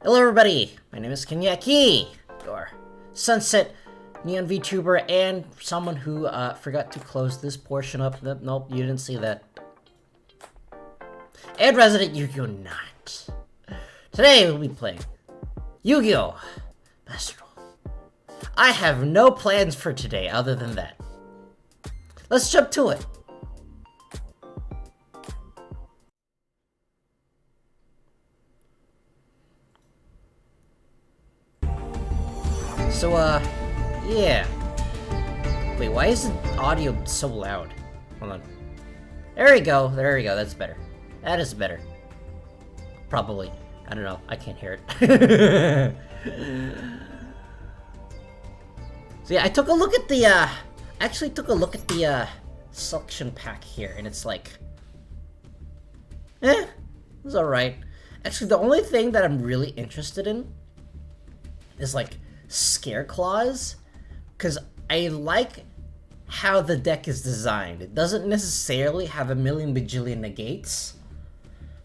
Hello everybody, my name is Kenyaki, your Sunset Neon VTuber, and someone who forgot to close this portion up. Nope, you didn't see that. And Resident Yugioh not. Today we'll be playing Yugioh Master Duel. I have no plans for today other than that. Let's jump to it. So, yeah. Wait, why is the audio so loud? Hold on. There we go, that's better. That is better. Probably. I don't know, I can't hear it. So yeah, I took a look at the, actually took a look at the, selection pack here, and it's like... it's alright. Actually, the only thing that I'm really interested in is, like, Scare Claws, because I like how the deck is designed. It doesn't necessarily have a million bajillion negates,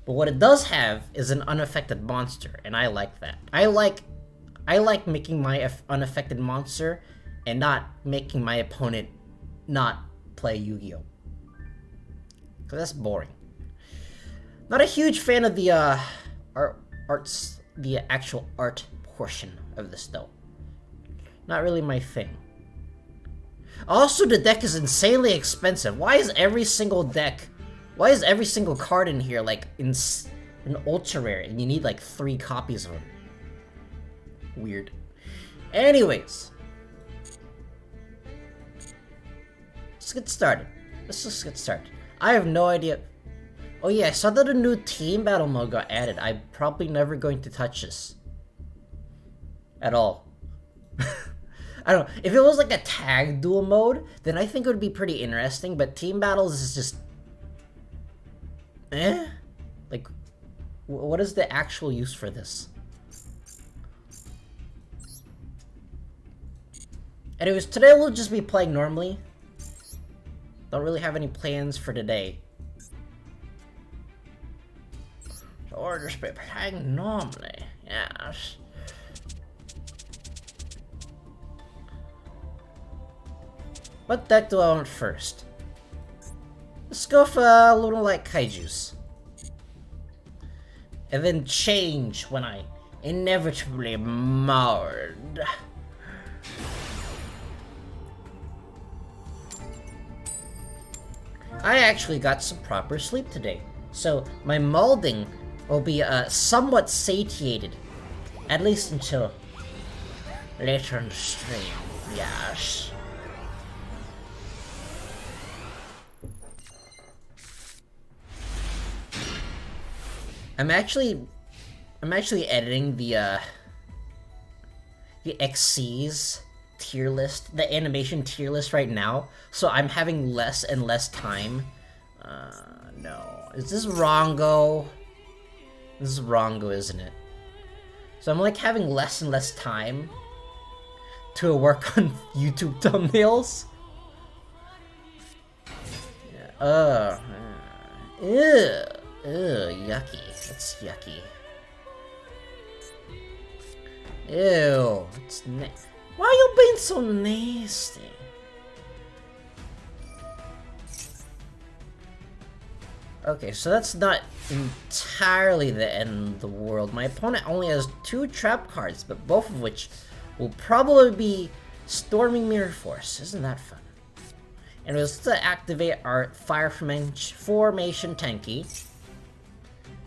but what it does have is an unaffected monster, and I like that. I like making my unaffected monster and not making my opponent not play Yu-Gi-Oh, because that's boring. Not a huge fan of the the actual art portion of this though. Not really my thing. Also, the deck is insanely expensive. Why is every single card in here like in ultra rare and you need like 3 copies of them? Weird. Anyways, let's get started. Let's just get started. I have no idea. Oh yeah, I saw that a new team battle mode got added. I'm probably never going to touch this at all. I don't know. If it was like a tag duel mode, then I think it would be pretty interesting, but team battles is just... Like, what is the actual use for this? Anyways, today we'll just be playing normally. Don't really have any plans for today. So we'll just be playing normally, yes. What deck do I want first? Let's go for a little like kaijus. And then change when I inevitably marred. I actually got some proper sleep today, so my molding will be somewhat satiated. At least until later in the stream, yes. I'm actually editing the XC's tier list, the animation tier list right now, so I'm having less and less time. No. Is this Rongo? This is Rongo, isn't it? So I'm like having less and less time to work on YouTube thumbnails. Yeah. Yucky. That's yucky. Ew. It's why are you being so nasty? Okay, so that's not entirely the end of the world. My opponent only has 2 trap cards, but both of which will probably be Storming Mirror Force. Isn't that fun? And it was to activate our Fire Formation Tenki.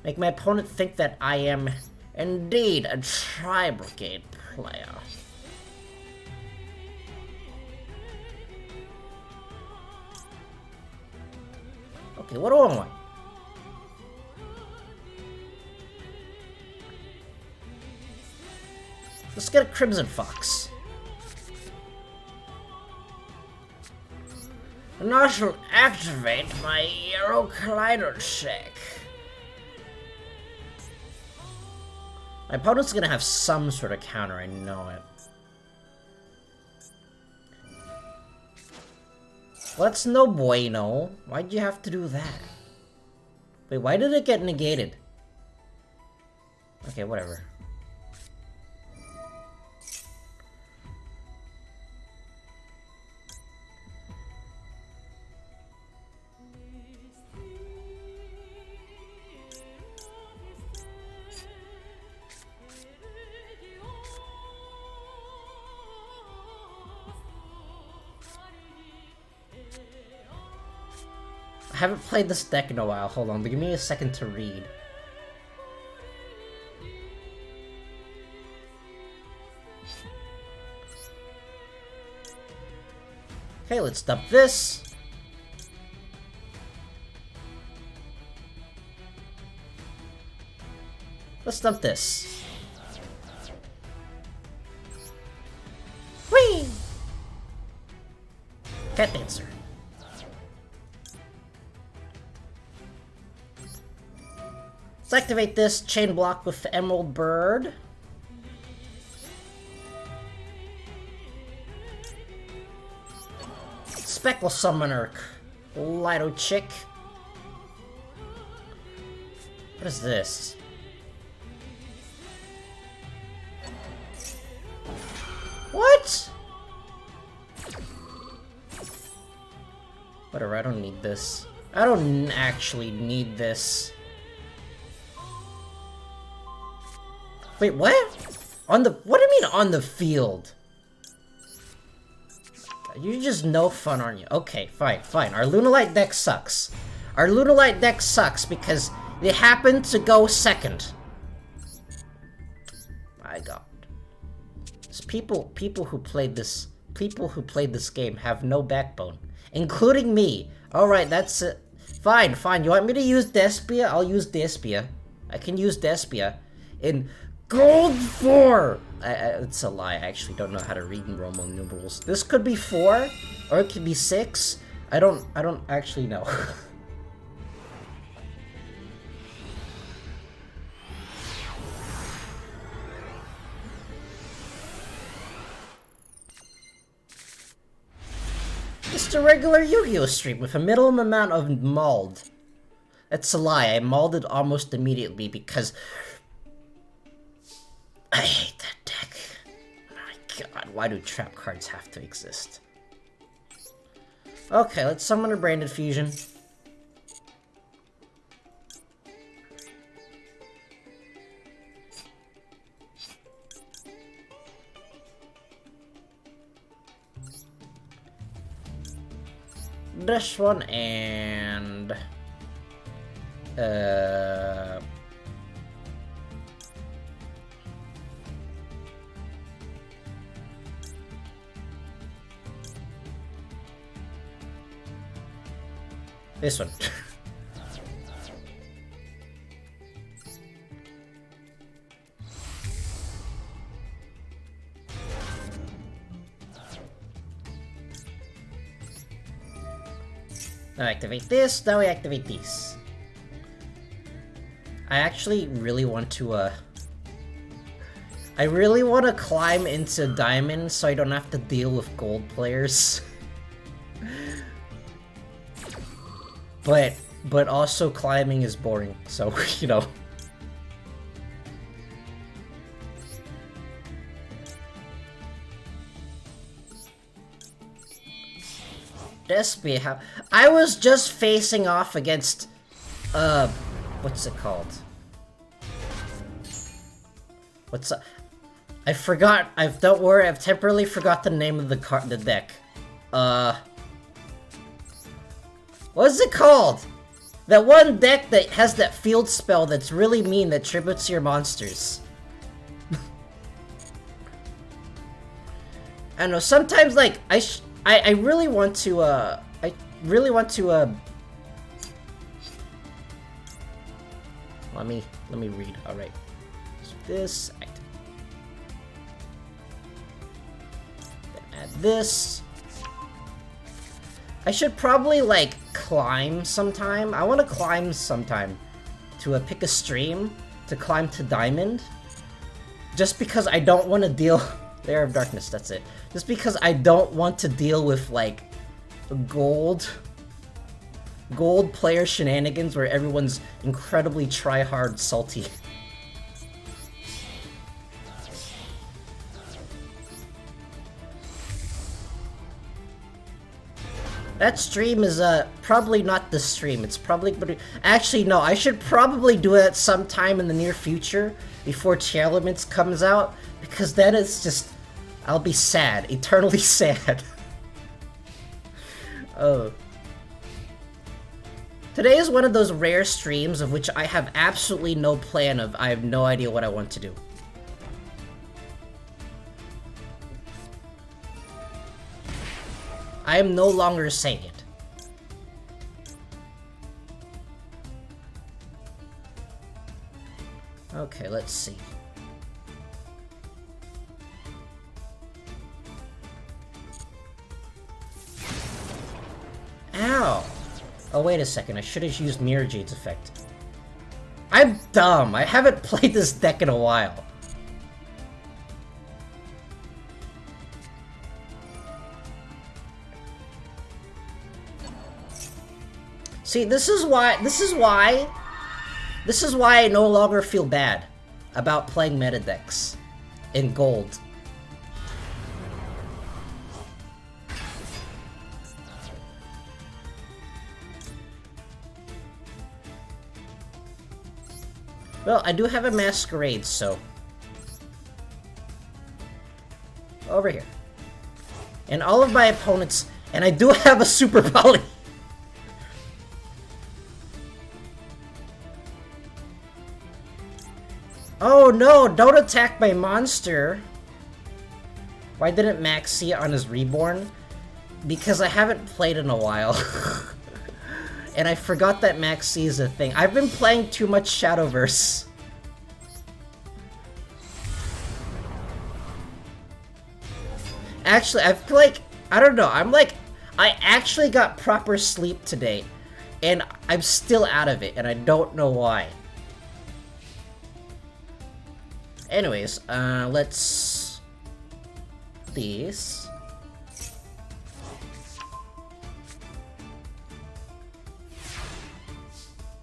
Make my opponent think that I am indeed a Tri-Brigade player. Okay, what do I want? Let's get a Crimson Fox. And I shall activate my Hero Collider check. My opponent's gonna have some sort of counter, I know it. Well, that's no bueno. Why'd you have to do that? Wait, why did it get negated? Okay, whatever. haven't played this deck in a while. Hold on, but give me a second to read. Okay, let's dump this. Let's dump this. Whee! Cat dancer. Let's activate this chain block with the Emerald Bird. Speckle Summoner, Lido Chick. What is this? What? Whatever, I don't need this. I don't actually need this. Wait, what? On the— what do you mean on the field? You're just no fun, aren't you? Okay, fine, fine. Our Lunalight deck sucks. Our Lunalight deck sucks because they happen to go second. My god. People who played this game have no backbone, including me. All right, that's it. Fine, fine. You want me to use Despia? I'll use Despia. I can use Despia in Gold 4. It's a lie. I actually don't know how to read Roman numerals. This could be 4, or it could be 6. I don't actually know. Just a regular Yu-Gi-Oh stream with a minimum amount of mauled. That's a lie. I mauled it almost immediately because I hate that deck. My god, why do trap cards have to exist? Okay, let's summon a Branded Fusion. This one and this one. Now activate this, now we activate these. I actually really want to, I really want to climb into Diamond so I don't have to deal with gold players. But also climbing is boring, so, you know. Despia, I was just facing off against, what's it called? I forgot, don't worry, I've temporarily forgot the name of the deck. What's it called? That one deck that has that field spell that's really mean that tributes your monsters. I don't know, sometimes, like, I really want to, let me read, alright. So this, then add this. I should probably, like, climb sometime. I want to climb sometime to pick a stream to climb to Diamond. Just because I don't want to deal... Lair of Darkness, that's it. Just because I don't want to deal with, like, gold player shenanigans where everyone's incredibly try-hard salty. That stream is, probably not the stream. It's probably... Actually, no, I should probably do it sometime in the near future before Elements comes out, because then it's just... I'll be sad. Eternally sad. Oh. Today is one of those rare streams of which I have absolutely no plan of. I have no idea what I want to do. I am no longer saying it. Okay, let's see. Ow! Oh, wait a second. I should have used Mirror Jade's effect. I'm dumb. I haven't played this deck in a while. See, this is why I no longer feel bad about playing meta decks in gold. Well, I do have a Masquerade, so... over here. And all of my opponents... and I do have a Super Poly! Oh no, don't attack my monster! Why didn't Max see it on his Reborn? Because I haven't played in a while. And I forgot that Max C is a thing. I've been playing too much Shadowverse. Actually, I feel like... I don't know, I actually got proper sleep today. And I'm still out of it, and I don't know why. Anyways, let's... these.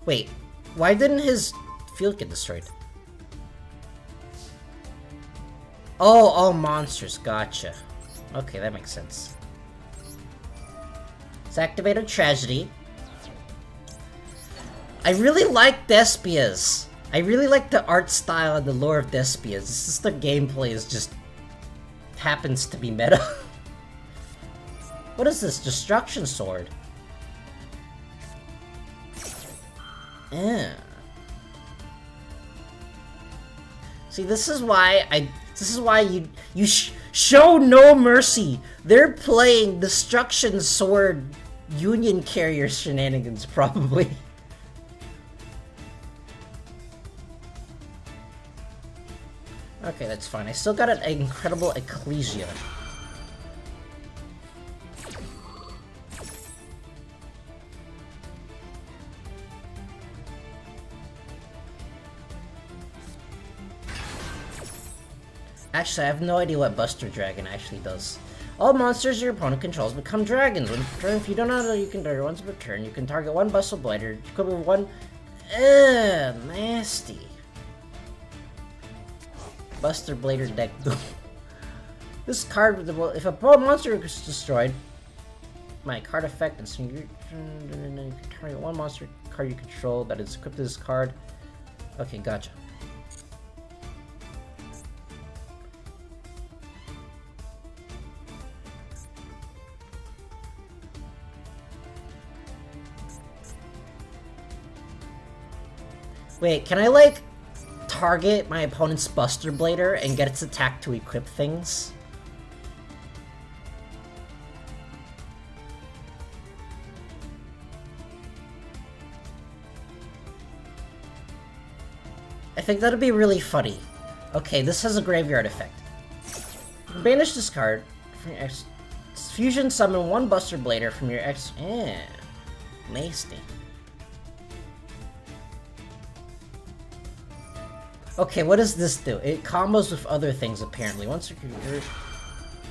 Wait, why didn't his field get destroyed? Oh, all monsters, gotcha. Okay, that makes sense. It's activated Tragedy. I really like Despia's. I really like the art style and the lore of Despia's. It's just the gameplay is just... happens to be meta. What is this? Destruction Sword? See, this is why you show no mercy. They're playing Destruction Sword Union Carrier shenanigans, probably. Okay, that's fine. I still got an incredible Ecclesia. Actually, I have no idea what Buster Dragon actually does. All monsters your opponent controls become dragons. When turn, if you don't know you can target once per turn, you can target one Buster Blader, equipped with one... nasty. Buster Blader deck. This card, if a monster is destroyed, my card effect, and so you can target one monster card you control that is equipped to this card. Okay, gotcha. Wait, can I, like, target my opponent's Buster Blader and get its attack to equip things? I think that'd be really funny. Okay, this has a graveyard effect. Banish this card from your X. Fusion summon one Buster Blader from your X. Nasty. Okay, what does this do? It combos with other things, apparently. Once you're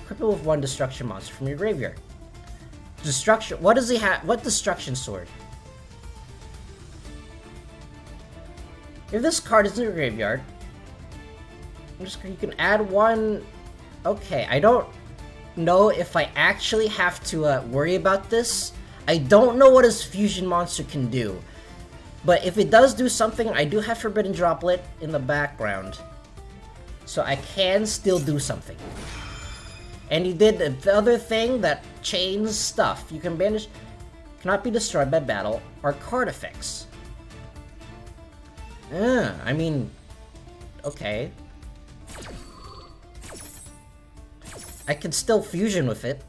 equip it with one destruction monster from your graveyard. Destruction. What does he have? What destruction sword? If this card is in your graveyard, you can add one. Okay, I don't know if I actually have to worry about this. I don't know what his fusion monster can do. But if it does do something, I do have Forbidden Droplet in the background. So I can still do something. And he did the other thing that chains stuff. You can banish Cannot be destroyed by battle or card effects. I mean... Okay. I can still fusion with it.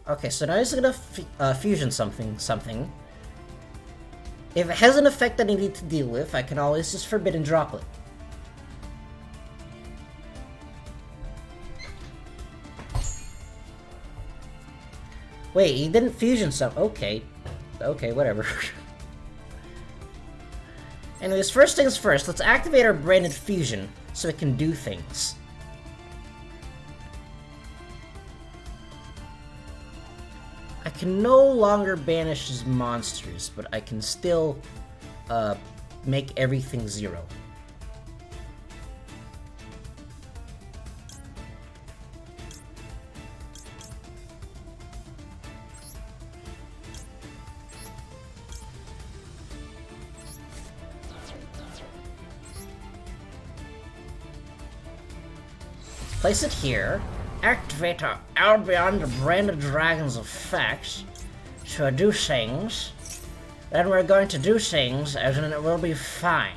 Okay, so now he's gonna fusion something. If it has an effect that I need to deal with, I can always just Forbidden Droplet. Wait, he didn't fusion something. Okay. Okay, whatever. Anyways, first things first, let's activate our branded fusion so it can do things. I can no longer banish his monsters, but I can still make everything 0. Place it here. Activate our Albion the branded dragon's effects to do things. Then we're going to do things, as in it will be fine.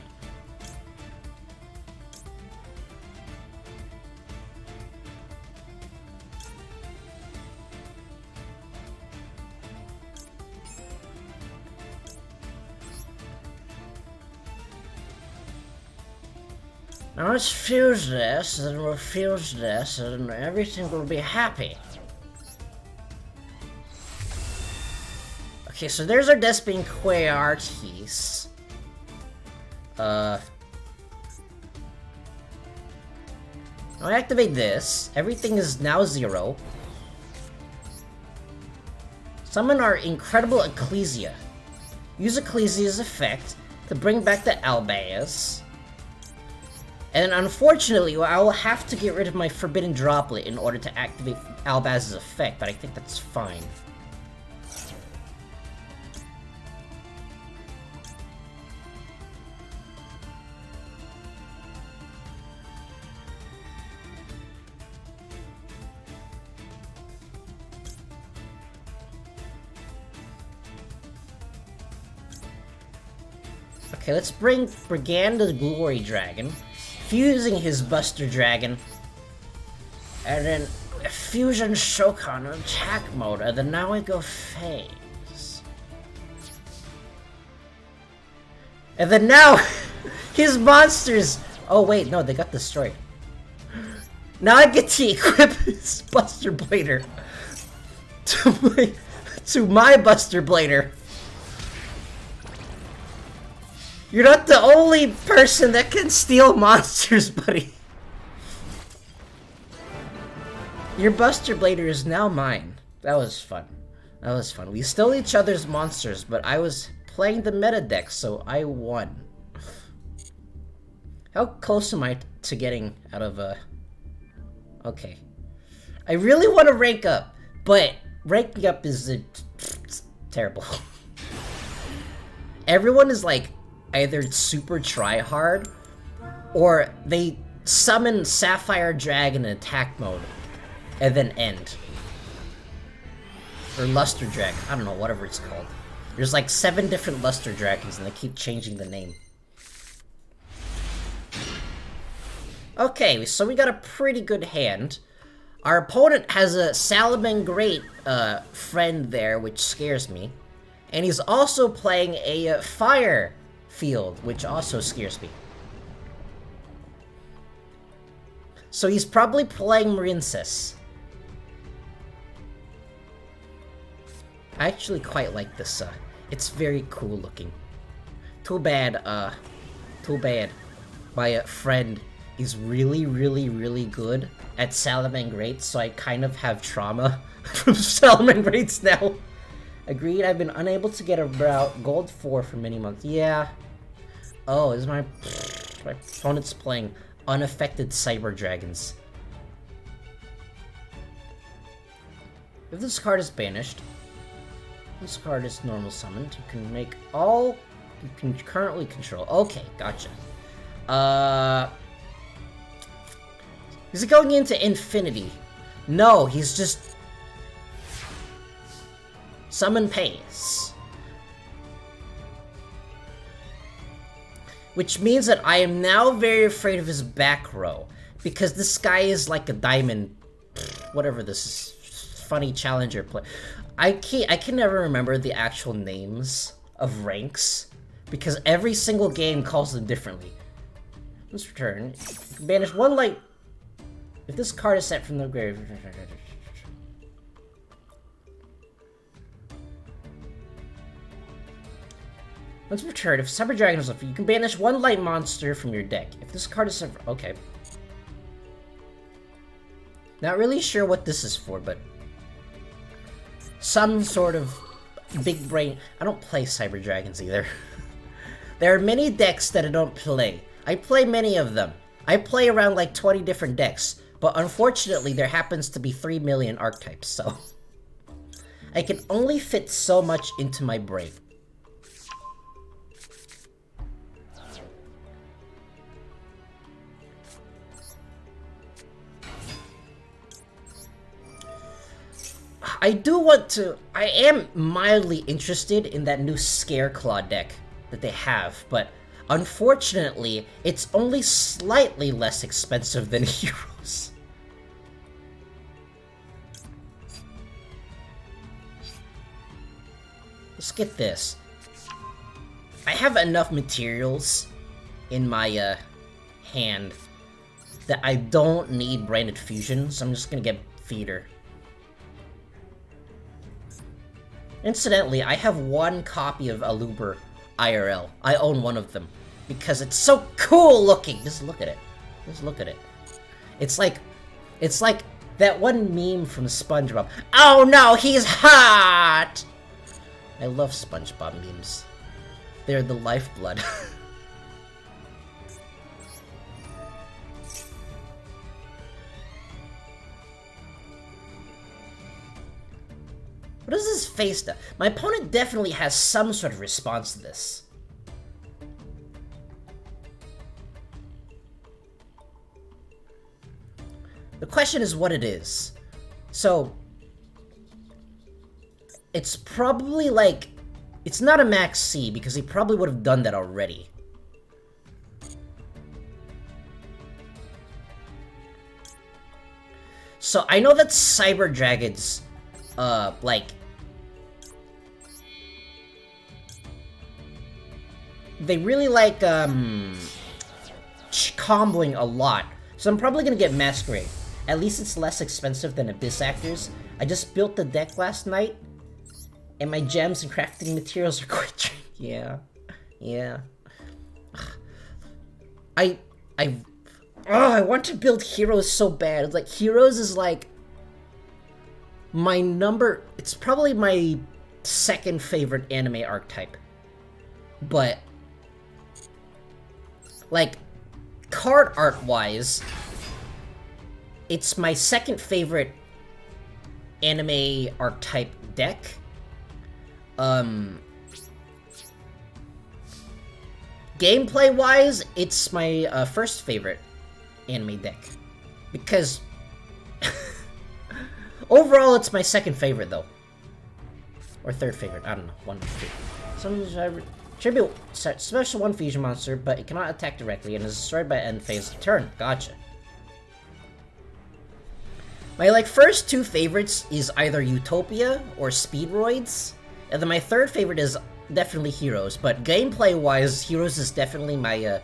Now let's fuse this, and then we'll fuse this, and everything will be happy. Okay, so there's our Despine Quaartis. I'll activate this. Everything is now 0. Summon our Incredible Ecclesia. Use Ecclesia's effect to bring back the Albaz. And unfortunately, I will have to get rid of my Forbidden Droplet in order to activate Albaz's effect, but I think that's fine. Okay, let's bring Brigand the Glory Dragon. Fusing his Buster Dragon, and then Fusion Shokan attack mode, and then now we go phase. And then now, his monsters... Oh wait, no, they got destroyed. Now I get to equip his Buster Blader to my Buster Blader. You're not the only person that can steal monsters, buddy. Your Buster Blader is now mine. That was fun. That was fun. We stole each other's monsters, but I was playing the meta deck, so I won. How close am I to getting out of Okay. I really want to rank up, but ranking up is terrible. Everyone is like either super try-hard, or they summon Sapphire Dragon in attack mode, and then end. Or Luster Dragon, I don't know, whatever it's called. There's like 7 different Luster Dragons, and they keep changing the name. Okay, so we got a pretty good hand. Our opponent has a Salamangreat friend there, which scares me. And he's also playing a Fire Field, which also scares me. So he's probably playing Marincess. I actually quite like this, it's very cool looking. Too bad my friend is really good at Salamangreats, so I kind of have trauma from Salamangreats now. Agreed, I've been unable to get about gold 4 for many months. Yeah. Oh, is my opponent's playing unaffected Cyber Dragons. If this card is banished, this card is normal summoned. You can make all you can currently control. Okay, gotcha. Is he going into infinity? No, he's just... Summon Pace. Which means that I am now very afraid of his back row. Because this guy is like a diamond... Whatever this is. Funny challenger play. I can never remember the actual names of ranks. Because every single game calls them differently. Let's return. Banish one light... If this card is sent from the grave... Once returned, if Cyber Dragon is left, you can banish one light monster from your deck. If this card is sent... Okay. Not really sure what this is for, but... Some sort of big brain... I don't play Cyber Dragons either. There are many decks that I don't play. I play many of them. I play around like 20 different decks. But unfortunately, there happens to be 3 million archetypes, so... I can only fit so much into my brain. I do want to... I am mildly interested in that new Scareclaw deck that they have, but unfortunately, it's only slightly less expensive than Heroes. Let's get this. I have enough materials in my hand that I don't need Branded Fusion, so I'm just gonna get Feeder. Incidentally, I have one copy of Aluber IRL. I own one of them. Because it's so cool looking! Just look at it. Just look at it. It's like that one meme from SpongeBob. Oh no, he's hot! I love SpongeBob memes. They're the lifeblood. What does his face do? My opponent definitely has some sort of response to this. The question is what it is. So, it's probably like... It's not a max C, because he probably would have done that already. So, I know that Cyber Dragons, like... They really like, comboing a lot. So I'm probably gonna get Masquerade. At least it's less expensive than Abyss Actors. I just built the deck last night, and my gems and crafting materials are quite cheap. Yeah. Yeah. I want to build Heroes so bad. It's like, Heroes is like... It's probably my second favorite anime archetype. But... Like, card art-wise, it's my second favorite anime archetype deck. Gameplay-wise, it's my first favorite anime deck. Because... overall, it's my second favorite, though. Or third favorite, I don't know. One, two. Some tribute special 1 fusion monster, but it cannot attack directly and is destroyed by end phase of turn. Gotcha. My first two favorites is either Utopia or Speedroids, and then my third favorite is definitely Heroes. But gameplay-wise, Heroes is definitely my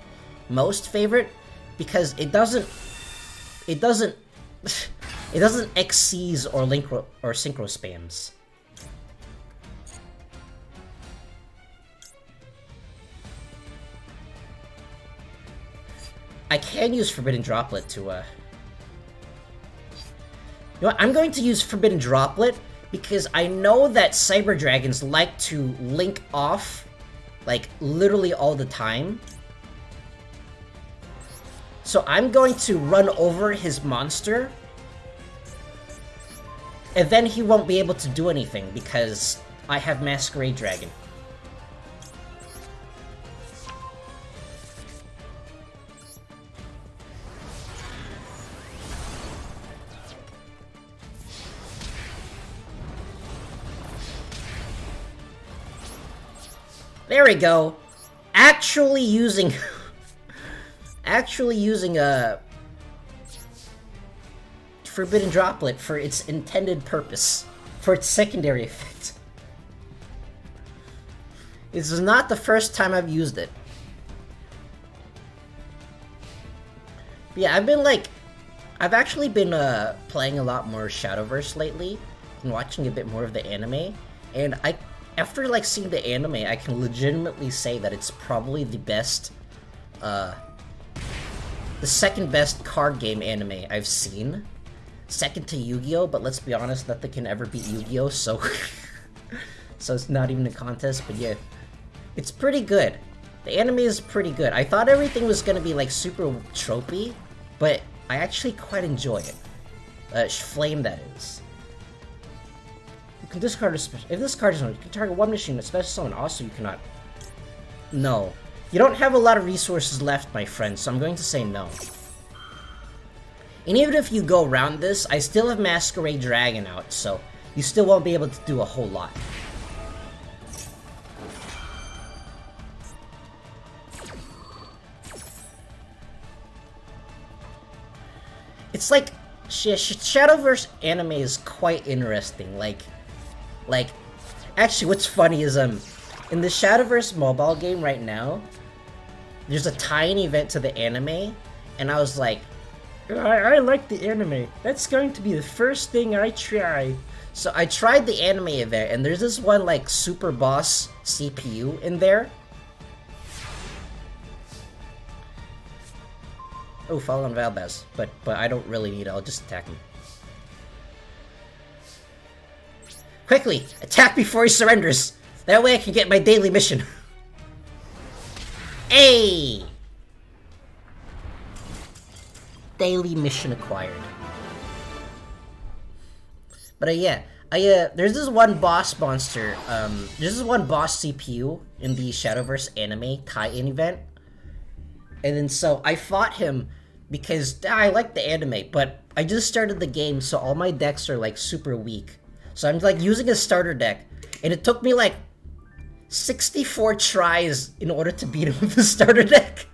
most favorite because it doesn't XCs or synchro spams. I can use Forbidden Droplet to, You know what? I'm going to use Forbidden Droplet because I know that Cyber Dragons like to link off, like, literally all the time. So I'm going to run over his monster, and then he won't be able to do anything because I have Masquerade Dragon. There we go. Actually using... actually using a... Forbidden Droplet for its intended purpose. For its secondary effect. This is not the first time I've used it. But yeah, I've actually been playing a lot more Shadowverse lately and watching a bit more of the anime, and after like seeing the anime, I can legitimately say that it's probably the best, the second best card game anime I've seen. Second to Yu-Gi-Oh, but let's be honest, nothing can ever beat Yu-Gi-Oh, so so it's not even a contest. But yeah, it's pretty good. The anime is pretty good. I thought everything was gonna be like super tropey, but I actually quite enjoy it. Flame, that is. You can discard a special. If this card is on, you can target one machine, a special summon. Also, you cannot. No. You don't have a lot of resources left, my friend, so I'm going to say no. And even if you go around this, I still have Masquerade Dragon out, so you still won't be able to do a whole lot. It's like, Shadowverse anime is quite interesting, like, actually what's funny is, in the Shadowverse mobile game right now, there's a tie-in event to the anime, and I was like, I like the anime, that's going to be the first thing I try. So I tried the anime event, and there's this one, like, super boss CPU in there. Oh, fall on Valbaz, but I don't really need it, I'll just attack him. Quickly! Attack before he surrenders! That way I can get my daily mission. Hey! Daily mission acquired. But yeah, there's this one boss monster, there's this one boss CPU in the Shadowverse anime tie-in event. And then so I fought him because I like the anime, but I just started the game, so all my decks are like super weak. So I'm like using a starter deck, and it took me like 64 tries in order to beat him with the starter deck.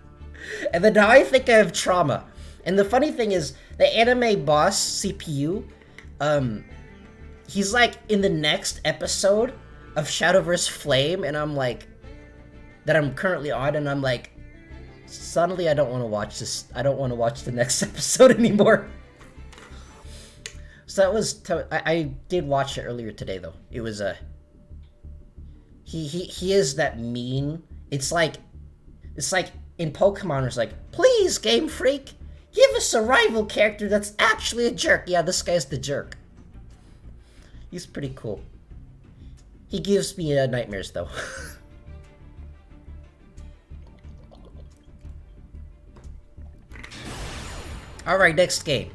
And then now I think I have trauma. And the funny thing is, the anime boss CPU, he's like in the next episode of Shadowverse Flame, and I'm like, that I'm currently on, and I'm like, suddenly I don't want to watch this. I don't want to watch the next episode anymore. So that was, I did watch it earlier today though. It was he is that mean. It's like in Pokemon, it's like, please Game Freak, give us a rival character that's actually a jerk. Yeah, this guy's the jerk. He's pretty cool. He gives me nightmares though. Alright, next game.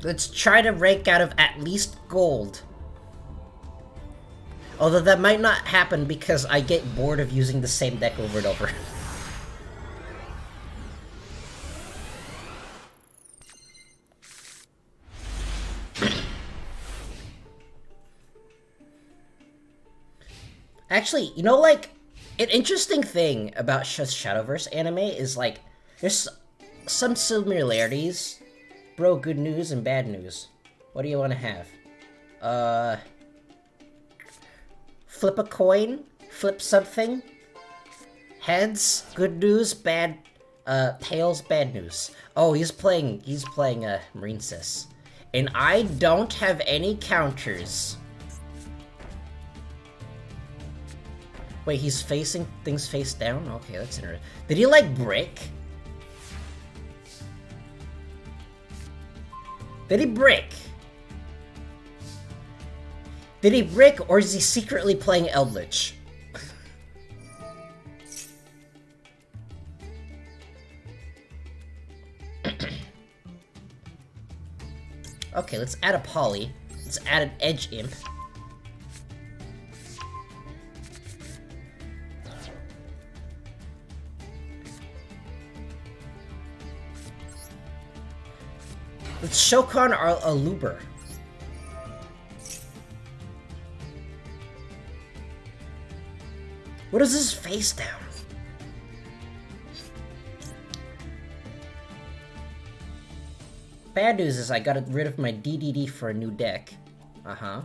Let's try to rank out of at least gold. Although that might not happen because I get bored of using the same deck over and over. Actually, you know, like, an interesting thing about Shadowverse anime is, like, there's some similarities. Bro, good news and bad news. What do you want to have? Flip a coin? Flip something? Heads, good news, bad, tails, bad news. Oh, he's playing, Marine Sis. And I don't have any counters. Wait, he's facing things face down? Okay, that's interesting. Did he like brick? Did he brick? Did he brick, or is he secretly playing Eldritch? Okay, let's add a poly. Let's add an edge imp. Let's Shokan our Aluber. What is his face down? Bad news is I got rid of my DDD for a new deck. Uh-huh.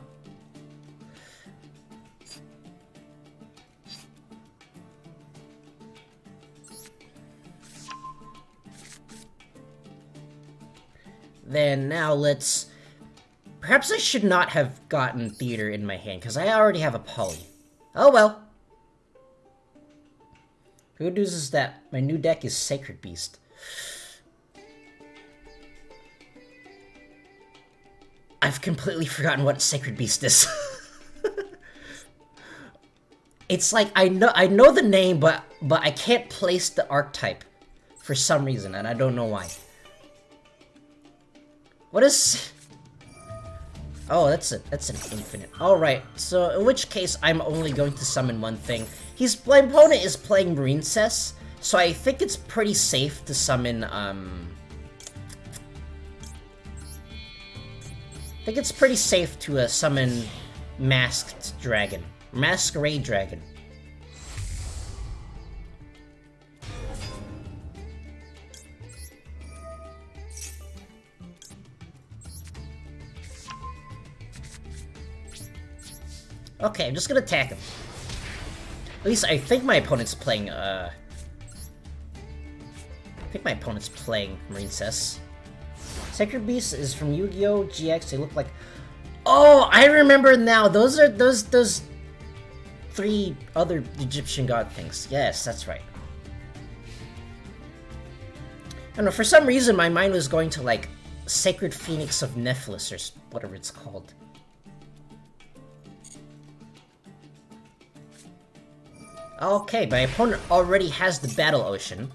Then now let's... Perhaps I should not have gotten Theater in my hand, because I already have a Poly. Oh well. Good news is that my new deck is Sacred Beast. I've completely forgotten what Sacred Beast is. It's like, I know the name, but I can't place the archetype for some reason, and I don't know why. What is... Oh, that's an infinite. Alright, so in which case I'm only going to summon one thing. My opponent is playing Marine Cess, so I think it's pretty safe to summon, I think it's pretty safe to summon Masked Dragon. Masquerade Dragon. Okay, I'm just gonna attack him. At least I think my opponent's playing, I think my opponent's playing Marine Cess. Sacred Beast is from Yu-Gi-Oh! GX, they look like... Oh, I remember now! Those are those 3 other Egyptian god things. Yes, that's right. I don't know, for some reason my mind was going to, like, Sacred Phoenix of Nephilus, or whatever it's called. Okay, my opponent already has the Battle Ocean.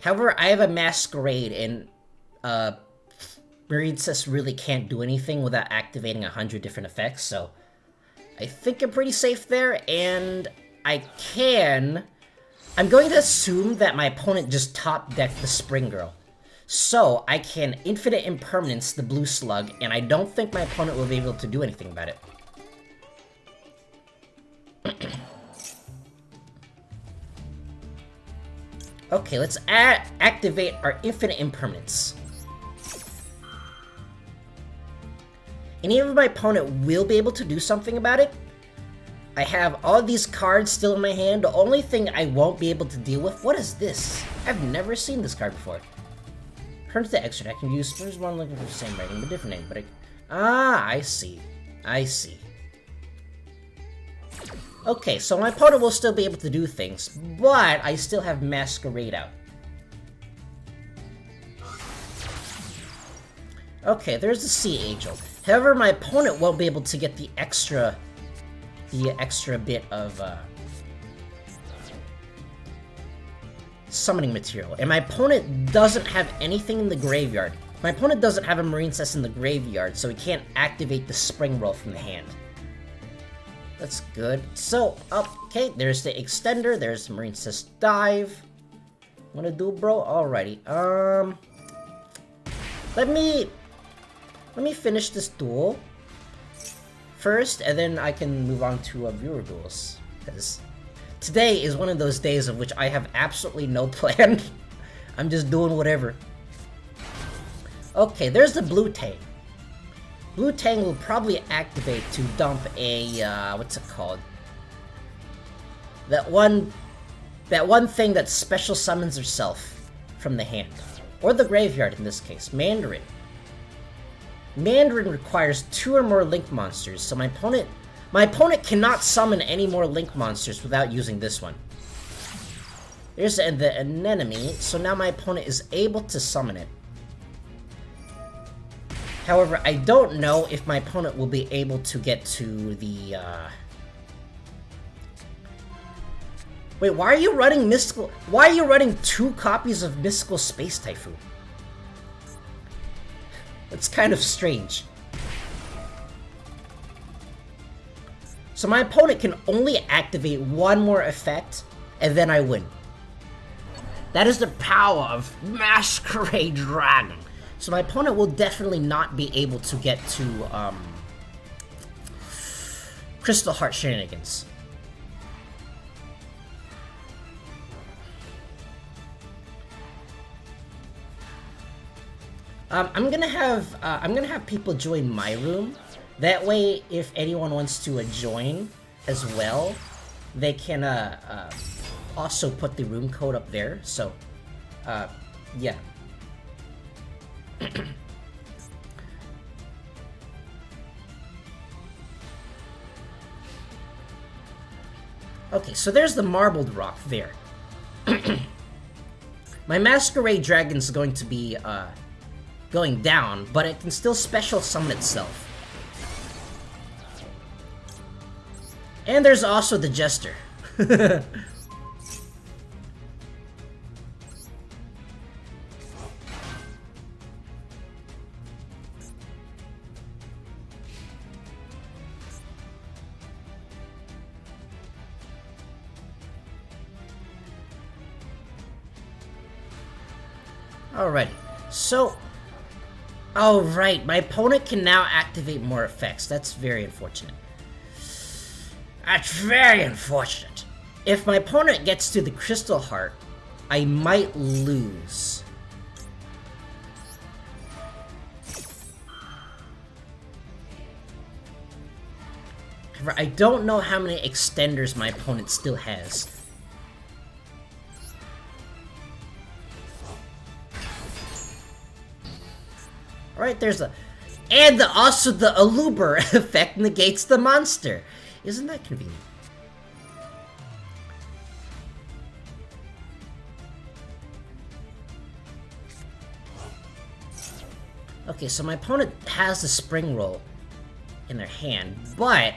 However, I have a Masquerade, and Marine Cess really can't do anything without activating 100 different effects, so I think I'm pretty safe there, and I'm going to assume that my opponent just top-decked the Spring Girl. So, I can Infinite Impermanence the Blue Slug, and I don't think my opponent will be able to do anything about it. Okay, let's activate our Infinite Impermanence. And even if my opponent will be able to do something about it, I have all these cards still in my hand. The only thing I won't be able to deal with... What is this? I've never seen this card before. Turn to the extra deck and use first one looking for the same rating, but different name. But I see. I see. Okay, so my opponent will still be able to do things, but I still have Masquerade out. Okay, there's the Sea Angel. However, my opponent won't be able to get the extra bit of summoning material. And my opponent doesn't have anything in the graveyard. My opponent doesn't have a Marine Cess in the graveyard, so he can't activate the Spring Roll from the hand. That's good. So, okay, there's the Extender, there's the Marine Cess Dive. Wanna do, bro? Alrighty. Let me finish this duel first, and then I can move on to viewer duels. Because today is one of those days of which I have absolutely no plan. I'm just doing whatever. Okay, there's the Blue Tang. Blue Tang will probably activate to dump a, what's it called? That one thing that special summons herself from the hand. Or the graveyard in this case, Mandarin. Mandarin requires 2 or more Link monsters, so my opponent cannot summon any more Link monsters without using this one. There's an enemy, so now my opponent is able to summon it. However, I don't know if my opponent will be able to get to the, Wait, why are you running Mystical... Why are you running 2 copies of Mystical Space Typhoon? That's kind of strange. So my opponent can only activate 1 more effect, and then I win. That is the power of Masquerade Dragon. So my opponent will definitely not be able to get to Crystal Heart shenanigans. I'm gonna have people join my room. That way, if anyone wants to join as well, they can also put the room code up there. So, yeah. Okay, so there's the marbled rock there. My Masquerade Dragon's going to be going down, but it can still special summon itself. And there's also the Jester. Alrighty, so... Oh, right, my opponent can now activate more effects. That's very unfortunate. That's very unfortunate. If my opponent gets to the Crystal Heart, I might lose. However, I don't know how many extenders my opponent still has. Alright, there's a... And also the Aluber effect negates the monster. Isn't that convenient? Okay, so my opponent has the Spring Roll in their hand, but...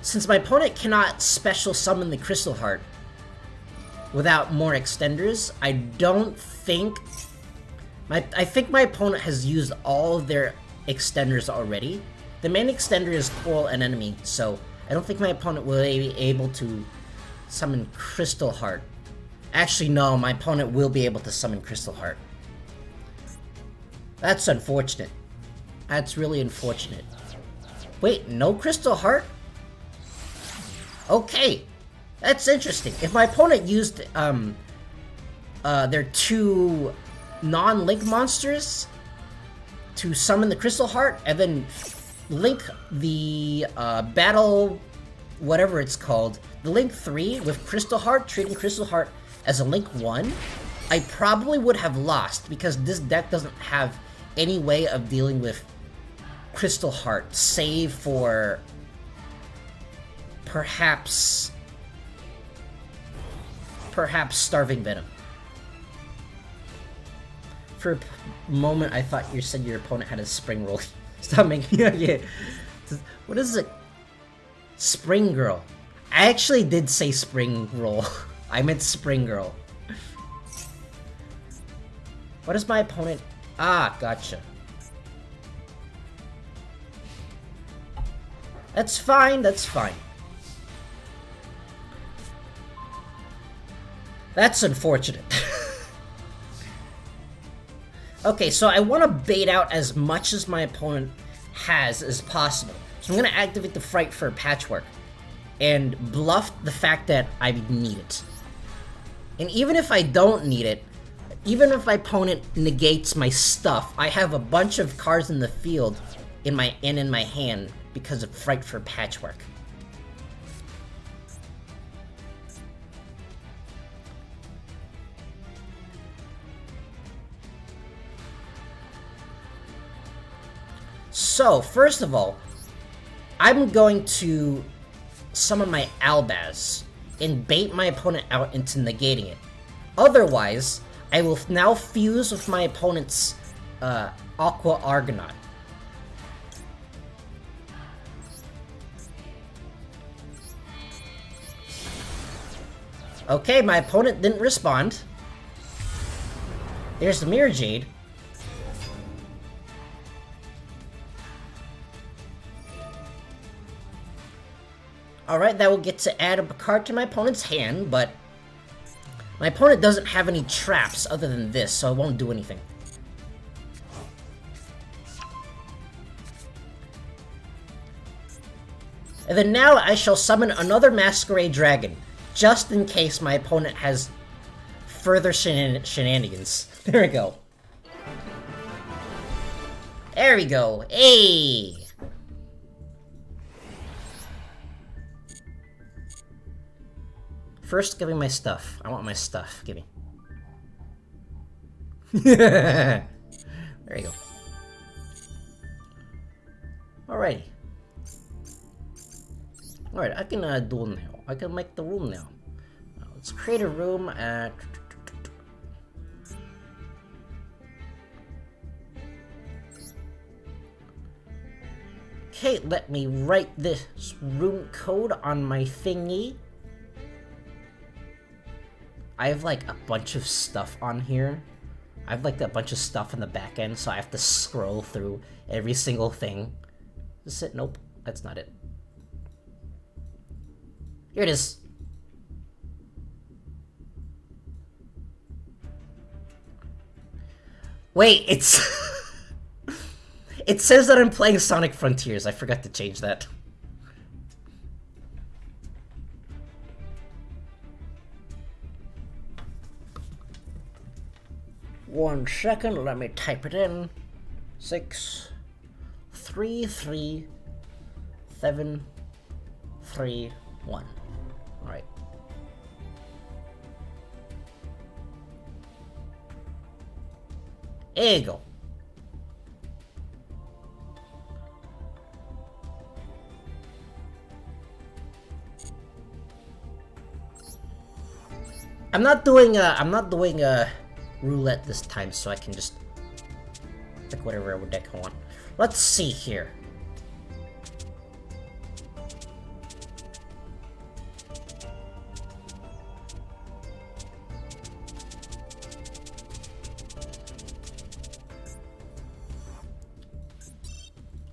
Since my opponent cannot special summon the Crystal Heart without more extenders, I don't think... I think my opponent has used all of their extenders already. The main extender is Coral and Enemy, so I don't think my opponent will be able to summon Crystal Heart. Actually, no, my opponent will be able to summon Crystal Heart. That's unfortunate. That's really unfortunate. Wait, no Crystal Heart? Okay, that's interesting. If my opponent used their two non-link monsters to summon the Crystal Heart and then link the battle, whatever it's called, the Link 3 with Crystal Heart, treating Crystal Heart as a Link 1, I probably would have lost because this deck doesn't have any way of dealing with Crystal Heart, save for perhaps Starving Venom. For a moment, I thought you said your opponent had a Spring Roll. Stop making... yeah. What is it? Spring Girl. I actually did say Spring Roll. I meant Spring Girl. What is my opponent? Ah, gotcha. That's fine, that's fine. That's unfortunate. Okay, so I want to bait out as much as my opponent has as possible. So I'm going to activate the Fright for Patchwork and bluff the fact that I need it. And even if I don't need it, even if my opponent negates my stuff, I have a bunch of cards in the field in my hand because of Fright for Patchwork. So, first of all, I'm going to summon my Albaz and bait my opponent out into negating it. Otherwise, I will now fuse with my opponent's Aqua Argonaut. Okay, my opponent didn't respond. There's the Mirror Jade. Alright, that will get to add a card to my opponent's hand, but my opponent doesn't have any traps other than this, so it won't do anything. And then now I shall summon another Masquerade Dragon, just in case my opponent has further shenanigans. There we go. There we go. Hey! First, give me my stuff. I want my stuff. Give me. There you go. Alrighty. Alright, I can duel now. I can make the room now. Let's create a room at... Okay, let me write this room code on my thingy. I have like a bunch of stuff on here. I have like a bunch of stuff in the back end, so I have to scroll through every single thing. Is it? Nope, that's not it. Here it is. Wait, it's... It says that I'm playing Sonic Frontiers. I forgot to change that. One second, let me type it in. 6, 3, 3, 7, 3, 1. Alright. There you go. I'm not doing roulette this time, so I can just pick whatever deck I want. Let's see here.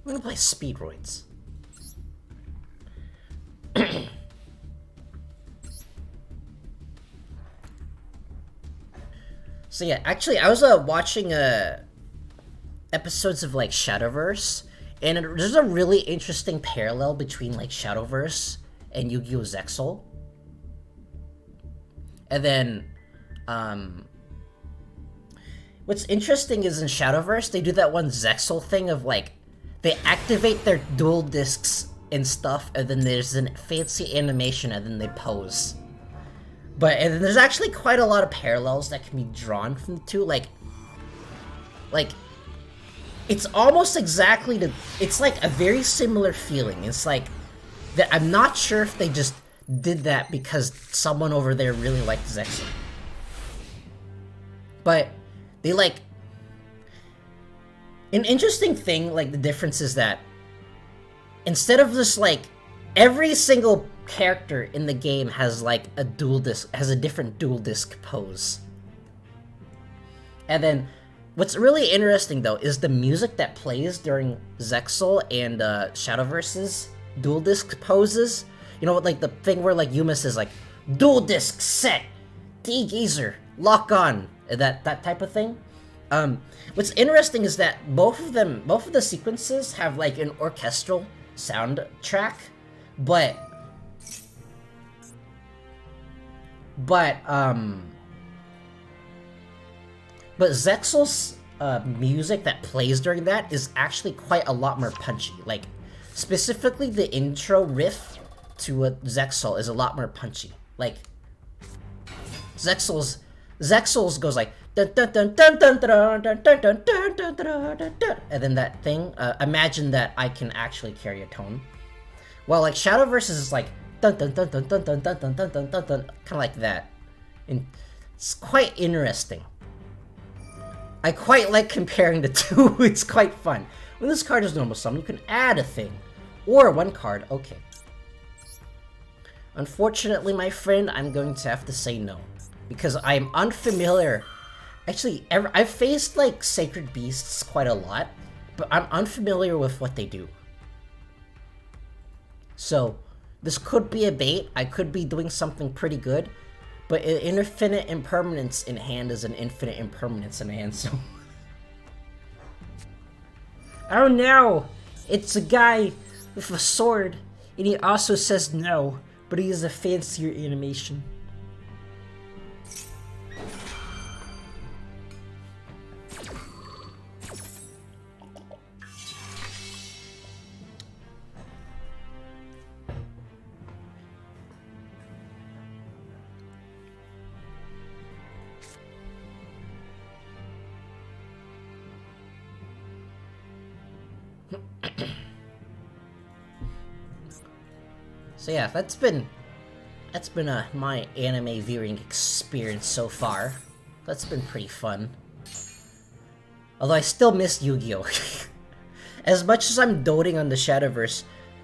I'm gonna play Speedroids. So yeah, actually, I was watching episodes of like Shadowverse, and there's a really interesting parallel between like Shadowverse and Yu-Gi-Oh! Zexal. And then, what's interesting is in Shadowverse, they do that one Zexal thing of like, they activate their dual discs and stuff, and then there's a fancy animation, and then they pose. And there's actually quite a lot of parallels that can be drawn from the two, like, it's almost exactly it's like a very similar feeling. It's like, that I'm not sure if they just did that because someone over there really liked Zexal. But, they like, an interesting thing, like, the difference is that, instead of just like, every single character in the game has like a different dual disc pose. And then what's really interesting though is the music that plays during Zexal and Shadowverse's dual disc poses. You know what, like the thing where like Yuma says like dual disc set, D-Gazer, lock on, that type of thing. What's interesting is that both of the sequences have like an orchestral soundtrack, but Zexal's music that plays during that is actually quite a lot more punchy. Like, specifically the intro riff to Zexal is a lot more punchy. Like, Zexal's goes like dun dun dun dun dun dun dun dun dun dun dun dun dun, and then that thing. Imagine that I can actually carry a tone. Well, like Shadowverse is like dun dun dun dun dun dun dun dun dun dun dun, kind of like that, and it's quite interesting. I quite like comparing the two. It's quite fun. When this card is normal summon, you can add a thing or one card. Okay. Unfortunately, my friend, I'm going to have to say no because I'm unfamiliar. Actually, I've faced like Sacred Beasts quite a lot, but I'm unfamiliar with what they do. So, this could be a bait. I could be doing something pretty good, but an infinite impermanence in hand is an infinite impermanence in hand, so... Oh no! It's a guy with a sword And he also says no, but he has a fancier animation. So yeah, that's been my anime viewing experience so far. That's been pretty fun. Although I still miss Yu-Gi-Oh! As much as I'm doting on the Shadowverse,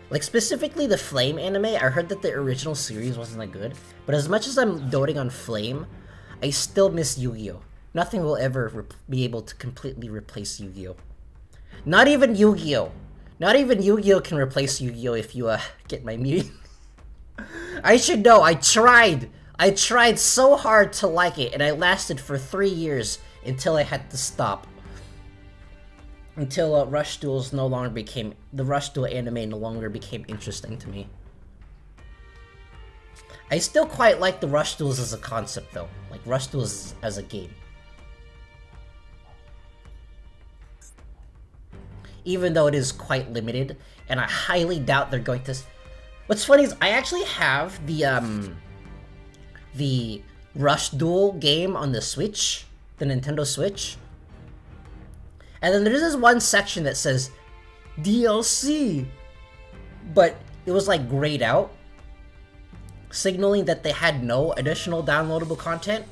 like specifically the Flame anime, I heard that the original series wasn't that good. But as much as I'm doting on Flame, I still miss Yu-Gi-Oh! Nothing will ever be able to completely replace Yu-Gi-Oh! Not even Yu-Gi-Oh! Not even Yu-Gi-Oh! Can replace Yu-Gi-Oh! If you get my meaning. I should know, I tried so hard to like it, and I lasted for 3 years until I had to stop. Until Rush Duels no longer became, the Rush Duel anime no longer became interesting to me. I still quite like the Rush Duels as a concept though, like Rush Duels as a game. Even though it is quite limited, and I highly doubt they're going to... What's funny is I actually have the Rush Duel game on the Switch, the Nintendo Switch. And then there's this one section that says DLC, but it was like grayed out, signaling that they had no additional downloadable content.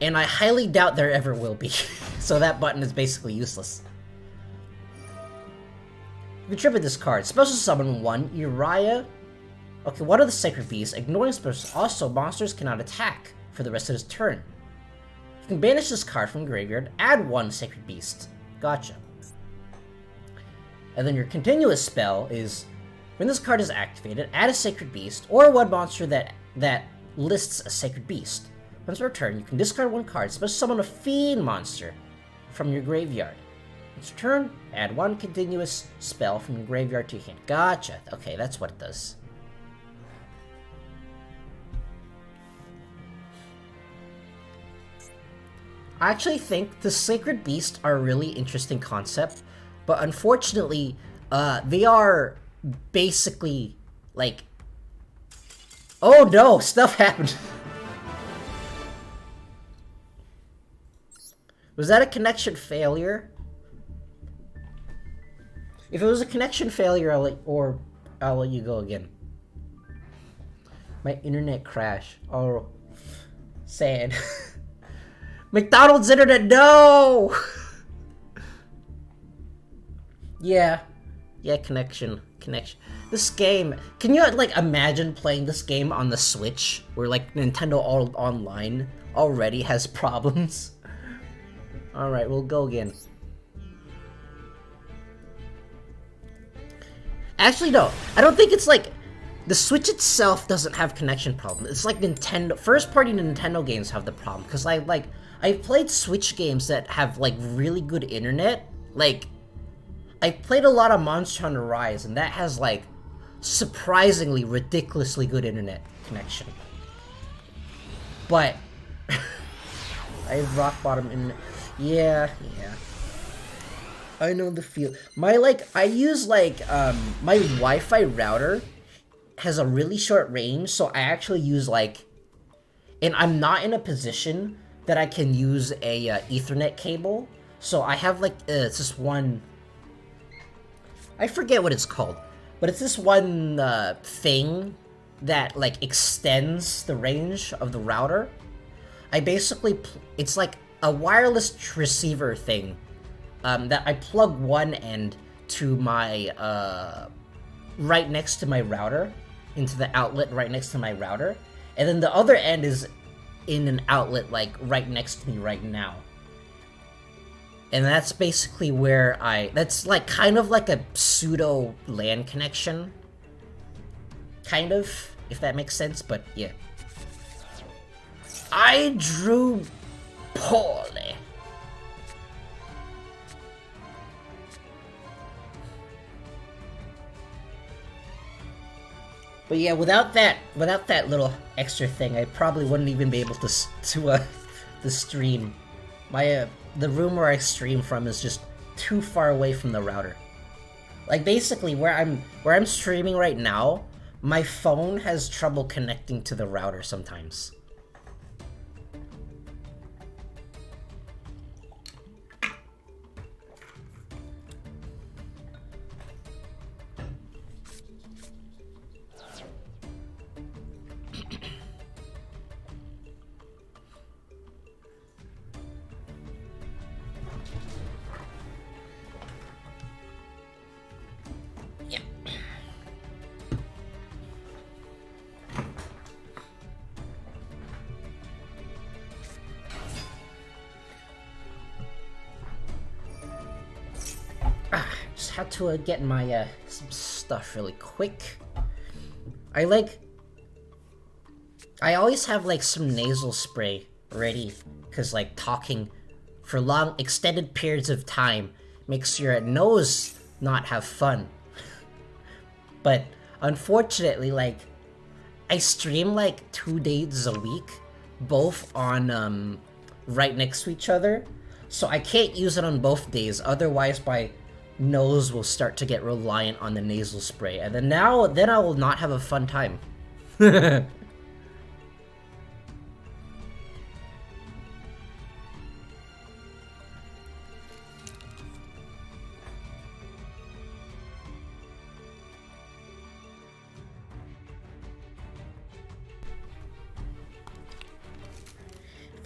And I highly doubt there ever will be. So that button is basically useless. You can tribute this card. Special summon 1, Uriah. Okay, what are the Sacred Beasts? Ignoring spells. Also, monsters cannot attack for the rest of his turn. You can banish this card from the graveyard. Add 1 Sacred Beast. Gotcha. And then your continuous spell is, when this card is activated, add a Sacred Beast, or 1 monster that lists a Sacred Beast. Once per turn, you can discard 1 card, special summon a Fiend monster from your graveyard. Once per turn, add 1 continuous spell from your graveyard to your hand. Gotcha. Okay, that's what it does. I actually think the Sacred Beasts are a really interesting concept, but unfortunately, they are basically, like... Oh no! Stuff happened! Was that a connection failure? If it was a connection failure, I'll let you go again. My internet crashed. Oh, sad. McDonald's internet, no! Yeah, connection. This game, can you like imagine playing this game on the Switch, where like Nintendo Online already has problems? Alright, we'll go again. Actually, no, I don't think it's like, the Switch itself doesn't have connection problems. It's like Nintendo, first-party Nintendo games have the problem, because I've played Switch games that have, like, really good internet. Like, I've played a lot of Monster Hunter Rise, and that has, like, surprisingly, ridiculously good internet connection. But, I have rock bottom internet. Yeah. I know the feel. I use, like, my Wi-Fi router has a really short range, so I actually use, like, and I'm not in a position that I can use a Ethernet cable, so I have like it's this one, I forget what it's called, but it's this one thing that like extends the range of the router. I basically, it's like a wireless receiver thing that I plug one end to my right next to my router, into the outlet right next to my router, and then the other end is in an outlet like right next to me right now. And that's basically where that's like kind of like a pseudo LAN connection. Kind of, if that makes sense, but yeah. I drew poorly. But yeah, without that little extra thing, I probably wouldn't even be able to to stream. My the room where I stream from is just too far away from the router. Like basically where I'm streaming right now, my phone has trouble connecting to the router sometimes. Had to get my some stuff really quick. I always have like some nasal spray ready because like talking for long extended periods of time makes your nose not have fun. But unfortunately, like I stream like 2 days a week, both on right next to each other, so I can't use it on both days, otherwise my nose will start to get reliant on the nasal spray, and then I will not have a fun time. If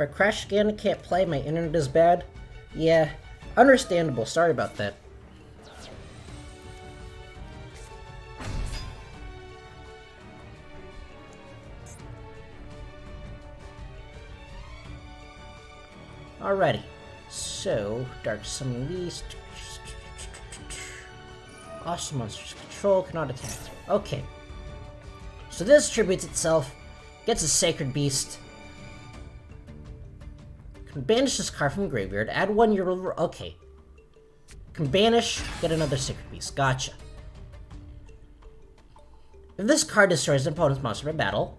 I crash again and can't play, my internet is bad. Yeah, understandable, sorry about that. Alrighty, so Dark Summon Beast. Awesome Monsters Control cannot attack. Okay. So this tributes itself, gets a Sacred Beast. Can banish this card from graveyard, add 1 your... Okay. Can banish, get another Sacred Beast. Gotcha. If this card destroys an opponent's monster by battle,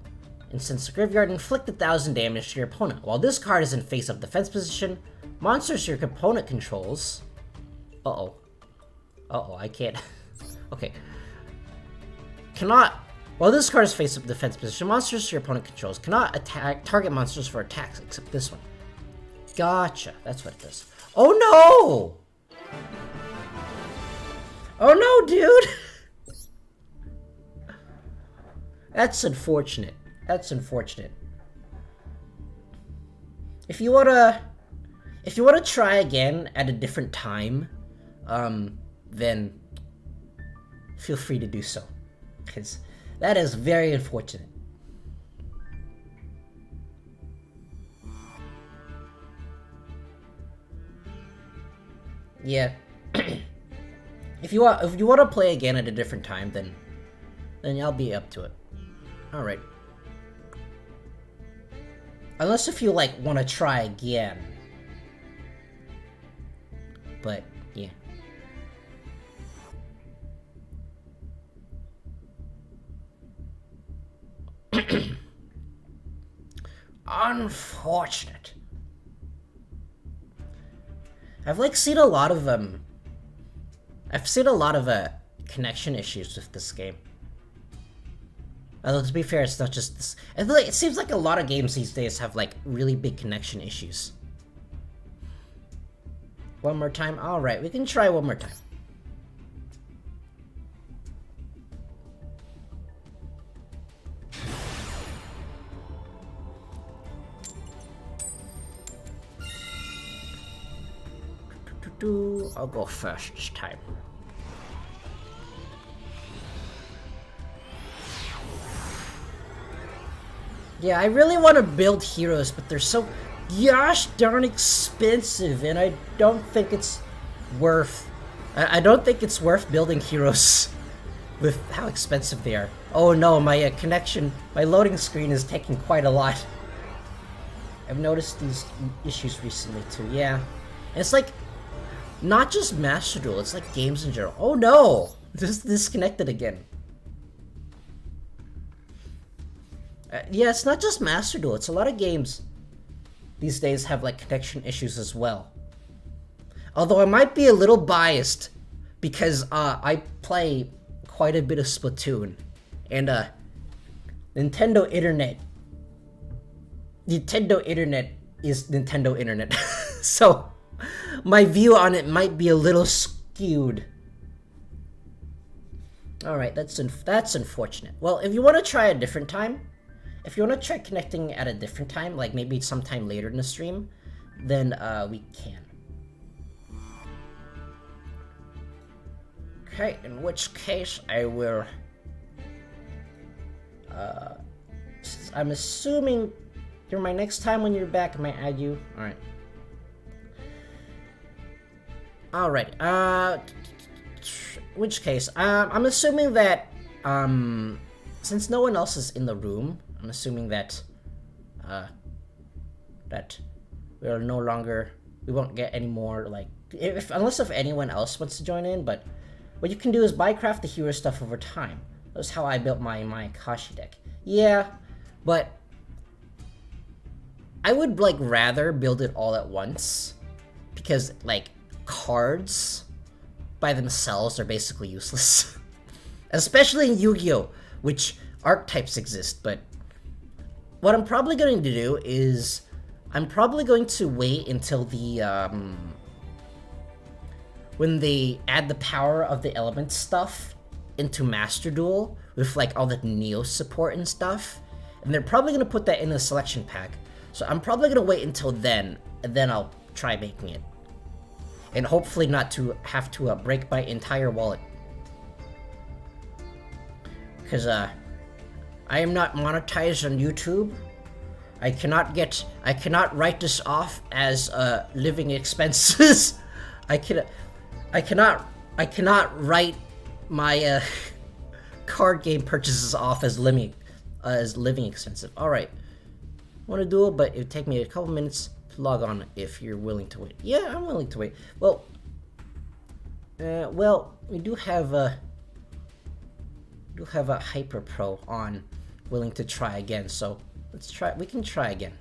instance the graveyard, inflict 1,000 damage to your opponent. While this card is in face-up defense position, monsters your opponent controls... Uh-oh. Uh-oh, I can't... Okay. Cannot... While this card is face-up defense position, monsters your opponent controls cannot attack target monsters for attacks, except this one. Gotcha. That's what it does. Oh no! Oh no, dude! That's unfortunate. That's unfortunate. If you wanna try again at a different time, then feel free to do so, because that is very unfortunate. Yeah. If you want to play again at a different time, then I'll be up to it. All right. Unless if you like want to try again. But yeah. Unfortunate. I've like seen a lot of connection issues with this game. Although to be fair, it's not just this. It seems like a lot of games these days have like really big connection issues. One more time? Alright, we can try one more time. I'll go first this time. Yeah, I really want to build heroes, but they're so gosh darn expensive, and I don't think it's worth... I don't think it's worth building heroes with how expensive they are. Oh no, my my loading screen is taking quite a lot. I've noticed these issues recently too, yeah. And it's like, not just Master Duel, it's like games in general. Oh no! This disconnected again. Yeah, it's not just Master Duel. It's a lot of games these days have like connection issues as well. Although I might be a little biased because I play quite a bit of Splatoon, and Nintendo Internet is Nintendo Internet. So my view on it might be a little skewed. Alright, that's unfortunate. Well, if you want to try a different time, if you want to try connecting at a different time, like maybe sometime later in the stream, then we can. Okay, in which case I will... I'm assuming you're my next time when you're back, I might add you. Alright. Alright, which case, I'm assuming that, since no one else is in the room, I'm assuming that, that we won't get any more, like, unless if anyone else wants to join in, but what you can do is buy craft the hero stuff over time. That's how I built my Akashi deck. Yeah, but I would, like, rather build it all at once, because, like, cards by themselves are basically useless. Especially in Yu-Gi-Oh, which archetypes exist, but what I'm probably going to do is I'm probably going to wait until the when they add the power of the element stuff into Master Duel with like all the Neo support and stuff, and they're probably going to put that in the selection pack. So I'm probably going to wait until then, and then I'll try making it. And hopefully not to have to break my entire wallet. Because I am not monetized on YouTube. I cannot write this off as living expenses. I cannot write my card game purchases off as living expensive. Alright. I want to do it, but it would take me a couple minutes to log on if you're willing to wait. Yeah, I'm willing to wait. Well, we do have a Hyper Pro on, willing to try again. So let's try. We can try again.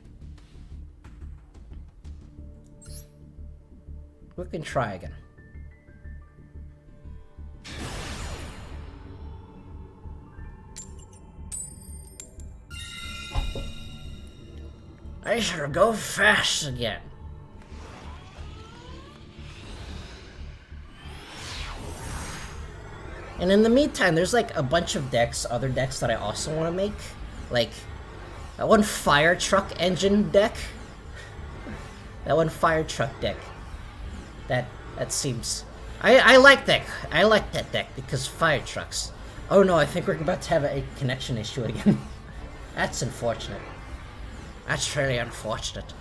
We can try again. I shall go fast again. And in the meantime, there's like a bunch of other decks that I also want to make. Like, that one fire truck engine deck. That one fire truck deck. That seems... I like that. I like that deck because fire trucks. Oh no, I think we're about to have a connection issue again. That's unfortunate. That's really unfortunate.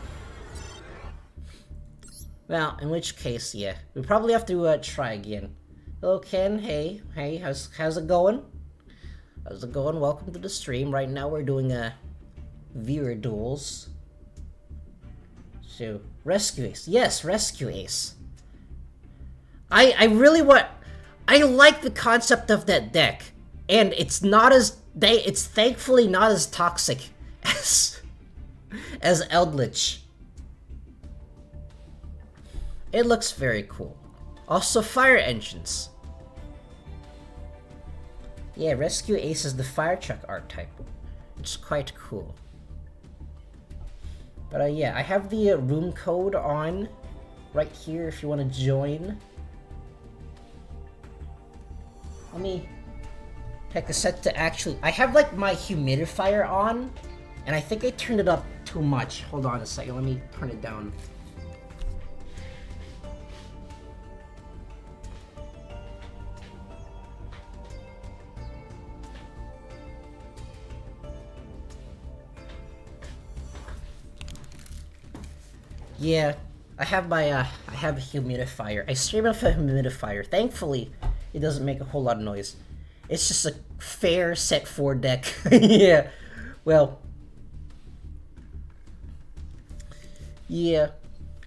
Well, in which case, yeah, we probably have to try again. Hello, Ken. Hey, how's it going? How's it going? Welcome to the stream. Right now, we're doing viewer duels. So, Rescue Ace. Yes, Rescue Ace. I really want. I like the concept of that deck, and it's not as it's thankfully not as toxic as Eldritch. It looks very cool. Also, fire engines. Yeah, Rescue Ace is the fire truck archetype. It's quite cool. But yeah, I have the room code on right here if you want to join. Let me take a set to actually... I have like my humidifier on, and I think I turned it up too much. Hold on a second, let me turn it down. Yeah, I have my, I have a humidifier. I stream off a humidifier. Thankfully, it doesn't make a whole lot of noise. It's just a fair set 4 deck. Yeah, well. Yeah,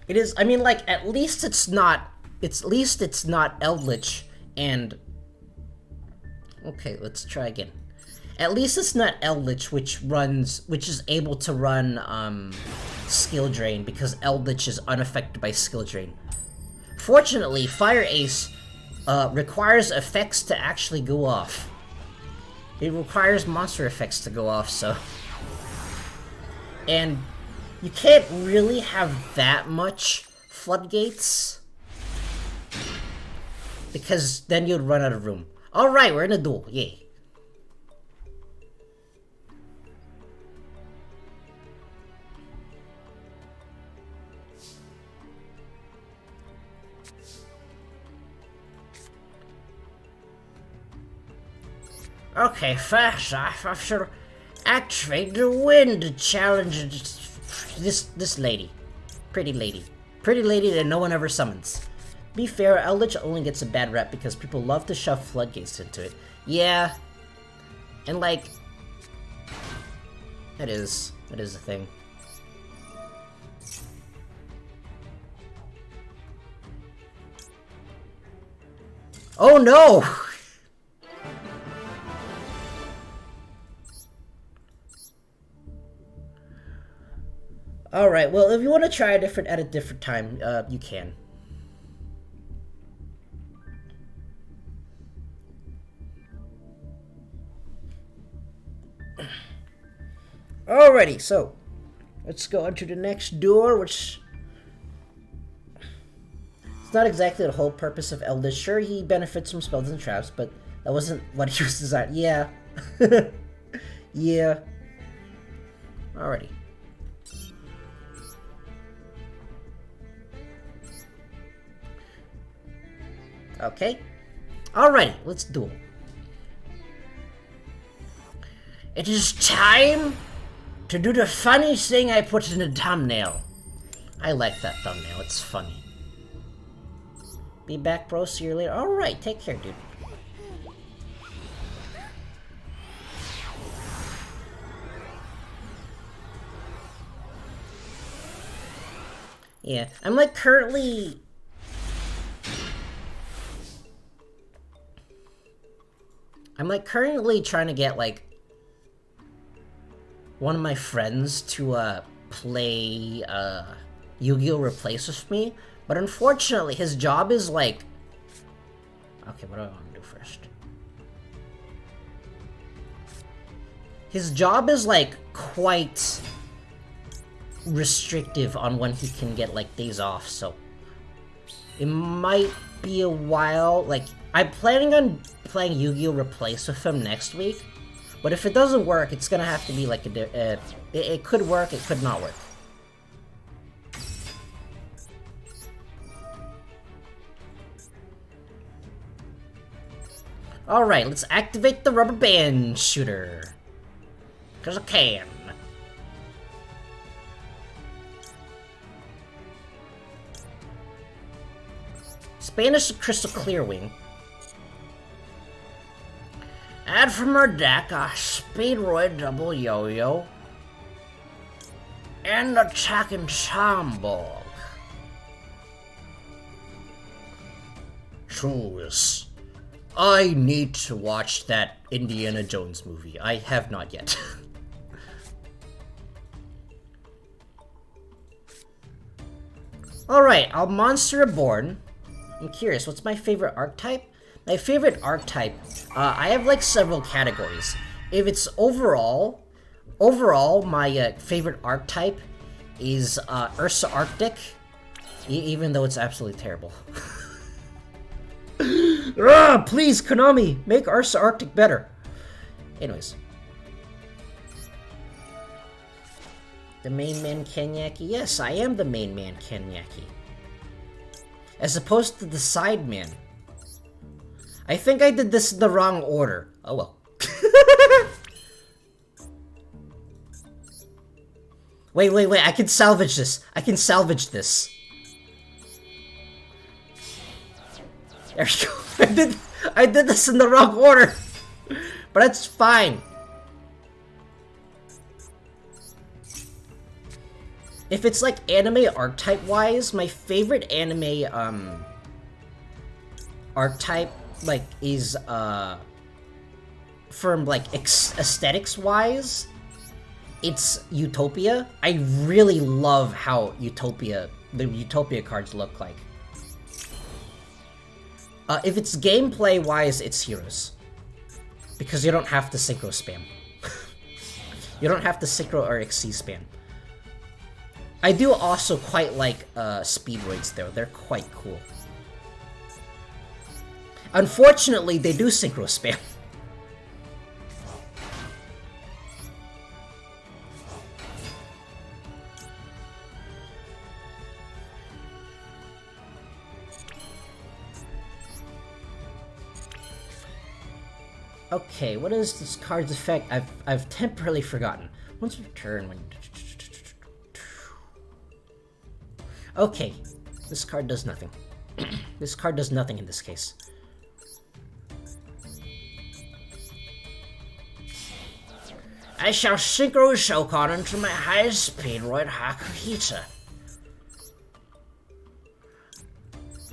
it is. I mean, like, at least it's not Eldritch and... Okay, let's try again. At least it's not Eldritch, which is able to run, Skill Drain, because Eldritch is unaffected by Skill Drain. Fortunately, Fire Ace, requires effects to actually go off. It requires monster effects to go off, so... And you can't really have that much floodgates, because then you'd run out of room. Alright, we're in a duel, yay. Okay, first off, I should activate the wind to challenge this lady. Pretty lady. Pretty lady that no one ever summons. Be fair, Eldritch only gets a bad rep because people love to shove floodgates into it. Yeah. And like... It is a thing. Oh no! Alright, well, if you want to try at a different time, you can. Alrighty, so let's go on to the next door, which it's not exactly the whole purpose of Eldritch. Sure, he benefits from spells and traps, but that wasn't what he was designed. Yeah. Yeah. Alrighty. Okay. Alrighty, let's duel. It is time to do the funny thing I put in the thumbnail. I like that thumbnail, it's funny. Be back, bro, see you later. Alright, take care, dude. Yeah, I'm like currently... trying to get, like, one of my friends to, play, Yu-Gi-Oh! Replace with me, but unfortunately, his job is, like... Okay, what do I want to do first? His job is, like, quite restrictive on when he can get, like, days off, so... It might be a while, like... I'm planning on playing Yu-Gi-Oh! Replace with him next week, but if it doesn't work, it's gonna have to be like it could work, it could not work. Alright, let's activate the rubber band shooter. Cause I can. Spanish Crystal Clearwing. Add from our deck a Speedroid Double Yo-Yo and Attacking Chambog. Choose. I need to watch that Indiana Jones movie. I have not yet. Alright, I'll Monster Reborn. I'm curious, what's my favorite archetype? My favorite archetype, I have like several categories. If it's overall, my favorite archetype is Ursa Arctic, even though it's absolutely terrible. Please, Konami, make Ursa Arctic better. Anyways. The main man Kenyaki? Yes, I am the main man Kenyaki. As opposed to the side man. I think I did this in the wrong order. Oh well. Wait, I can salvage this. I can salvage this. There you go. I did this in the wrong order. But that's fine. If it's like anime archetype wise, my favorite anime archetype like is from like aesthetics wise, it's Utopia. I really love how the Utopia cards look like. If it's gameplay wise, it's Heroes. Because you don't have to synchro spam. You don't have to synchro or XC spam. I do also quite like Speedroids though, they're quite cool. Unfortunately, they do synchro spam. Okay, what is this card's effect? I've temporarily forgotten. Once per turn when... Okay, this card does nothing. This card does nothing in this case. I shall synchro Shokan into my high-speed Roid Hakuhita.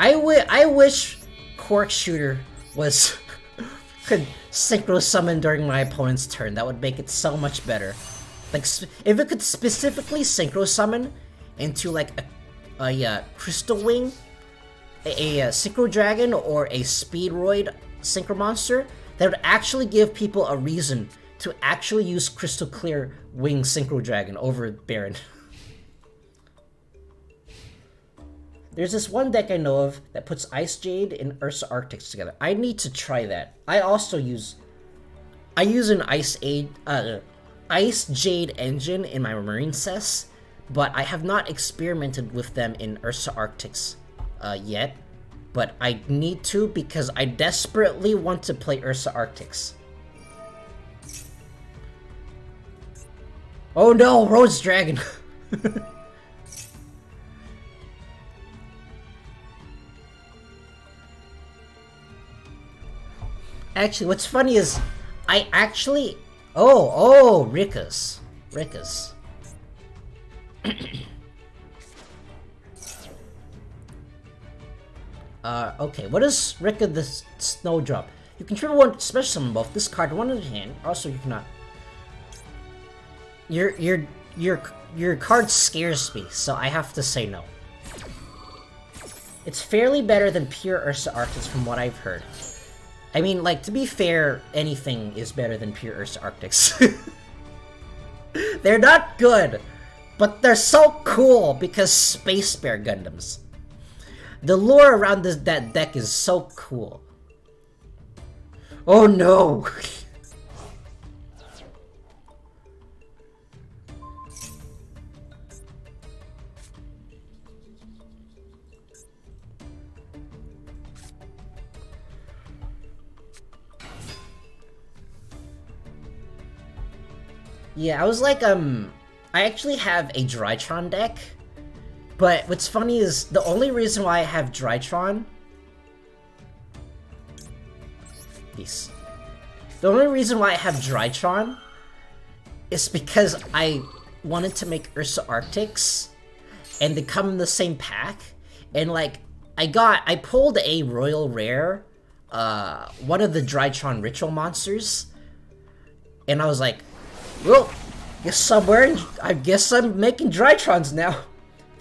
I wish Cork Shooter was... could synchro summon during my opponent's turn. That would make it so much better. Like, if it could specifically synchro summon into like a Crystal Wing, a Synchro Dragon, or a Speedroid Synchro Monster, that would actually give people a reason to actually use Crystal Clear Wing Synchro Dragon over Baron. There's this one deck I know of that puts Ice Jade and Ursa Arctics together. I need to try that. I use an Ice Jade engine in my Marine Cess, but I have not experimented with them in Ursa Arctics yet. But I need to because I desperately want to play Ursa Arctics. Oh no, Rose Dragon! Actually, what's funny is, I actually... Oh, Rikas. Okay, what is Rika the Snowdrop? You can trigger one special summon both this card one in the hand. Also, you cannot... Your card scares me, so I have to say no. It's fairly better than pure Ursa Arctics from what I've heard. I mean, like, to be fair, anything is better than pure Ursa Arctics. They're not good, but they're so cool because Space Bear Gundams. The lore around that deck is so cool. Oh no! Yeah, I was like, I actually have a Drytron deck, but what's funny is the only reason why I have Drytron... Peace. The only reason why I have Drytron is because I wanted to make Ursa Arctics, and they come in the same pack, and like, I pulled a Royal Rare, one of the Drytron Ritual Monsters, and I was like, well, I guess I'm making Drytrons now.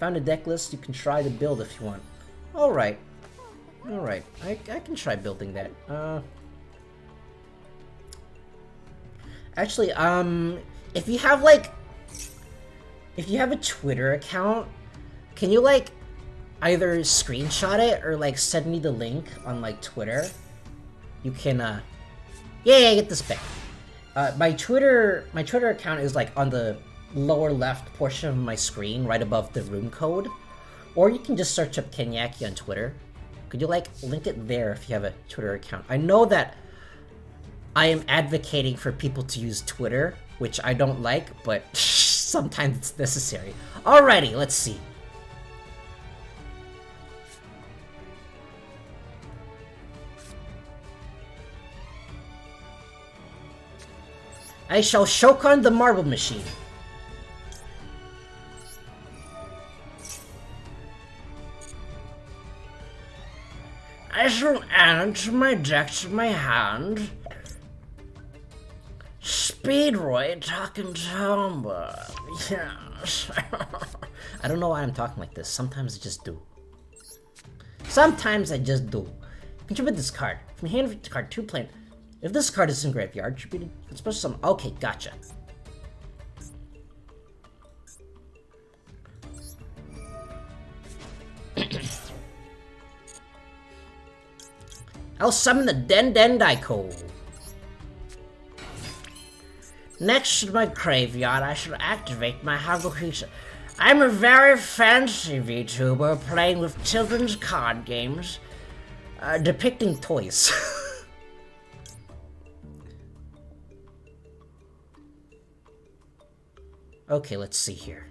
Found a deck list you can try to build if you want. Alright. I can try building that. Actually, if you have a Twitter account, can you like either screenshot it or like send me the link on like Twitter? You can yeah, get this back. My Twitter account is like on the lower left portion of my screen, right above the room code. Or you can just search up Kenyaki on Twitter. Could you like link it there if you have a Twitter account? I know that I am advocating for people to use Twitter, which I don't like, but sometimes it's necessary. Alrighty, let's see. I shall Shokan the Marble Machine. I shall add to my deck to my hand. Speedroy talking Tomba. Yes. I don't know why I'm talking like this. Sometimes I just do. Sometimes I just do. Contribute this card. From your hand, card 2 plant. If this card is in graveyard, attributed special summon. Okay, gotcha. I'll summon the Den Daiko. Next to my graveyard, I shall activate my Hagohisha. I'm a very fancy VTuber playing with children's card games, depicting toys. Okay, let's see here.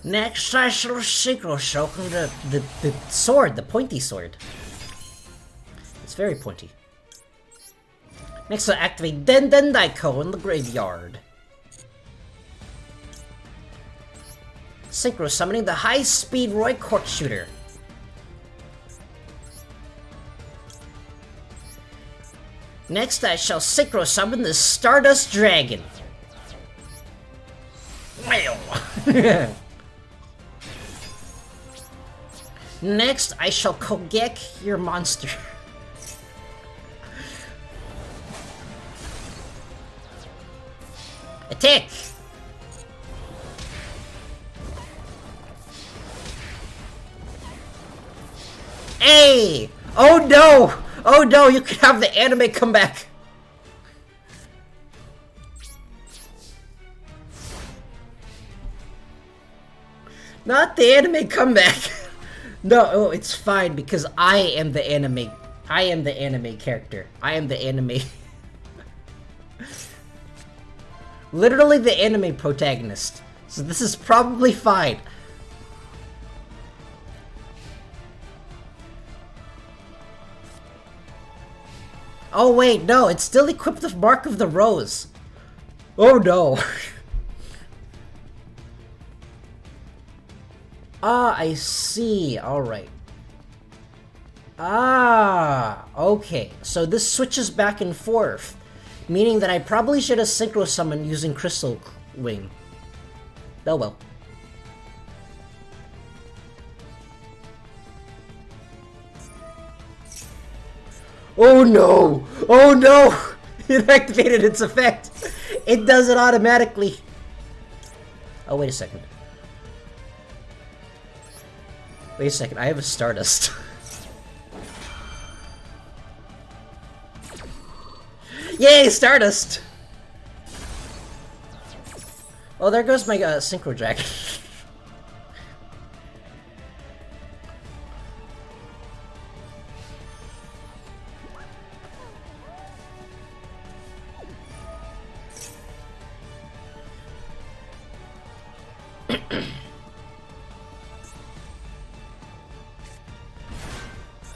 Next, I shall Synchro Shogun the sword, the pointy sword. It's very pointy. Next, I'll activate Den Daiko in the graveyard. Synchro summoning the high-speed Roy Court Shooter. Next, I shall Synchro summon the Stardust Dragon. Wow. Next, I shall Kogek your monster. Attack! Hey! Oh no! Oh no, you can have the anime come back! Not the anime comeback! No, oh, it's fine because I am the anime. I am the anime character. I am the anime. Literally the anime protagonist. So this is probably fine. Oh wait, no, it's still equipped with Mark of the Rose. Oh no. Ah, I see. Alright. Ah, okay. So this switches back and forth, meaning that I probably should have Synchro Summoned using Crystal Wing. Oh well. Oh no! Oh no! It activated its effect! It does it automatically! Oh, wait a second. Wait a second, I have a Stardust. Yay, Stardust! Oh, there goes my Synchro Dragon.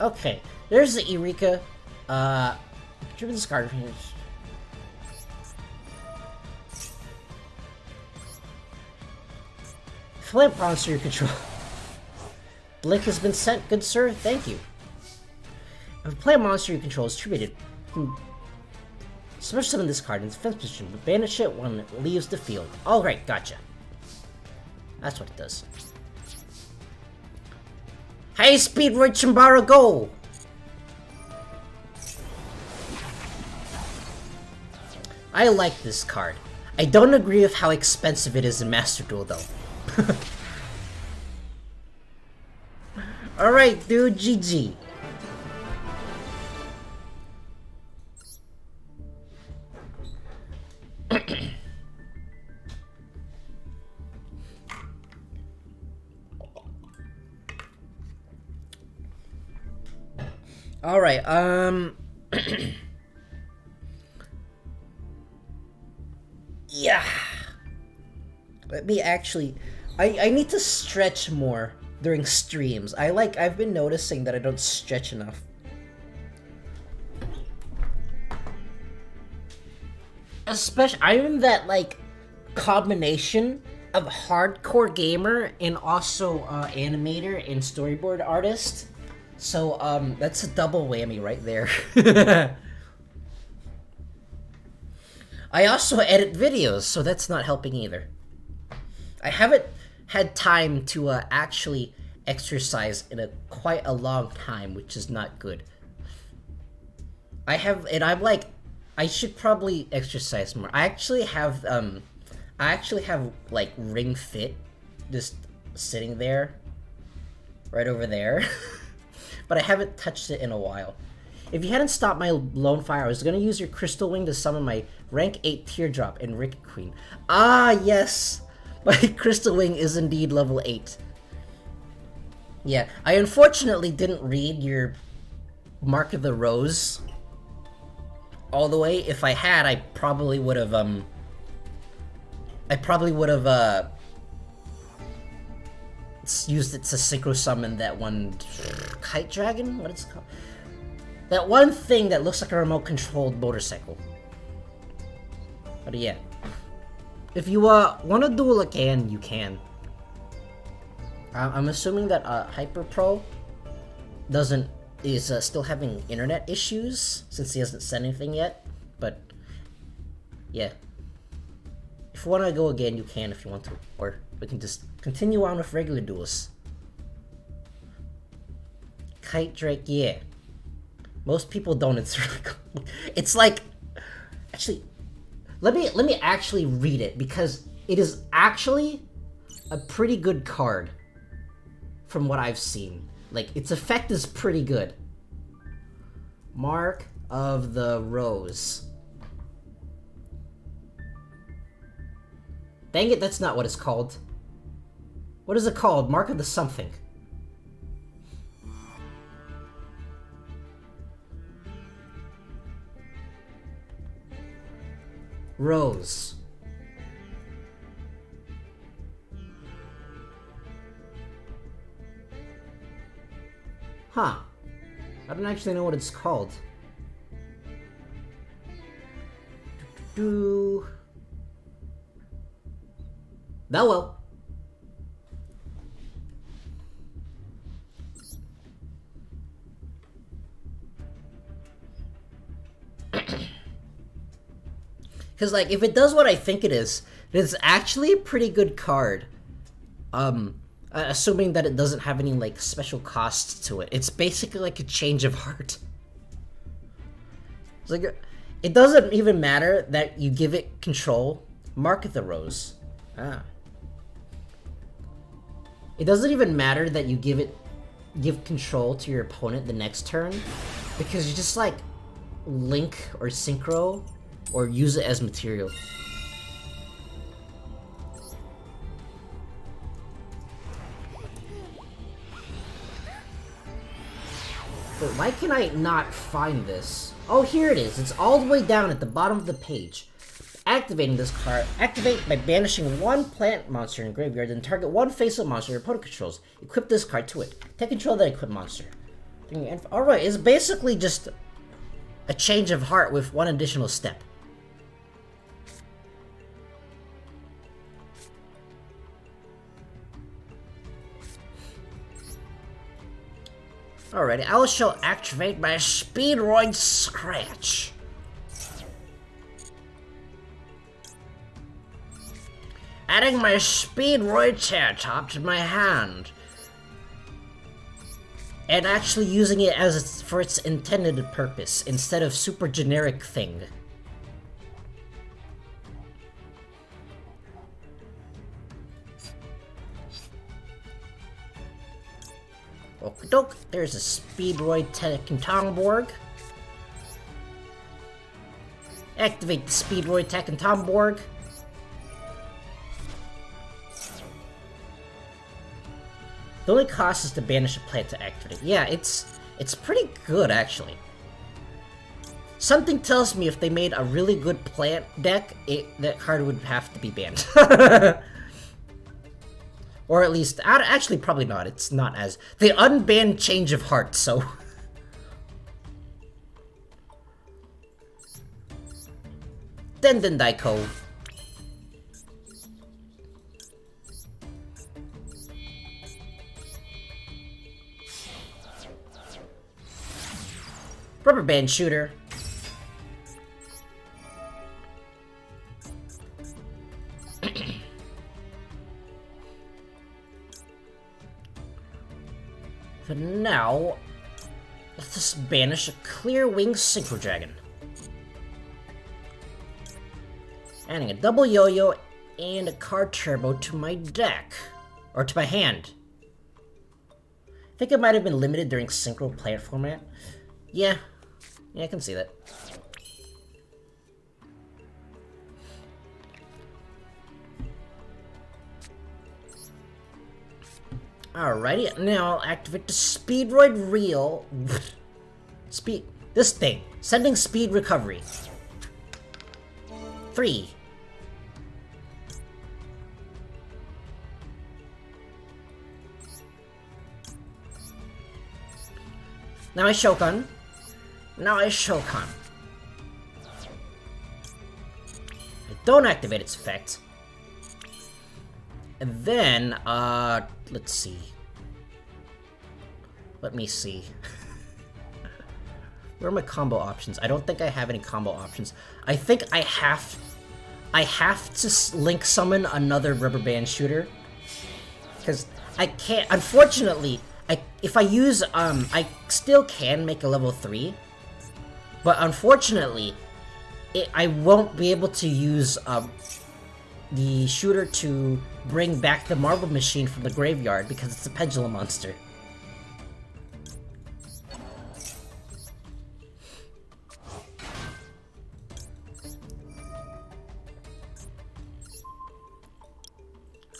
Okay, there's the Eureka. Contribute this card. Flip monster you control. Blink has been sent, good sir. Thank you. If a player monster you control is treated, special summon this card in defense position, but banish it when it leaves the field. Alright, gotcha. That's what it does. High speed Roy Chimbara, go! I like this card. I don't agree with how expensive it is in Master Duel though. Alright, dude, GG. Alright, yeah. Let me actually... I need to stretch more during streams. I've been noticing that I don't stretch enough. Especially, I'm in that, like, combination a hardcore gamer and also animator and storyboard artist. So that's a double whammy right there. I also edit videos, so that's not helping either. I haven't had time to actually exercise in quite a long time, which is not good. I'm like, I should probably exercise more. I actually have like Ring Fit just sitting there, right over there, but I haven't touched it in a while. If you hadn't stopped my lone fire, I was gonna use your Crystal Wing to summon my rank 8 Teardrop and Ricky Queen. Ah, yes! My Crystal Wing is indeed level 8. Yeah, I unfortunately didn't read your Mark of the Rose all the way. If I had, I probably would have, used it to synchro summon that one Kite Dragon? What is it called? That one thing that looks like a remote-controlled motorcycle. But yeah. If you want to duel again, you can. I'm assuming that Hyper Pro is still having internet issues since he hasn't said anything yet. But yeah, if you want to go again, you can if you want to, or we can just continue on with regular duels. Kite Drake, yeah. Most people don't. It's really cool. It's like, actually, let me actually read it because it is actually a pretty good card from what I've seen. Like, its effect is pretty good. Mark of the Rose. Dang it, that's not what it's called. What is it called? Mark of the something. Rose. Huh. I don't actually know what it's called. Oh well. Because, like, if it does what I think it is, it's actually a pretty good card. Assuming that it doesn't have any, like, special costs to it. It's basically like a change of heart. It's like, it doesn't even matter that you give it control. Mark of the Rose. Ah. It doesn't even matter that you give control to your opponent the next turn, because you just, like, link or synchro or use it as material. But why can I not find this? Oh, here it is. It's all the way down at the bottom of the page. Activating this card. Activate by banishing one plant monster in graveyard, then target one face-up monster your opponent controls. Equip this card to it. Take control of that equipped monster. Alright, it's basically just a change of heart with one additional step. Alrighty, I shall activate my Speedroid Scratch. Adding my Speedroid Tear Top to my hand. And actually using it as for its intended purpose, instead of super generic thing. Okey-doke, there's a Speedroid Tekkentomborg. Activate the Speedroid Tekkentomborg. The only cost is to banish a plant to activate it. Yeah, it's pretty good, actually. Something tells me if they made a really good plant deck, that card would have to be banned. Or at least, actually probably not. It's not as... They unbanned Change of Heart, so... Den Daiko. band shooter. So now, let's just banish a Clear Wing Synchro Dragon. Adding a double yo-yo and a card turbo to my deck. Or to my hand. I think it might have been limited during synchro player format. Yeah, I can see that. Alrighty, now I'll activate the Speedroid Reel. This thing. Sending speed recovery. 3. Now I Shokan. I don't activate its effect. And then, let's see. Let me see. Where are my combo options? I don't think I have any combo options. I think I have to link summon another rubber band shooter. Because I can't, unfortunately, if I use, I still can make a level 3. But unfortunately, I won't be able to use, the shooter to bring back the marble machine from the graveyard because it's a pendulum monster.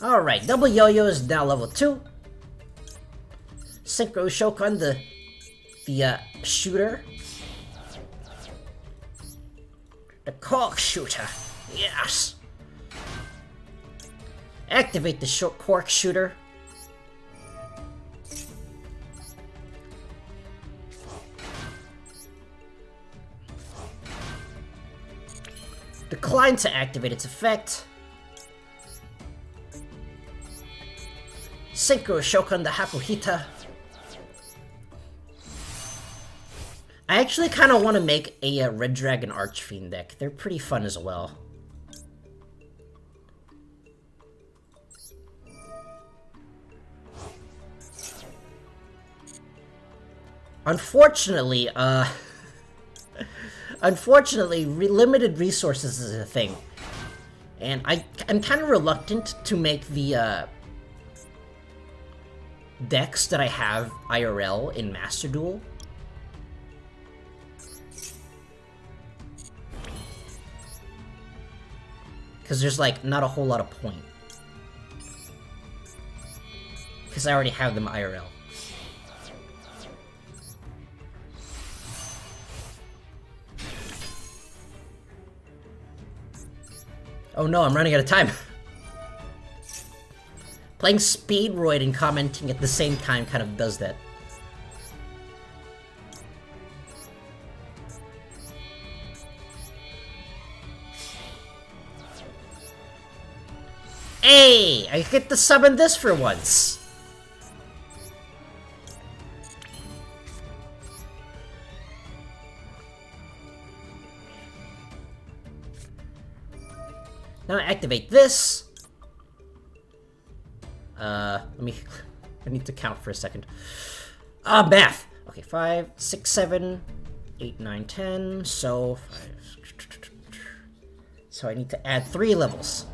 Alright, double yo-yo is now level 2. Synchro Shokan, the shooter. The cork shooter, yes! Activate the cork shooter. Decline to activate its effect. Synchro Shokan the Hakuhita. I actually kind of want to make a Red Dragon Archfiend deck. They're pretty fun as well. Unfortunately, limited resources is a thing. And I'm kind of reluctant to make the, decks that I have IRL in Master Duel. Because there's, like, not a whole lot of point. Because I already have them IRL. Oh no, I'm running out of time. Playing Speedroid and commenting at the same time kind of does that. Hey! I get to summon this for once! Now I activate this. I need to count for a second. Math! Okay, 5, 6, 7, 8, 9, 10, so 5. So I need to add 3 levels.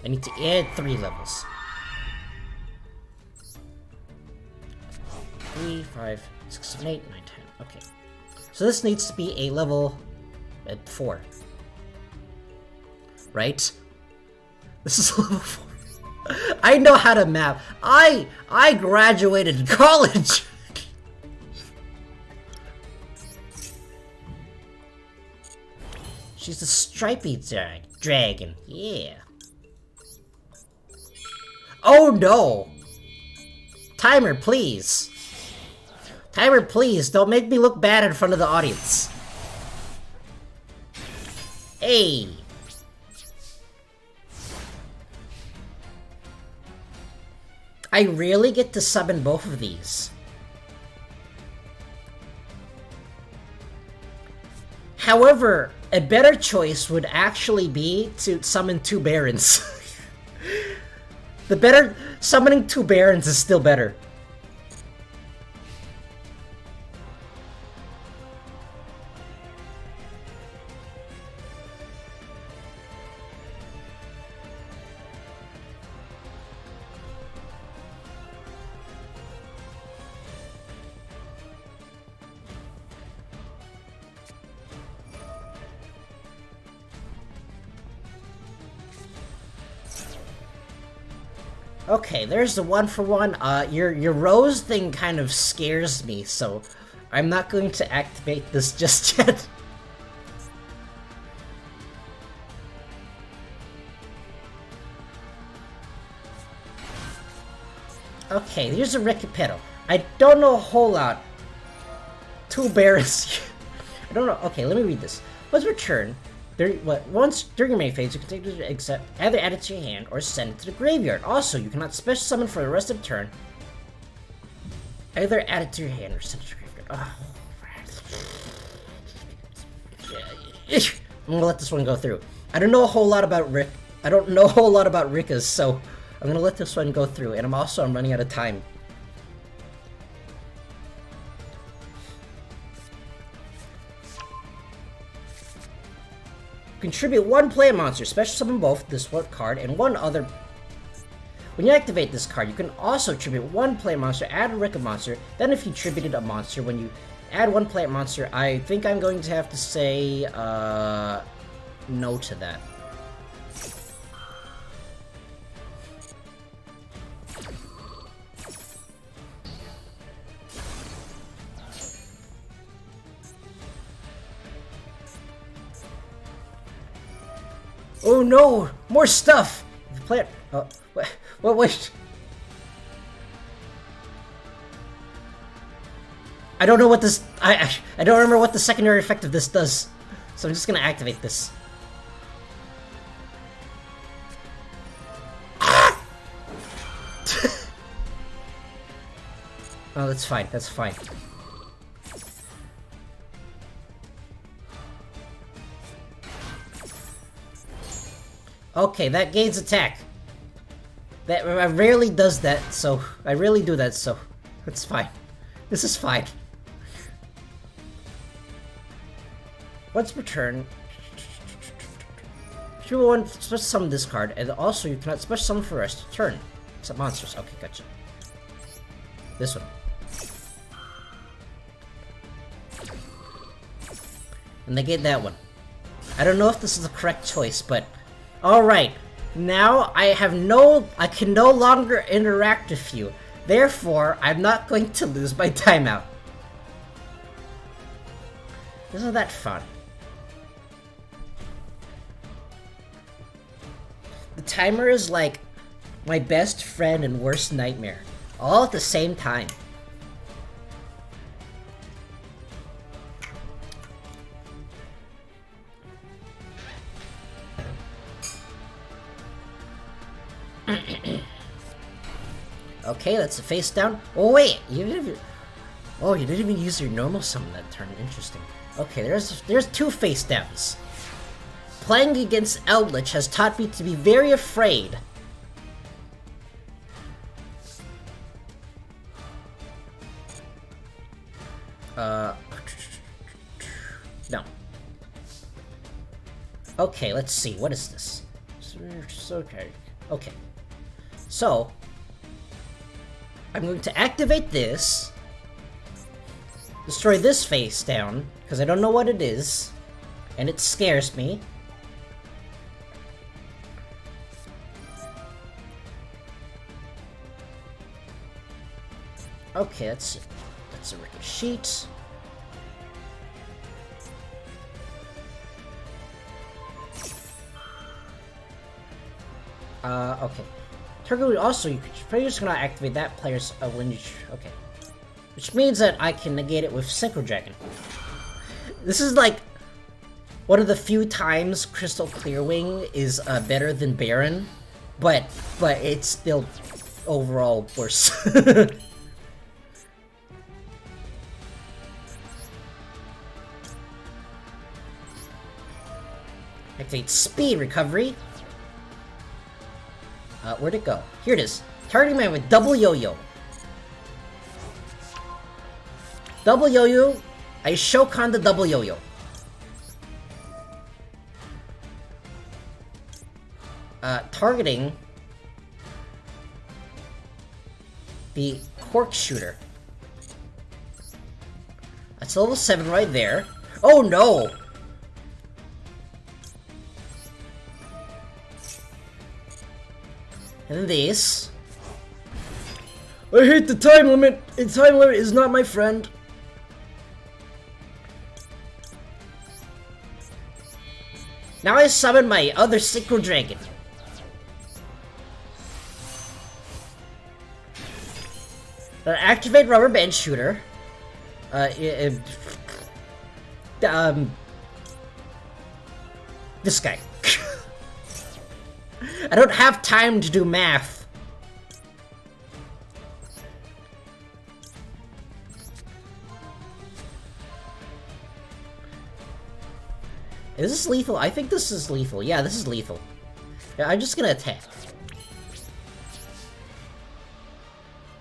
I need to add 3 levels. 3, 5, 6, 7, 8, 9, 10. Okay. So this needs to be a level 4. Right? This is level 4. I know how to map. I graduated college. She's a stripy dragon. Yeah. Oh no! Timer, please. Timer, please. Don't make me look bad in front of the audience. Hey. I really get to summon both of these. However, a better choice would actually be to summon 2 Barons. Summoning 2 Barons is still better. Okay, there's the 1-for-1. Your Rose thing kind of scares me, so I'm not going to activate this just yet. Okay, here's a Ricopedal. I don't know a whole lot. 2 Barons. I don't know. Okay, let me read this. Once per turn, once during your main phase, you can take it except either add it to your hand or send it to the graveyard. Also, you cannot special summon for the rest of the turn. Either add it to your hand or send it to the graveyard. Oh. I'm gonna let this one go through. I don't know a whole lot about Rick. I don't know a whole lot about Rickas, so I'm gonna let this one go through. And I'm running out of time. Contribute 1 player monster, special summon both this one card and one other. When you activate this card, you can also tribute 1 player monster, add a Ricka monster. Then if you tributed a monster, when you add 1 player monster, I think I'm going to have to say no to that. Oh no! More stuff! The player. Oh, wait. I don't know what this. I don't remember what the secondary effect of this does, so I'm just gonna activate this. Oh, that's fine. That's fine. Okay, that gains attack. That rarely does that, so I rarely do that, so it's fine. This is fine. Once per turn, you will special summon this card, and also you cannot special summon for the rest of the turn. Except monsters. Okay, gotcha. This one. And negate that one. I don't know if this is the correct choice, but alright. Now I can no longer interact with you. Therefore, I'm not going to lose my timeout. Isn't that fun? The timer is like my best friend and worst nightmare, all at the same time. Okay, that's a face down. Oh wait, you didn't even use your normal summon that turn. Interesting. Okay, there's 2 face downs. Playing against Eldritch has taught me to be very afraid. No. Okay, let's see. What is this? Okay. Okay. So, I'm going to activate this, destroy this face down, because I don't know what it is, and it scares me. Okay, that's a Ricky sheet. Okay. Turtle also, you're just gonna activate that player's lineage. Okay. Which means that I can negate it with Synchro Dragon. This is like one of the few times Crystal Clearwing is better than Baron, but it's still overall worse. Activate speed recovery. Where'd it go? Here it is. Targeting man with double yo-yo. Double yo-yo. I Shokan the double yo-yo. Targeting the cork shooter. That's level 7 right there. Oh no! And this. I hate the time limit! The time limit is not my friend. Now I summon my other Synchro Dragon. Activate Rubber Band Shooter. This guy. I don't have time to do math. Is this lethal? I think this is lethal. Yeah, this is lethal. Yeah, I'm just gonna attack.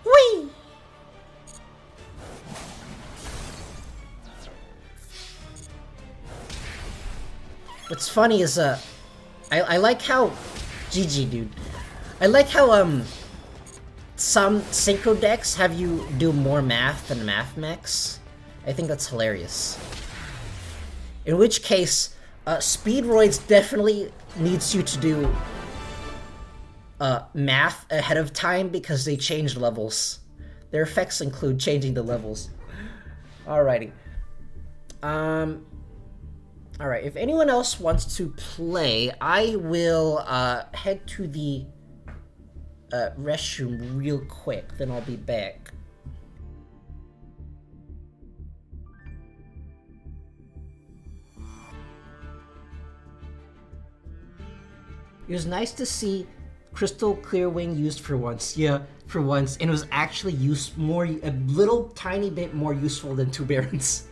Whee! What's funny is, I like how... GG, dude. I like how, some synchro decks have you do more math than math mechs. I think that's hilarious. In which case, Speedroids definitely needs you to do math ahead of time because they changed levels. Their effects include changing the levels. Alrighty. Alright, if anyone else wants to play, I will head to the restroom real quick, then I'll be back. It was nice to see Crystal Clear Wing used for once. Yeah, for once. And it was actually a little tiny bit more useful than Two Barons.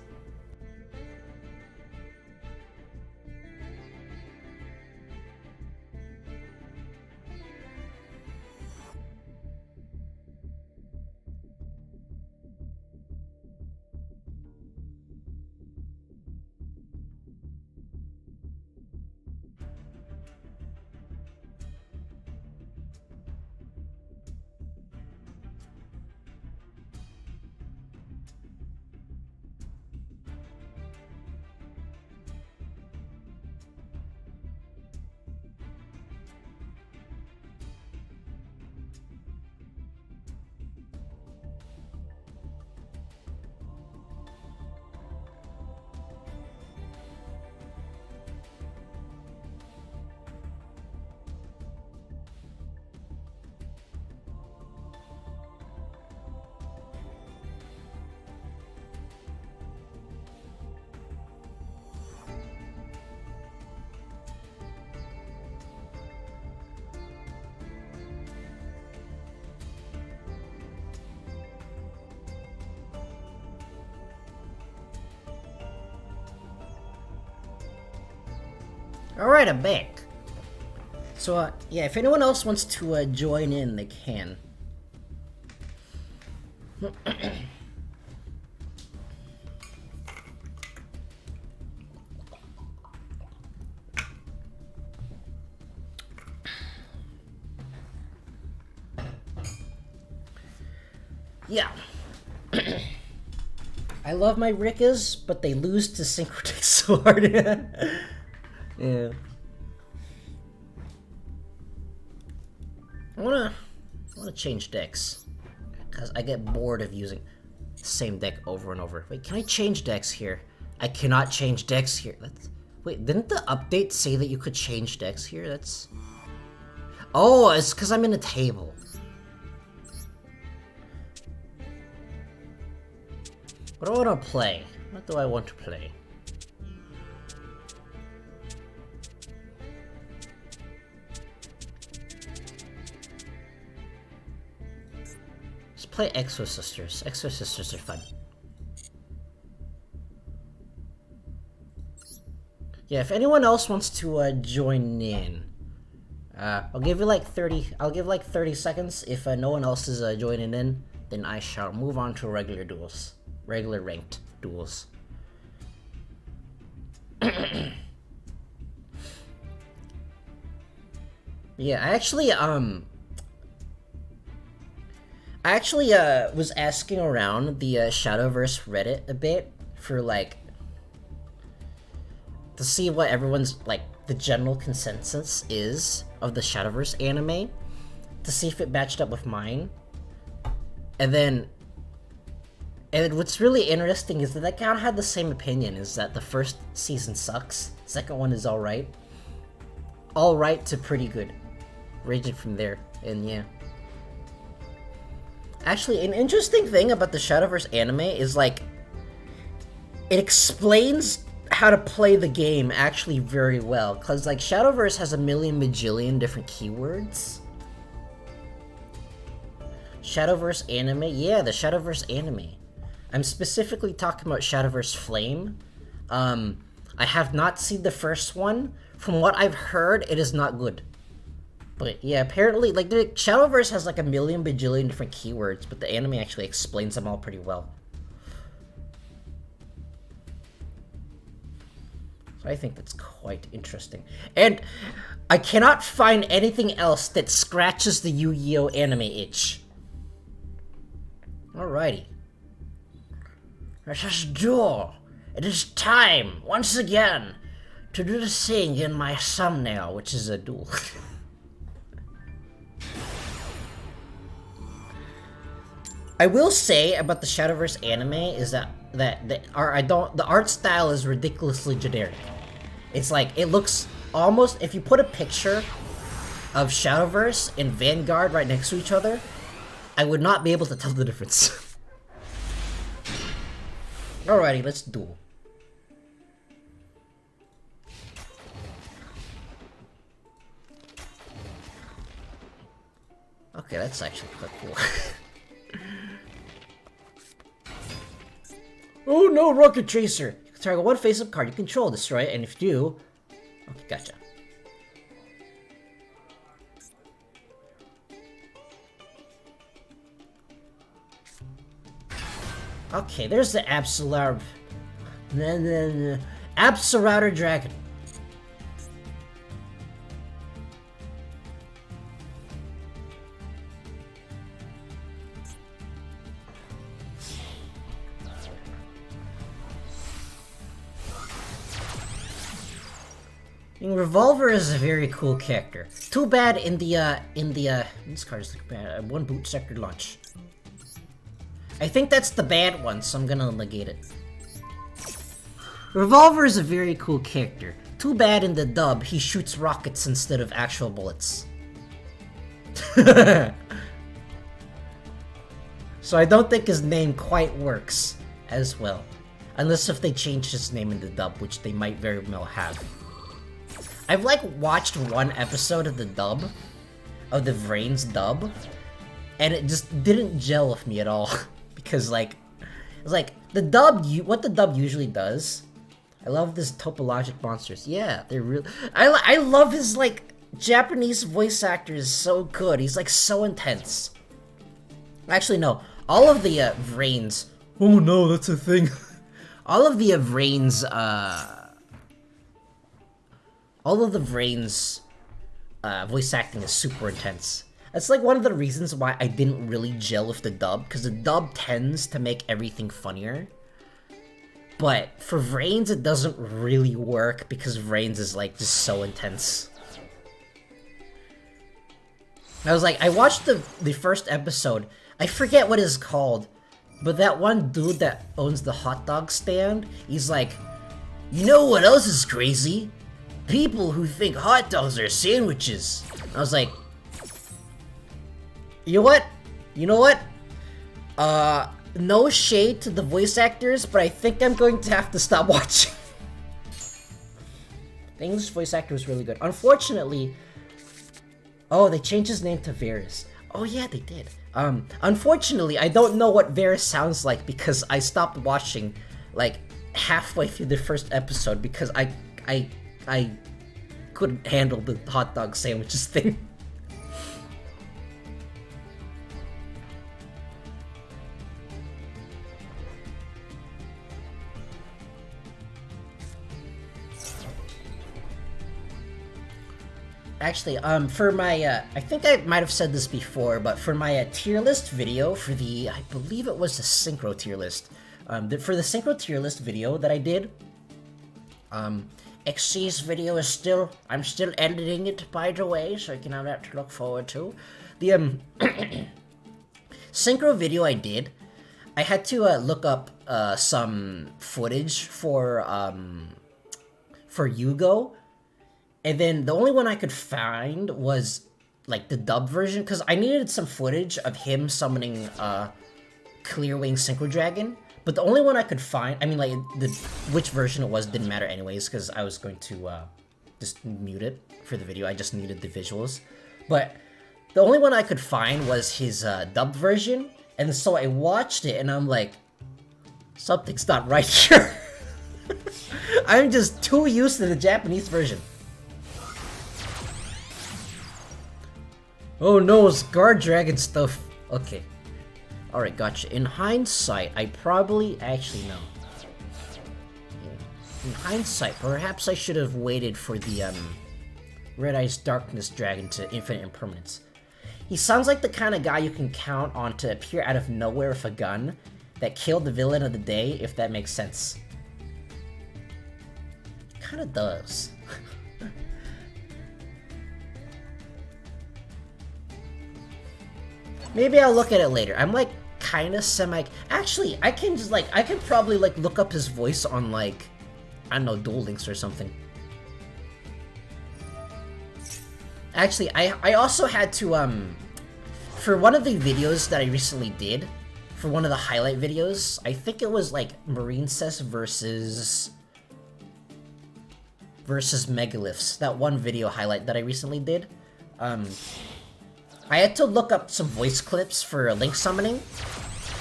Alright, I'm back. So, yeah, if anyone else wants to join in, they can. Yeah. I love my Rickas, but they lose to Synchrodex so hard. Yeah. I wanna change decks. Because I get bored of using the same deck over and over. Wait, can I change decks here? I cannot change decks here. Wait, didn't the update say that you could change decks here? That's... Oh, it's because I'm in a table. What do I want to play? What do I want to play? Let's play Exo Sisters. Exo Sisters are fun. Yeah, if anyone else wants to join in, I'll give you like 30. I'll give like 30 seconds. If no one else is joining in, then I shall move on to regular duels, regular ranked duels. Yeah, I actually was asking around the Shadowverse Reddit a bit for like to see what everyone's like the general consensus is of the Shadowverse anime, to see if it matched up with mine. And what's really interesting is that I kind of had the same opinion, is that the first season sucks, second one is alright to pretty good, ranging from there. And yeah, actually, an interesting thing about the Shadowverse anime is like it explains how to play the game actually very well, because like Shadowverse has a million bajillion different keywords. Shadowverse anime? Yeah, the Shadowverse anime. I'm specifically talking about Shadowverse Flame. I have not seen the first one. From what I've heard, it is not good. But yeah, apparently, like, the Shadowverse has like a million bajillion different keywords, but the anime actually explains them all pretty well. So I think that's quite interesting. And I cannot find anything else that scratches the Yu-Gi-Oh anime itch. Alrighty. Let us duel. It is time, once again, to do the thing in my thumbnail, which is a duel. I will say about the Shadowverse anime is that the art style is ridiculously generic. It's like, it looks almost, if you put a picture of Shadowverse and Vanguard right next to each other, I would not be able to tell the difference. Alrighty, let's duel. Okay, that's actually quite cool. Oh no, Rocket Tracer! You can target one face-up card you control, destroy it, and if you do... Okay, gotcha. Okay, there's the Absolar... Absolouter Dragon. Revolver is a very cool character. Too bad in the this card is bad. One boot sector launch. I think that's the bad one, so I'm gonna negate it. Revolver is a very cool character. Too bad in the dub he shoots rockets instead of actual bullets. So I don't think his name quite works as well. Unless if they change his name in the dub, which they might very well have. I've like watched one episode of the dub, of the Vrains dub, and it just didn't gel with me at all. Because like, it's like, the dub, what the dub usually does, I love this topologic monsters. Yeah, they're real. I love his like, Japanese voice actor is so good. He's like so intense. Actually no, all of the Vrains, oh no, that's a thing. All of the Vrains, voice acting is super intense. That's like one of the reasons why I didn't really gel with the dub, because the dub tends to make everything funnier. But for Vrains, it doesn't really work because Vrains is like just so intense. I watched the first episode. I forget what it's called, but that one dude that owns the hot dog stand, he's like, you know what else is crazy? People who think hot dogs are sandwiches. I was like, you know what? No shade to the voice actors, but I think I'm going to have to stop watching. The English voice actor was really good. Unfortunately, oh, they changed his name to Varys. Oh yeah, they did. Unfortunately, I don't know what Varys sounds like because I stopped watching like halfway through the first episode because I I couldn't handle the hot dog sandwiches thing. Actually, for my, I think I might have said this before, but for my tier list video, for the, I believe it was the Synchro tier list, for the Synchro tier list video that I did, XC's video is still, I'm still editing it, by the way, so you can have that to look forward to. The, Synchro video I did, I had to, look up, some footage for Yugioh. And then the only one I could find was, like, the dub version, because I needed some footage of him summoning, Clearwing Synchro Dragon. But the only one I could find, I mean, like, which version it was didn't matter anyways, because I was going to, just mute it for the video. I just needed the visuals. But the only one I could find was his, dubbed version. And so I watched it, and I'm like, something's not right here. I'm just too used to the Japanese version. Oh no, it's guard dragon stuff. Okay. Alright, gotcha. In hindsight, I probably actually know. In hindsight, perhaps I should have waited for the Red Eyes Darkness Dragon to Infinite Impermanence. He sounds like the kind of guy you can count on to appear out of nowhere with a gun that killed the villain of the day, if that makes sense. Kinda does. Maybe I'll look at it later. I'm like kinda actually, I can just like, I can probably like look up his voice on like, I don't know, Duel Links or something. Actually, I also had to, for one of the videos that I recently did, for one of the highlight videos, I think it was like Marincess versus Megaliths, that one video highlight that I recently did. I had to look up some voice clips for Link summoning,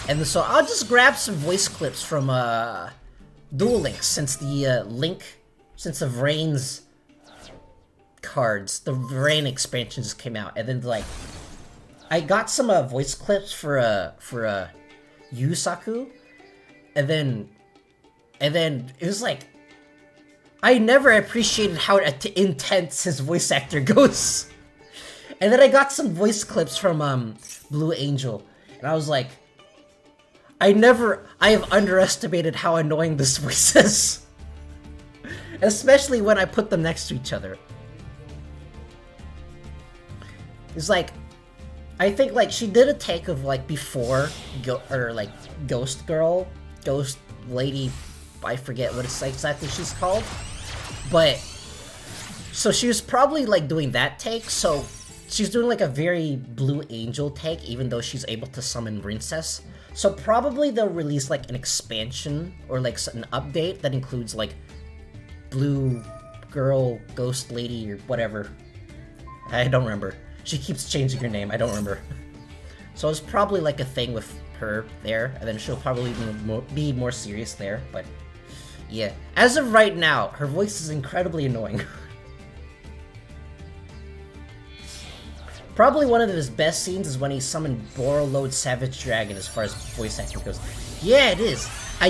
and so I'll just grab some voice clips from Duel Links, since the since the Vrain's cards, the Vrain expansion just came out, and then like I got some voice clips for Yusaku, and then it was like I never appreciated how intense his voice actor goes. And then I got some voice clips from Blue Angel, and I was like, I have underestimated how annoying this voice is. Especially when I put them next to each other. It's like, I think like she did a take of like before, like Ghost Girl, Ghost Lady, I forget what it's exactly she's called. But, so she was probably like doing that take, so she's doing like a very Blue Angel take, even though she's able to summon Princess. So probably they'll release like an expansion or like an update that includes like Blue Girl, Ghost Lady, or whatever. I don't remember. She keeps changing her name, I don't remember. So it's probably like a thing with her there, and then she'll probably be more serious there, but yeah. As of right now, her voice is incredibly annoying. Probably one of his best scenes is when he summoned Borreload Savage Dragon as far as voice acting goes. Yeah, it is. I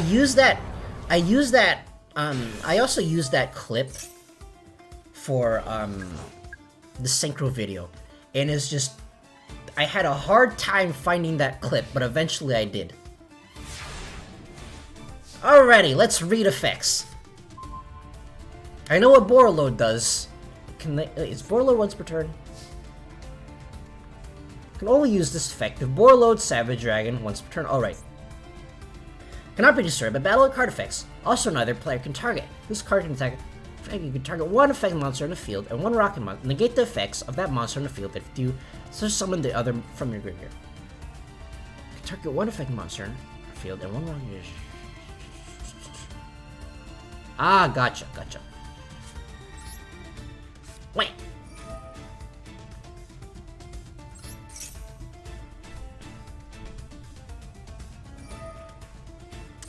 also used that clip for, the Synchro video. And it's just, I had a hard time finding that clip, but eventually I did. Alrighty, let's read effects. I know what Borreload does. Is Borreload once per turn? Can only use this effect if Borreload Savage Dragon once per turn. Alright. Cannot be destroyed by battle card effects. Also, neither player can target. This card can attack. You can target one effect monster in the field and one rocket monster. Negate the effects of that monster in the field if you summon the other from your graveyard. You can target one effect monster in the field and one rocket. Ah, gotcha. Wait.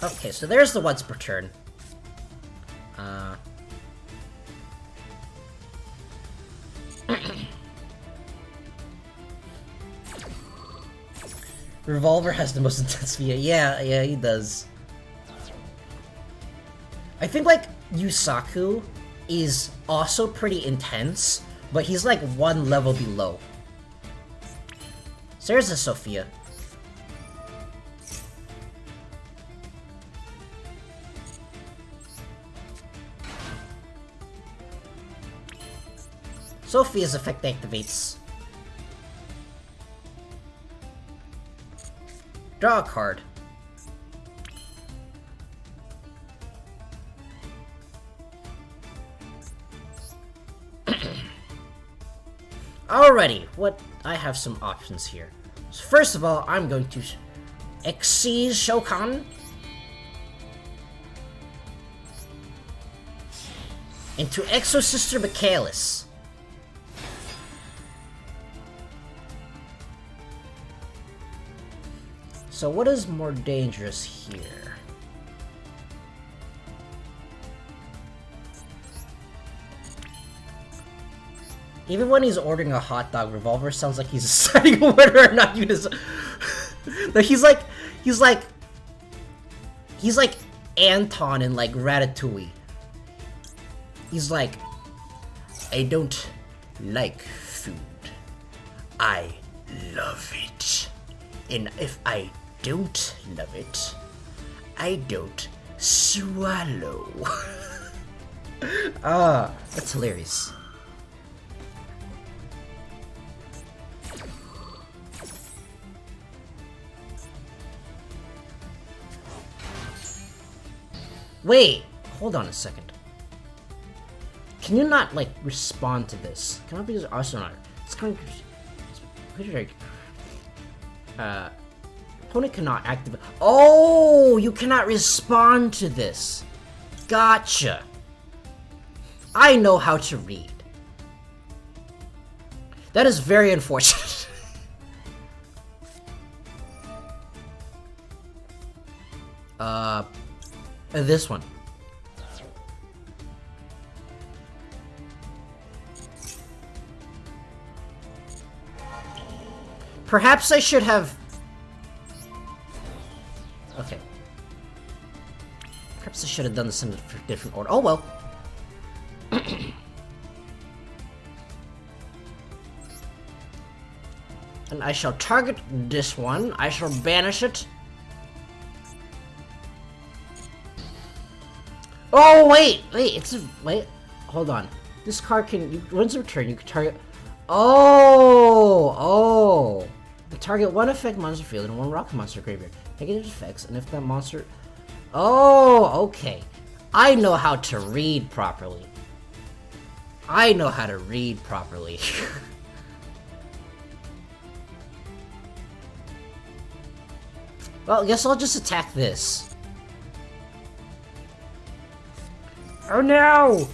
Okay, so there's the once per turn. Revolver has the most intense VA. Yeah, he does. I think, like, Yusaku is also pretty intense, but he's, like, one level below. So there's a Sophia. Sophia's effect activates. Draw a card. Alrighty, I have some options here. So first of all, I'm going to Exceed Shokan into Exosister Michaelis. So what is more dangerous here? Even when he's ordering a hot dog, Revolver sounds like he's deciding whether or not you deserve. Like he's like Anton in like Ratatouille. He's like, I don't like food. I love it. And if I don't love it, I don't swallow. That's hilarious. Wait, hold on a second. Can you not, like, respond to this? Can I be just also not? It's kind of... opponent cannot activate... Oh! You cannot respond to this. Gotcha. I know how to read. That is very unfortunate. This one. Perhaps I should have... Okay. Perhaps I should have done this in a different order. Oh well. And I shall target this one. I shall banish it. Oh wait, wait. Hold on. This card can once per turn you can target. Oh. Target one effect monster field and one rock monster graveyard. Negative effects, and if that monster. Oh, okay. I know how to read properly. Well, I guess I'll just attack this. Oh no!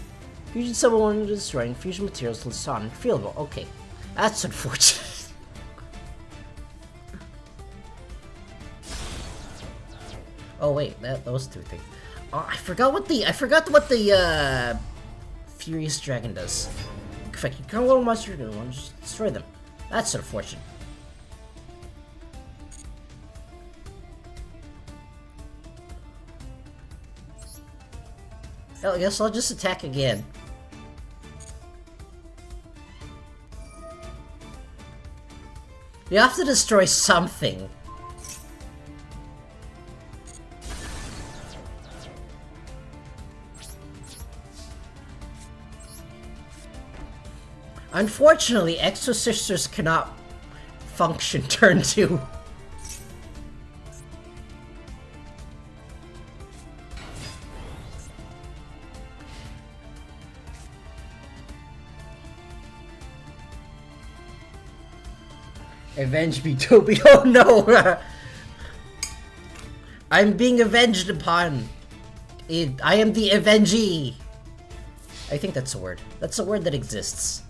Fusion summon one into destroying fusion materials to Sonic fieldable. Okay. That's unfortunate. Oh wait, those two things. Oh, I forgot what the Furious Dragon does. In fact, you can little monster and just destroy them. That's unfortunate. Well, I guess I'll just attack again. You have to destroy something. Unfortunately, Exo Sisters cannot function turn 2. Avenge me, Toby. Oh no! I'm being avenged upon. I am the Avengee. I think that's a word. That's a word that exists.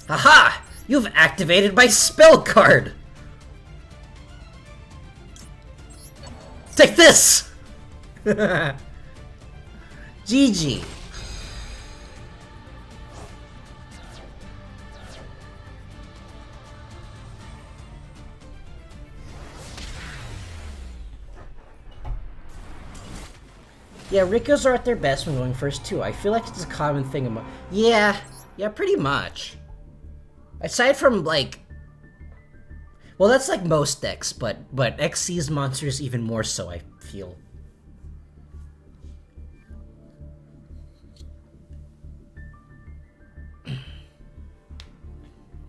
Haha! You've activated my spell card! Take this! GG. Yeah, Rikos are at their best when going first too. I feel like it's a common thing among— Yeah, pretty much. Aside from, like... Well, that's like most decks, but XC's monsters even more so, I feel.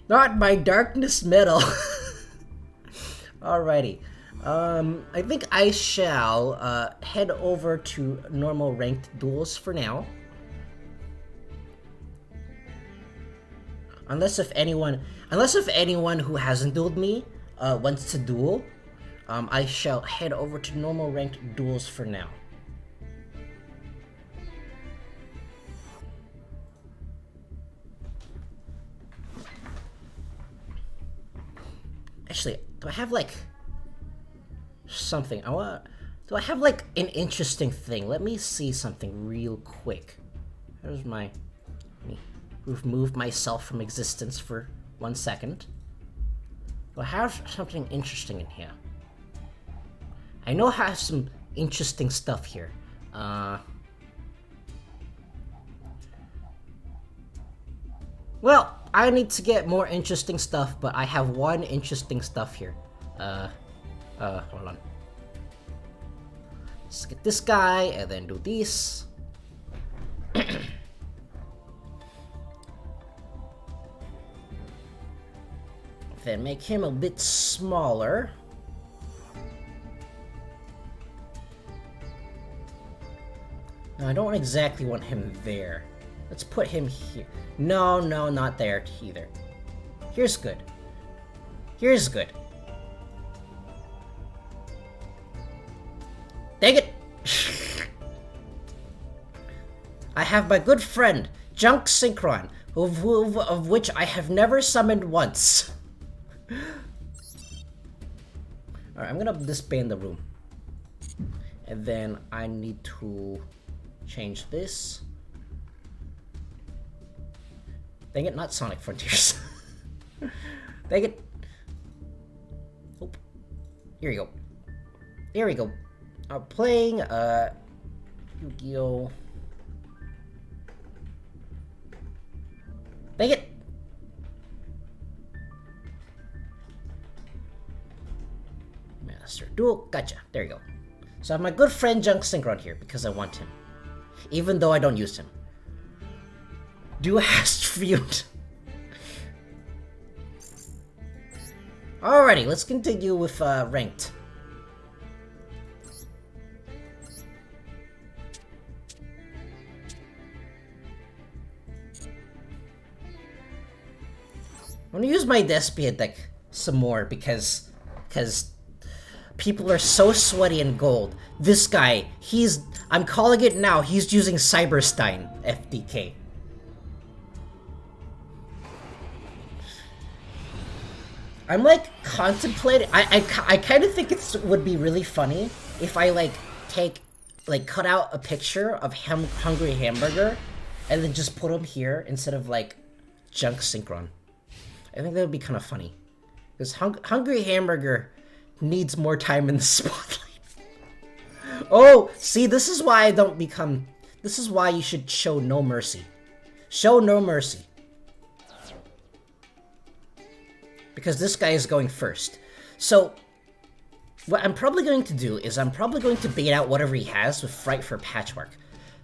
Not my darkness metal. Alrighty. I think I shall head over to normal ranked duels for now. Unless if anyone who hasn't dueled me wants to duel, I shall head over to normal ranked duels for now. Actually, do I have like something? Do I have like an interesting thing? Let me see something real quick. There's my... Let me remove myself from existence for 1 second. Do I have something interesting in here? I know I have some interesting stuff here. Well, I need to get more interesting stuff, but I have one interesting stuff here. Hold on. Let's get this guy, and then do this. Then make him a bit smaller. No, I don't exactly want him there. Let's put him here. No, not there either. Here's good. Here's good. Dang it! I have my good friend, Junk Synchron, of which I have never summoned once. Alright, I'm gonna disband the room. And then I need to change this. Dang it, not Sonic Frontiers. Dang it. Oh. Here we go. Here we go. I'm playing, Yugioh. Dang it! Master Duel. Gotcha. There you go. So I have my good friend Junk Synchron here because I want him. Even though I don't use him. Duast feud. Alrighty, let's continue with ranked. I'm gonna use my Despia deck some more because people are so sweaty in gold. This guy, I'm calling it now, he's using Cyberstein FDK. I'm like contemplating. I kind of think would be really funny if I cut out a picture of Hungry Hamburger and then just put him here instead of like Junk Synchron. I think that would be kind of funny because Hungry Hamburger needs more time in the spotlight. Oh, see, this is why I don't become. This is why you should show no mercy. Show no mercy. Because this guy is going first. So, what I'm probably going to do is I'm probably going to bait out whatever he has with Fright for Patchwork.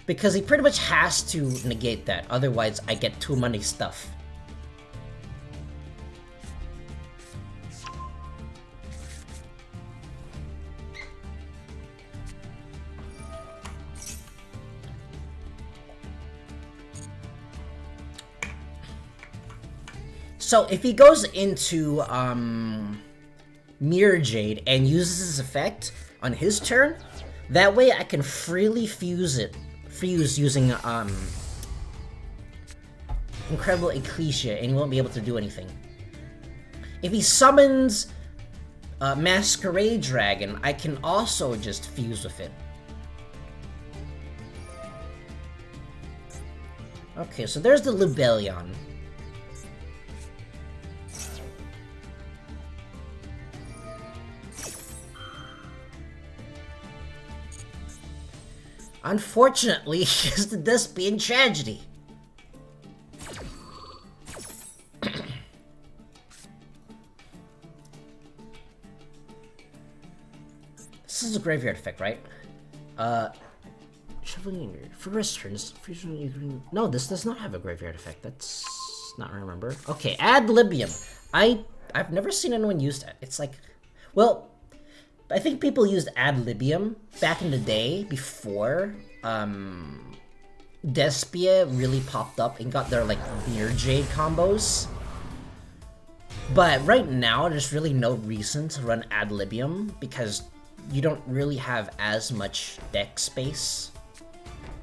Because he pretty much has to negate that, otherwise I get too many stuff. So if he goes into Mirror Jade and uses his effect on his turn, that way I can freely fuse using Incredible Ecclesia, and he won't be able to do anything. If he summons Masquerade Dragon, I can also just fuse with it. Okay, so there's the Lubellion. Unfortunately, it's the Despian Tragedy. This is a graveyard effect, right? Shuffling in your first turns. No, this does not have a graveyard effect. That's not remember. Okay, ad libium. I've never seen anyone use that. It's like, well, I think people used ad libium back in the day before Despia really popped up and got their like Mirror Jade combos. But right now, there's really no reason to run ad libium because you don't really have as much deck space.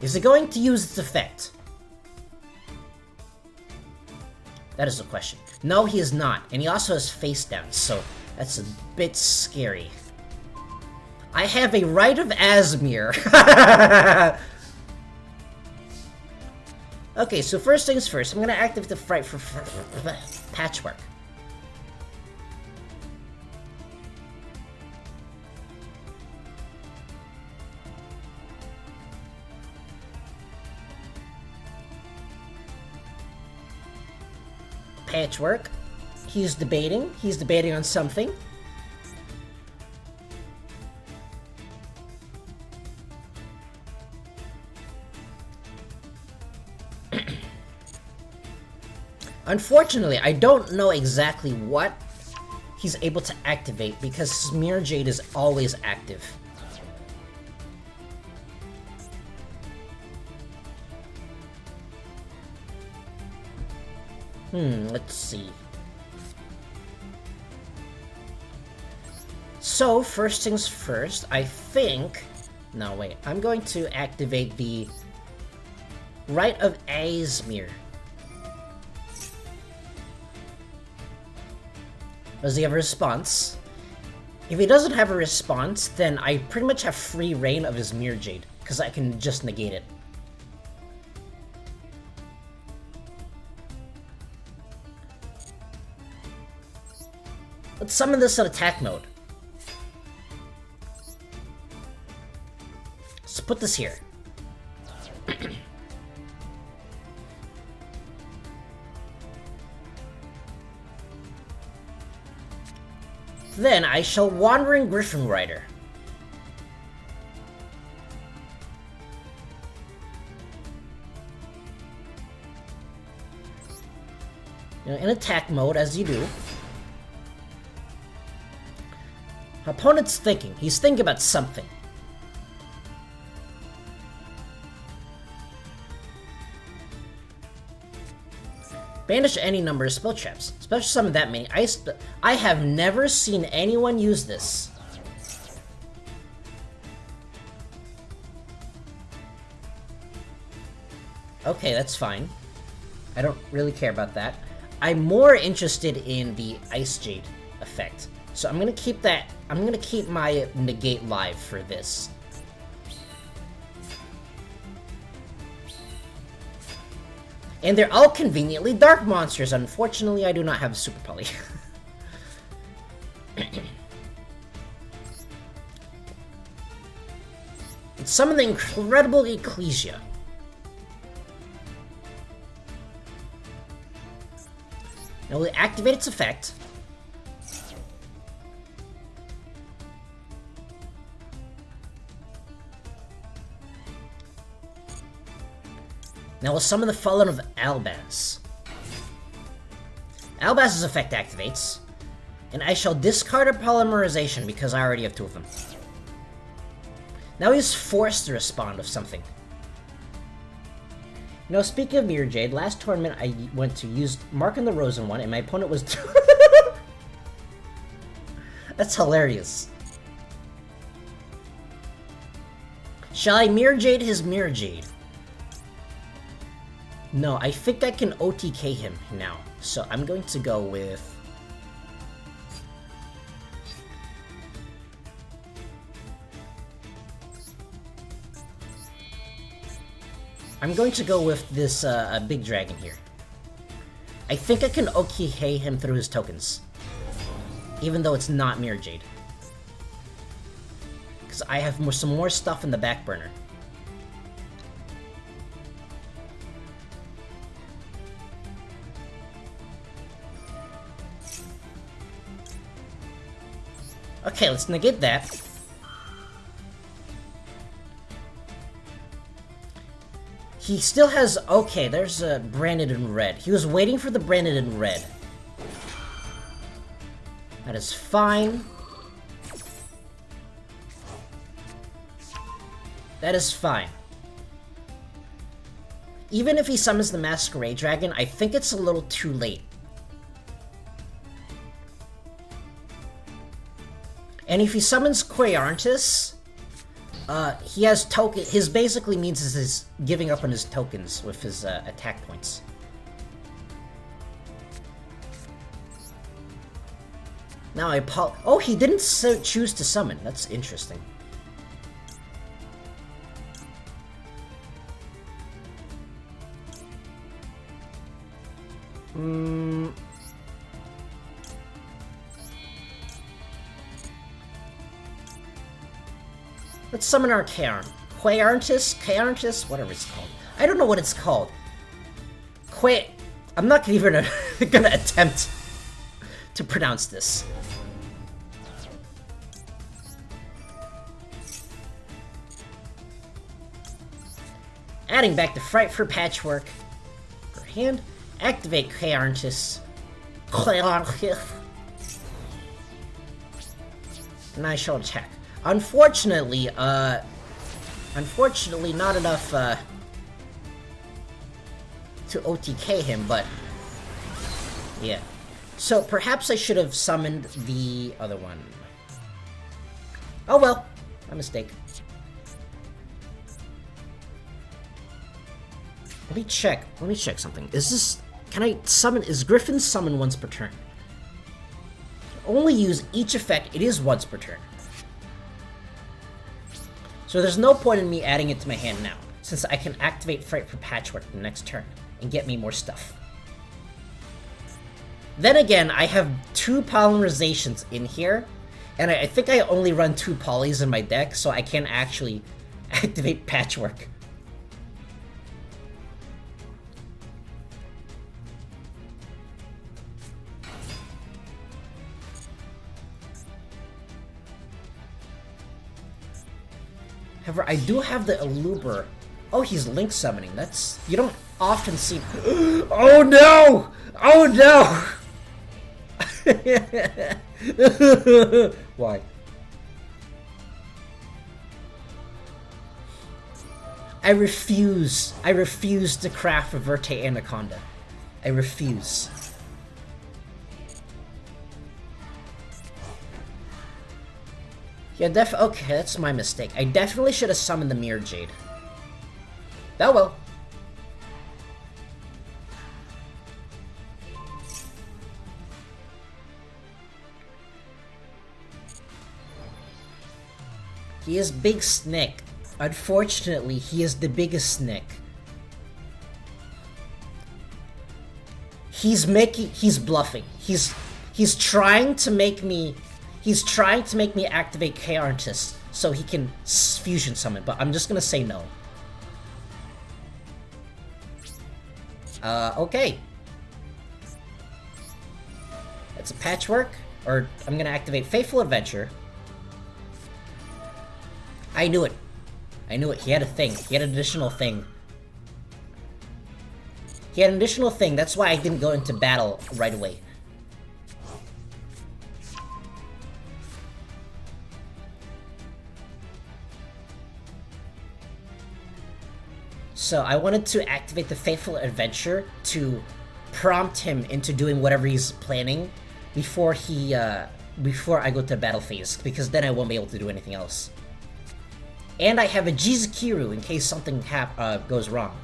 Is it going to use its effect? That is the question. No, he is not. And he also has face down, so that's a bit scary. I have a Rite of Asmir. Okay, so first things first, I'm gonna activate the Fright for Patchwork. Patchwork. He's debating on something. Unfortunately, I don't know exactly what he's able to activate because Smear Jade is always active. Let's see. So, first things first, I think... No, wait. I'm going to activate the Rite of Asmir. Does he have a response? If he doesn't have a response, then I pretty much have free reign of his Mirror Jade, because I can just negate it. Let's summon this in attack mode. Let's put this here. Then I shall Wandering Griffin Rider. In attack mode, as you do. Opponent's thinking. He's thinking about something. Banish any number of spell traps, especially some of that many. I have never seen anyone use this. Okay, that's fine. I don't really care about that. I'm more interested in the Ice Jade effect. So I'm gonna keep that. I'm gonna keep my negate live for this. And they're all conveniently dark monsters. Unfortunately, I do not have Super Poly. Summon the Incredible Ecclesia. Now we'll activate its effect. Now we'll summon the Fallen of Albaz. Albaz's effect activates, and I shall discard a Polymerization because I already have two of them. Now he's forced to respond with something. Now, speaking of Mirror Jade, last tournament I went to use Mark on the Rosen one, and my opponent was... That's hilarious. Shall I Mirror Jade his Mirror Jade? No, I think I can OTK him now. So I'm going to go with... I'm going to go with this big dragon here. I think I can OTK him through his tokens. Even though it's not Mirror Jade. Because I have some more stuff in the back burner. Okay, let's negate that. He still has... Okay, there's a branded in red. He was waiting for the branded in red. That is fine. That is fine. Even if he summons the Masquerade Dragon, I think it's a little too late. And if he summons Quayarantis, he has token. His basically means is his giving up on his tokens with his attack points. Now oh, he didn't choose to summon. That's interesting. Let's summon our Quayarantis, whatever it's called. I don't know what it's called. I'm not even gonna attempt to pronounce this. Adding back the Fright for Patchwork. Per hand. Activate Quayarantis. And I shall attack. Unfortunately, not enough, to OTK him, but... Yeah. So, perhaps I should have summoned the other one. Oh well. My mistake. Let me check something. Is Griffin summon once per turn? Only use each effect, it is once per turn. So there's no point in me adding it to my hand now, since I can activate Fright for Patchwork the next turn, and get me more stuff. Then again, I have 2 polymerizations in here, and I think I only run 2 polys in my deck, so I can't actually activate Patchwork. However, I do have the Eluber. Oh, he's Link summoning. That's... You don't often see... Oh no! Oh no! Why? I refuse to craft a Verte Anaconda. I refuse. Yeah, okay, that's my mistake. I definitely should have summoned the Mirror Jade. Oh well. He is Big Snake. Unfortunately, he is the biggest snake. He's bluffing. He's trying to make me activate Quayarantis so he can fusion summon, but I'm just gonna say no. Okay. That's a Patchwork, or I'm gonna activate Faithful Adventure. I knew it. He had a thing. He had an additional thing. That's why I didn't go into battle right away. So I wanted to activate the Faithful Adventure to prompt him into doing whatever he's planning before I go to battle phase, because then I won't be able to do anything else. And I have a Jizukiru in case something goes wrong.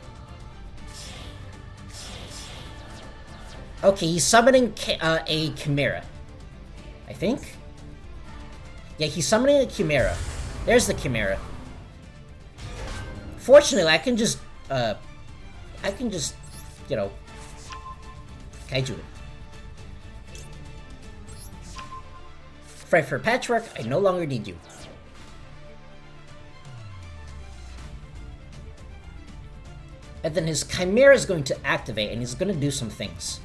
Okay, he's summoning a Chimera. I think? Yeah, he's summoning a Chimera. There's the Chimera. Fortunately, I can just, you know, kaiju it. Fight for Patchwork, I no longer need you. And then his Chimera is going to activate, and he's going to do some things.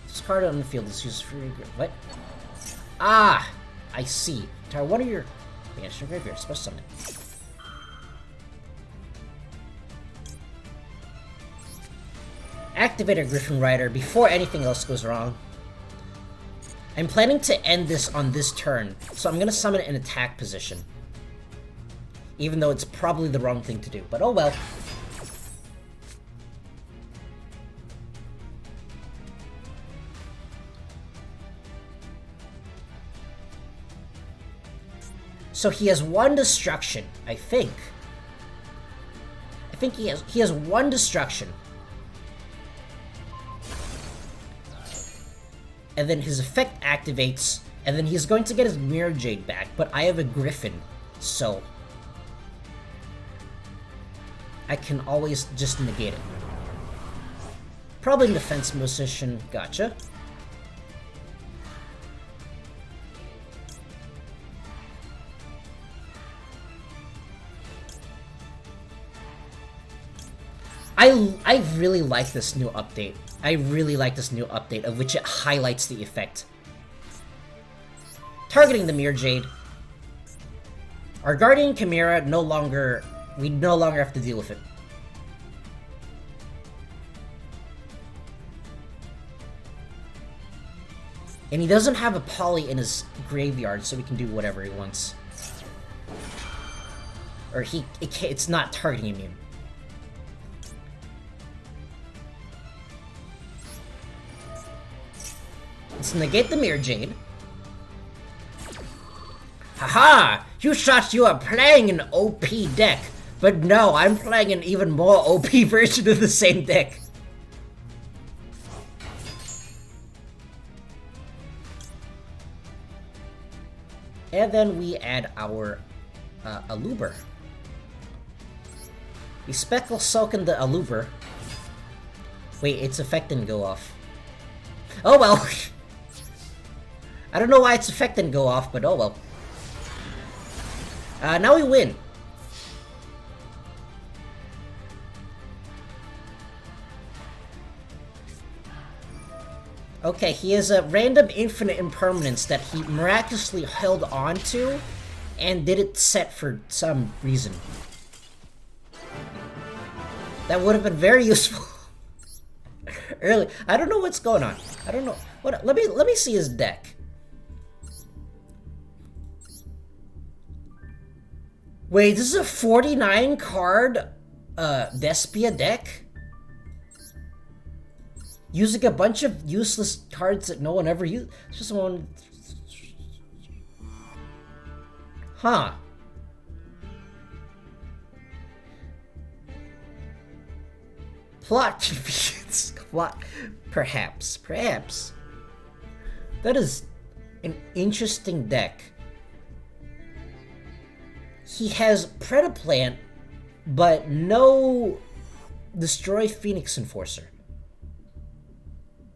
This card on the field is used for... What? Ah! I see. Try one of your... Banish your graveyard. Special summon. Activate a Griffin Rider before anything else goes wrong. I'm planning to end this on this turn, so I'm gonna summon it in attack position. Even though it's probably the wrong thing to do, but oh well. So he has one destruction, I think. I think he has one destruction. And then his effect activates, and then he's going to get his Mirror Jade back, but I have a Griffin, so I can always just negate it. Probably in defense position, gotcha. I really like this new update. I really like this new update, of which it highlights the effect. Targeting the Mirror Jade. Our Guardian Chimera we no longer have to deal with it. And he doesn't have a poly in his graveyard, so he can do whatever he wants. Or it's not targeting immune. Let's negate the Mirror Jade. Haha! You thought you were playing an OP deck, but no, I'm playing an even more OP version of the same deck. And then we add our Aluber. We Speckle Soak in the Aluber. Wait, its effect didn't go off. Oh well! I don't know why its effect didn't go off, but oh well. Now we win. Okay, he has a random infinite impermanence that he miraculously held on to and didn't set for some reason. That would have been very useful early. I don't know what's going on. I don't know. What? Let me see his deck. Wait, this is a 49 card Despia deck? Using a bunch of useless cards that no one ever used. Just one. Huh. Plot convenience. Plot. Perhaps. Perhaps. That is an interesting deck. He has Predaplant, but no Destroy Phoenix Enforcer.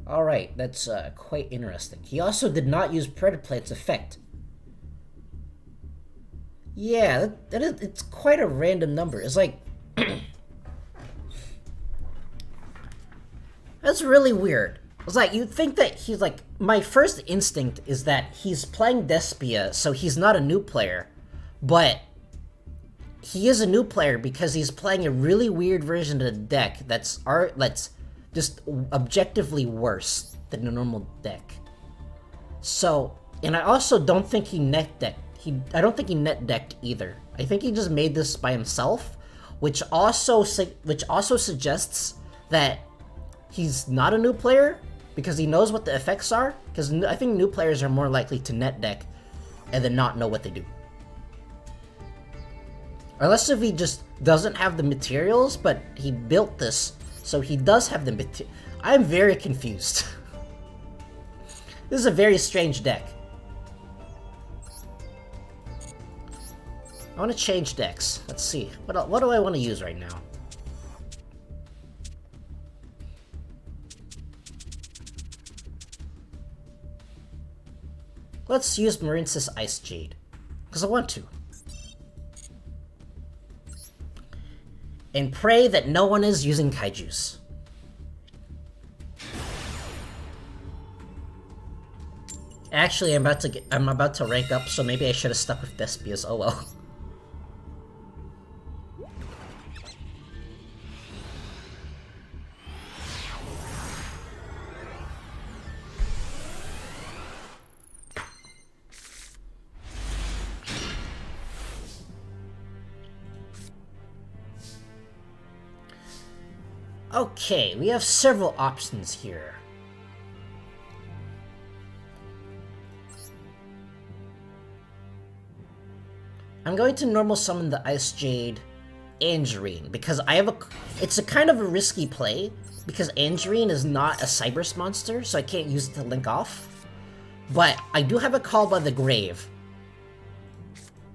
Alright, that's quite interesting. He also did not use Predaplant's effect. Yeah, it's quite a random number. It's like... That's really weird. It's like, you'd think that he's like... My first instinct is that he's playing Despia, so he's not a new player. But... he is a new player because he's playing a really weird version of the deck that's just objectively worse than the normal deck. So, and I also don't think he net decked. I don't think he net decked either. I think he just made this by himself, which also suggests that he's not a new player because he knows what the effects are. Because I think new players are more likely to net deck and then not know what they do. Unless if he just doesn't have the materials, but he built this, so he does have the material. I'm very confused. This is a very strange deck. I want to change decks. Let's see. What do I want to use right now? Let's use Marincess Ice Jade. Because I want to. And pray that no one is using Kaijus. Actually, I'm about to rank up, so maybe I should have stuck with Thespias. Oh well. Okay, we have several options here. I'm going to normal summon the Ice Jade Angerine because it's a kind of a risky play because Angerine is not a Cyberse monster, so I can't use it to link off. But I do have a Call by the Grave,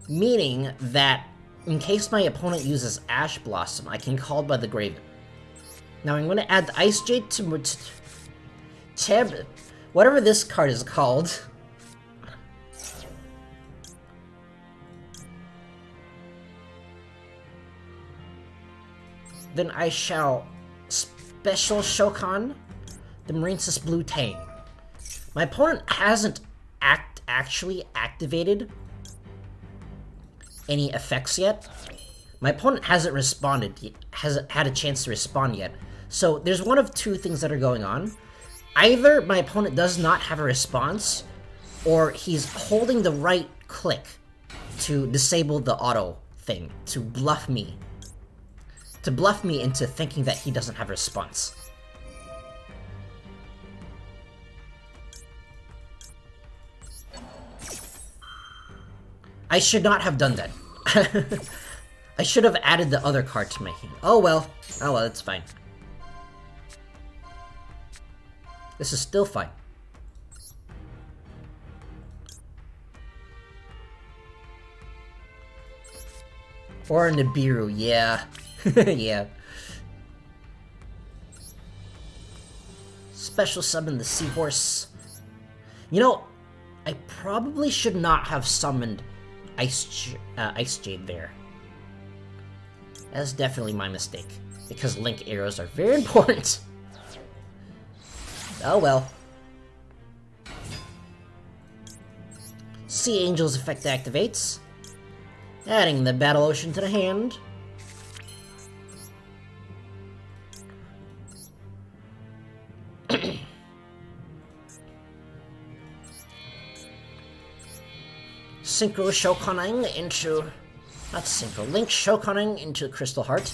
meaning that in case my opponent uses Ash Blossom, I can Call by the Grave. Now I'm going to add the Ice Jade to whatever this card is called. Then I shall special Shokan the Marincess Blue Tang. My opponent hasn't actually activated any effects yet. My opponent hasn't had a chance to respond yet. So there's one of two things that are going on. Either my opponent does not have a response, or he's holding the right click to disable the auto thing, to bluff me. To bluff me into thinking that he doesn't have a response. I should not have done that. I should have added the other card to my hand. Oh well, it's fine. This is still fine. Or Nibiru, yeah. Yeah. Special summon the Seahorse. You know, I probably should not have summoned Ice Jade there. That's definitely my mistake, because Link arrows are very important. Oh well. Sea Angel's effect activates, adding the Battle Ocean to the hand. Synchro Shokaning into... not Synchro, Link Shokaning into Crystal Heart.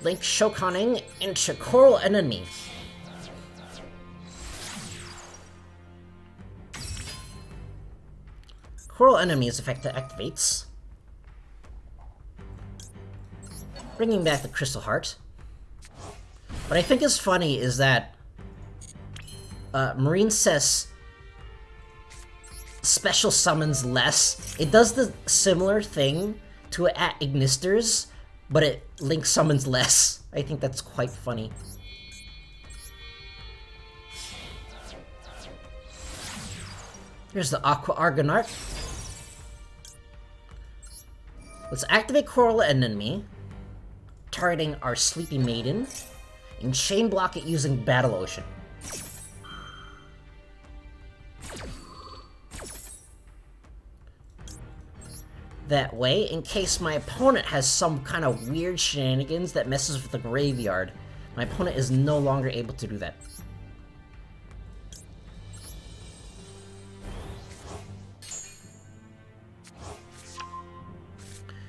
Link Shokaning into Coral Enemy. Coral Enemy's effect activates, bringing back the Crystal Heart. What I think is funny is that Marincess special summons less. It does the similar thing to it at Ignisters, but it Link summons less. I think that's quite funny. Here's the Aqua Argonaut. Let's activate Coral Enemy, targeting our Sleepy Maiden, and chain block it using Battle Ocean. That way, in case my opponent has some kind of weird shenanigans that messes with the graveyard, my opponent is no longer able to do that.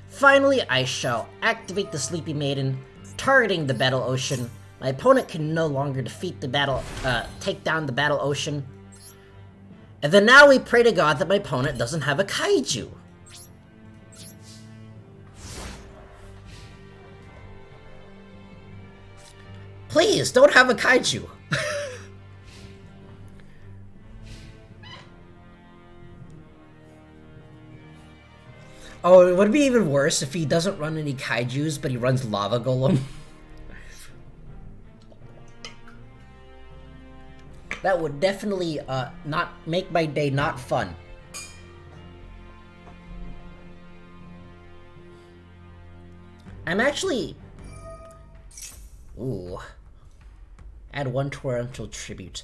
Finally, I shall activate the Sleepy Maiden, targeting the Battle Ocean. My opponent can no longer defeat the take down the Battle Ocean. And then now we pray to God that my opponent doesn't have a kaiju. Please, don't have a kaiju. Oh, it would be even worse if he doesn't run any kaijus, but he runs Lava Golem. That would definitely not make my day not fun. I'm actually... Ooh. Add 1 Torrential Tribute.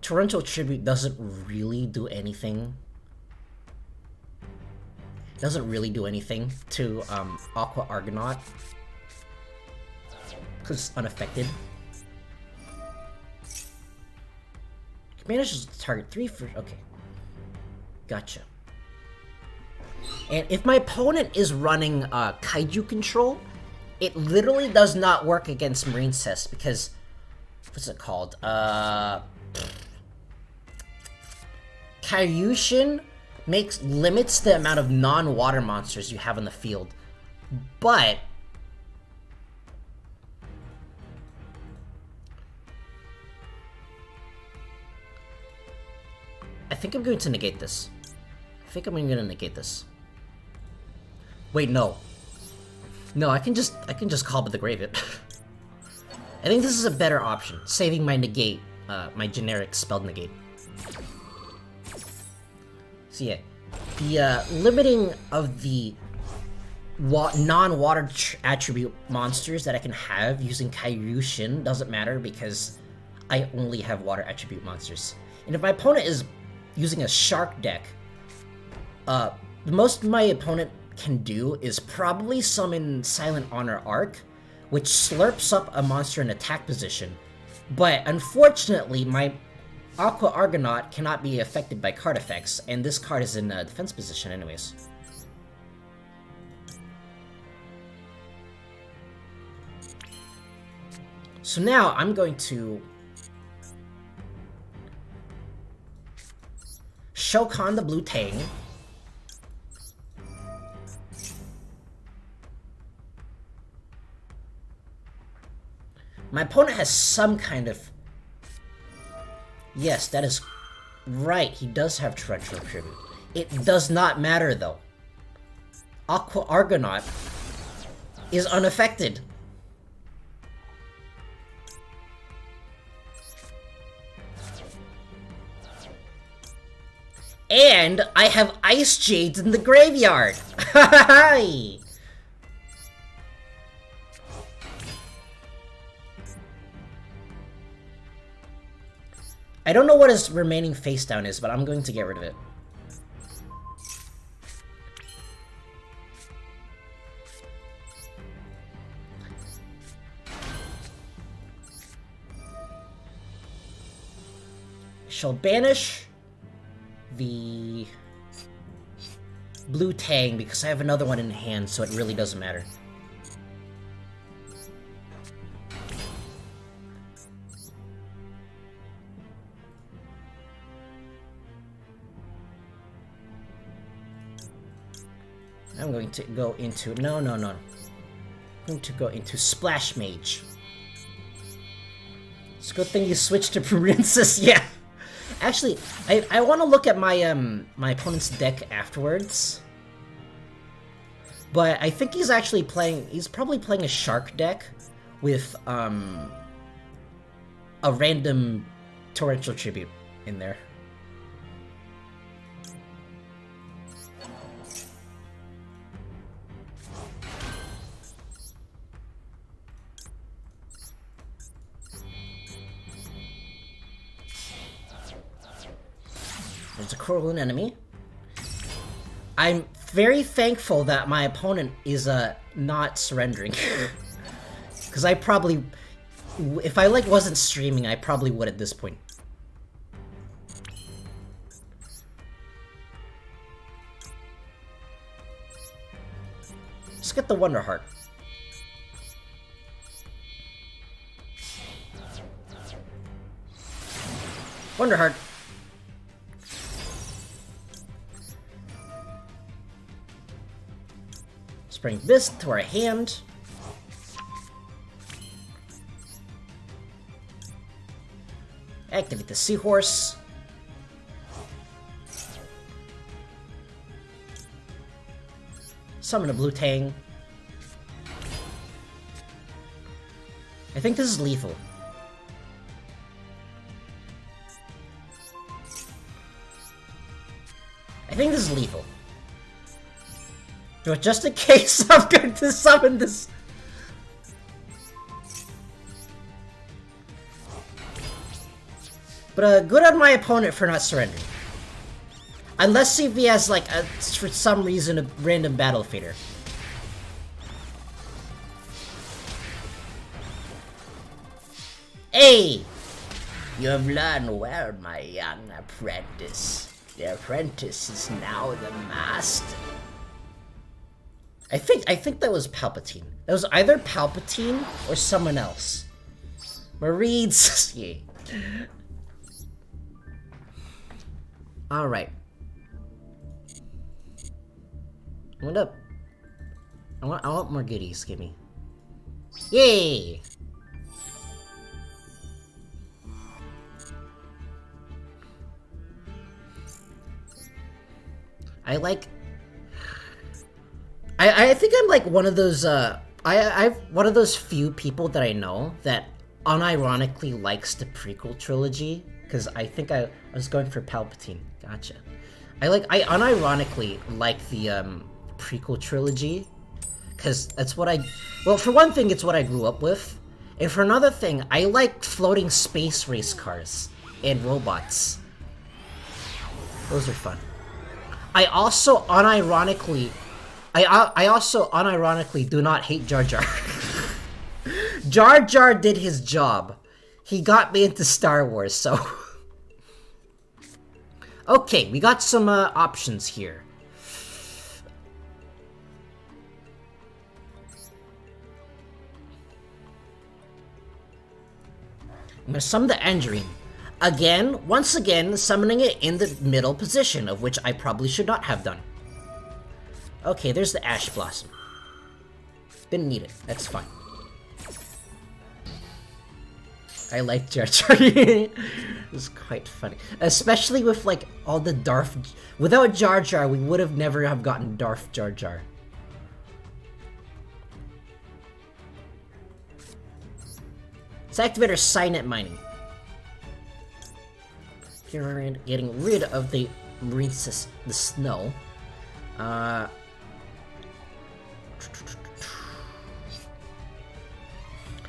Torrential Tribute doesn't really do anything. Doesn't really do anything to Aqua Argonaut. Because it's unaffected. Manages to target 3 for... Okay. Gotcha. And if my opponent is running Kaiju control, it literally does not work against Marine Cess because... What's it called? Karyushin limits the amount of non-water monsters you have on the field. But... I think I'm going to negate this. Wait, no. No, I can just call with the grave it. I think this is a better option, saving my negate, my generic spell negate. So yeah, the limiting of the non-water attribute monsters that I can have using Kairyu-Shin doesn't matter because I only have water attribute monsters. And if my opponent is using a shark deck, the most my opponent can do is probably summon Silent Honor Arc, which slurps up a monster in attack position. But unfortunately, my Aqua Argonaut cannot be affected by card effects, and this card is in defense position anyways. So now I'm going to Shokan the Blue Tang. My opponent has some kind of... Yes, that is right. He does have Torrential Tribute. It does not matter, though. Aqua Argonaut is unaffected. And I have Ice Jades in the graveyard! Hi! I don't know what his remaining face down is, but I'm going to get rid of it. Shall banish the Blue Tang because I have another one in hand, so it really doesn't matter. I'm going to go into... No. I'm going to go into Splash Mage. It's a good thing you switched to Princess, yeah. Actually, I want to look at my my opponent's deck afterwards. But I think he's actually playing... He's probably playing a Shark deck with a random Torrential Tribute in there. There's a Corlin enemy. I'm very thankful that my opponent is not surrendering. Because I probably... If I wasn't streaming, I probably would at this point. Let's get the Wonder Heart. Wonder Heart. Let's bring this to our hand. Activate the Seahorse. Summon a Blue Tang. I think this is lethal. I think this is lethal. But just in case, I'm going to summon this. But good on my opponent for not surrendering. Unless if he has, like, for some reason, a random battle fader. Hey! You have learned well, my young apprentice. The apprentice is now the master. I think that was Palpatine. That was either Palpatine or someone else. Marines. Yeah. Alright. What up? I want more goodies, give me. Yay! I think I'm like one of those I'm one of those few people that I know that unironically likes the prequel trilogy, because I think I was going for Palpatine. Gotcha. I unironically like the prequel trilogy, because that's what well, for one thing, it's what I grew up with, and for another thing, I like floating space race cars and robots. Those are fun. I also unironically do not hate Jar Jar. Jar Jar did his job. He got me into Star Wars, so... Okay, we got some options here. I'm gonna summon the Angerine. Once again, summoning it in the middle position, of which I probably should not have done. Okay, there's the Ash Blossom. Didn't need it, that's fine. I like Jar Jar. It was quite funny. Especially with, like, all the Darth... Without Jar Jar, we would have never have gotten Darth Jar Jar. Let's activate our Signet Mining. Here we're getting rid of the the snow.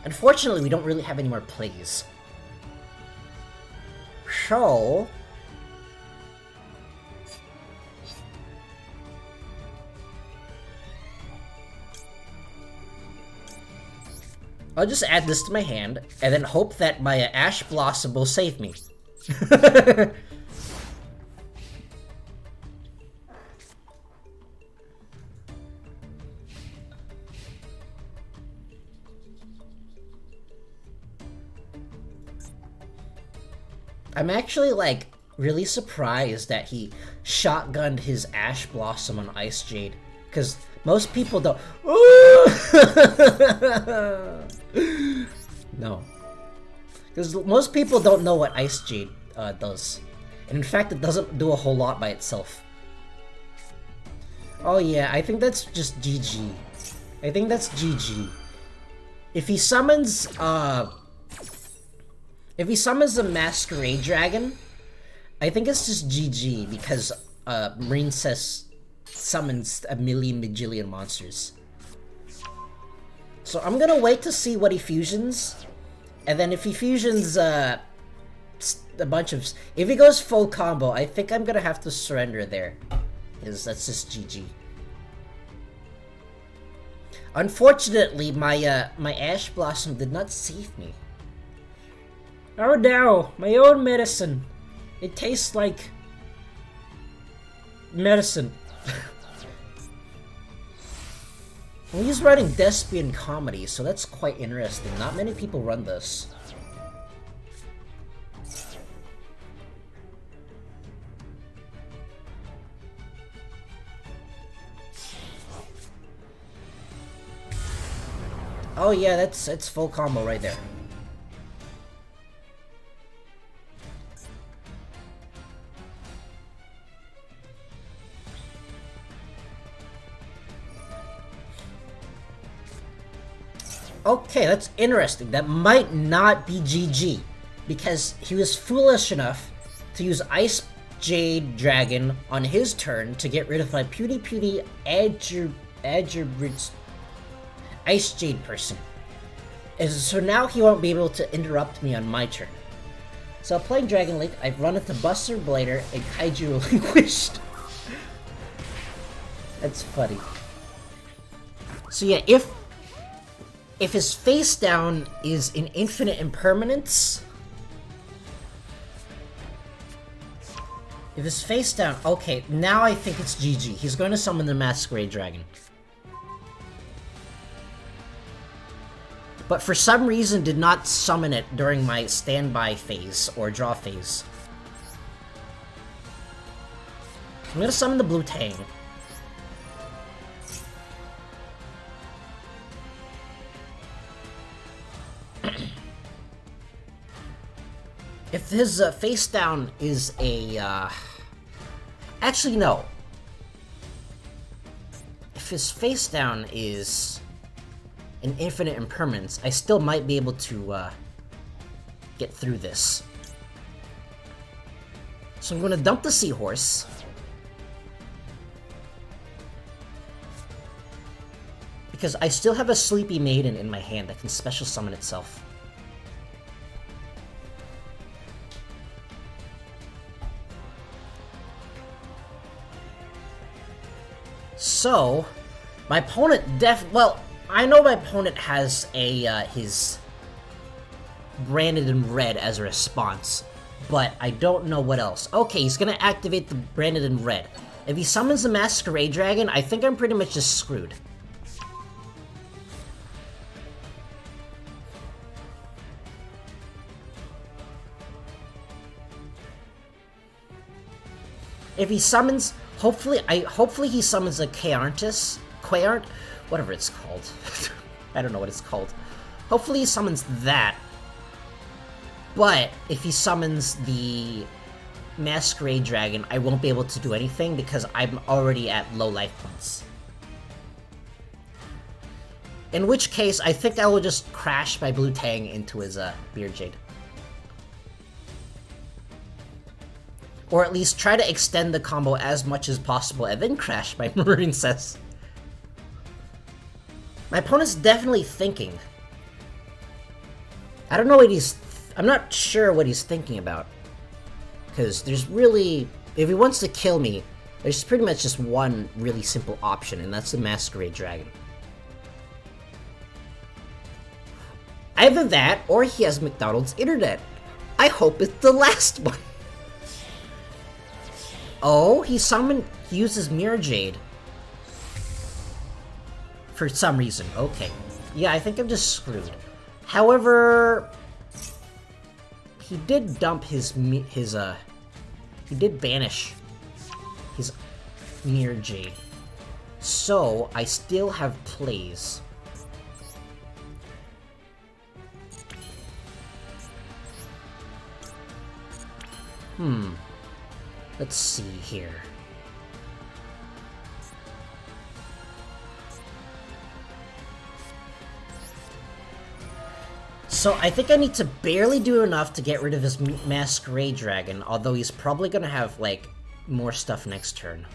Unfortunately, we don't really have any more plays. So... I'll just add this to my hand, and then hope that my Ash Blossom will save me. I'm actually, like, really surprised that he shotgunned his Ash Blossom on Ice Jade, because most people don't... No. Because most people don't know what Ice Jade does. And in fact, it doesn't do a whole lot by itself. Oh yeah, I think that's just GG. I think that's GG. If he summons a Masquerade Dragon, I think it's just GG, because Marine says summons a million majillion monsters. So I'm gonna wait to see what he fusions, and then if he fusions a bunch of... If he goes full combo, I think I'm gonna have to surrender there, because that's just GG. Unfortunately, my my Ash Blossom did not save me. Oh no, my own medicine. It tastes like medicine. Well, he's writing Thespian comedy, so that's quite interesting. Not many people run this. Oh yeah, it's full combo right there. Okay, that's interesting. That might not be GG, because he was foolish enough to use Ice Jade Dragon on his turn to get rid of my puny Ice Jade person. And so now he won't be able to interrupt me on my turn. So playing Dragon Link, I've run into Buster Blader and Kaiju Relinquished. That's funny. So yeah, if his face down is an infinite impermanence, if his face down, okay, now I think it's GG. He's going to summon the Masquerade Dragon. But for some reason did not summon it during my standby phase or draw phase. I'm gonna summon the Blue Tang. If his face down is a, actually, no. If his face down is an infinite impermanence, I still might be able to, get through this. So I'm gonna dump the Seahorse. Because I still have a Sleepy Maiden in my hand that can special summon itself. So, my opponent well, I know my opponent has a, his Branded in Red as a response, but I don't know what else. Okay, he's gonna activate the Branded in Red. If he summons the Masquerade Dragon, I think I'm pretty much just screwed. If he summons, hopefully he summons a Quaernt, whatever it's called. I don't know what it's called. Hopefully he summons that. But if he summons the Masquerade Dragon, I won't be able to do anything because I'm already at low life points. In which case, I think I will just crash my Blue Tang into his Beard Jade. Or at least try to extend the combo as much as possible and then crash my Maroon Cess. My opponent's definitely thinking. I don't know what I'm not sure what he's thinking about. Because there's really... If he wants to kill me, there's pretty much just one really simple option, and that's the Masquerade Dragon. Either that, or he has McDonald's internet. I hope it's the last one. Oh, he uses Mirror Jade. For some reason, okay. Yeah, I think I'm just screwed. However, he did dump he did banish his Mirror Jade. So, I still have plays. Let's see here. So I think I need to barely do enough to get rid of this Masquerade Dragon, although he's probably gonna have, like, more stuff next turn.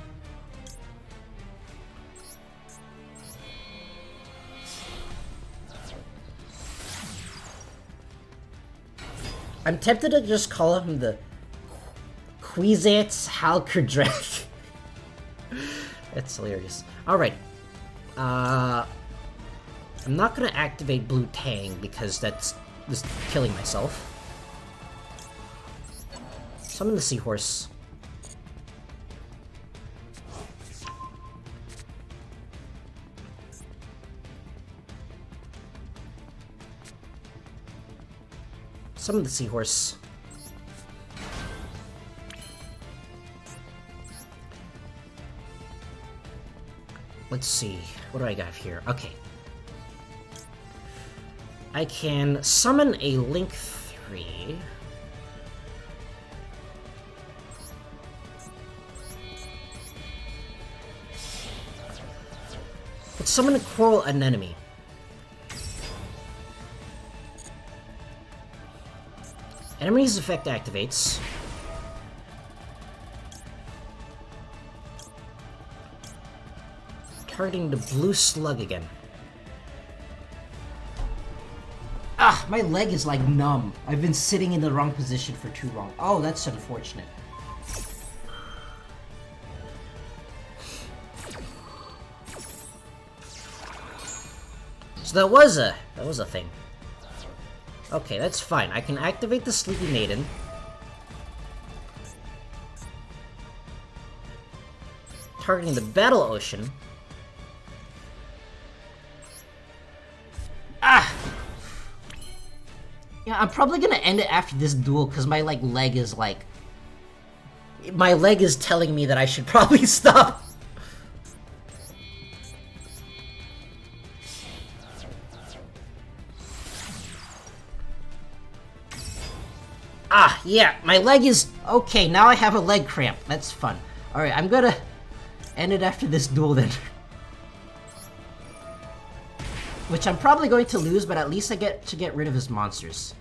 I'm tempted to just call him the Kwisatz Haderach. That's hilarious. Alright. I'm not gonna activate Blue Tang because that's just killing myself. Summon the Seahorse. Summon the Seahorse. Let's see. What do I got here? Okay. I can summon a Link 3. Let's summon a Quarrel Anemone. Enemy's effect activates. Targeting the blue slug again. Ah, my leg is like numb. I've been sitting in the wrong position for too long. Oh, that's unfortunate. So that was a thing. Okay, that's fine. I can activate the Sleepy Maiden. Targeting the Battle Ocean. Ah! Yeah, I'm probably gonna end it after this duel because my leg is like... My leg is telling me that I should probably stop. Ah, yeah, my leg is... Okay, now I have a leg cramp. That's fun. Alright, I'm gonna end it after this duel then. Which I'm probably going to lose, but at least I get to get rid of his monsters.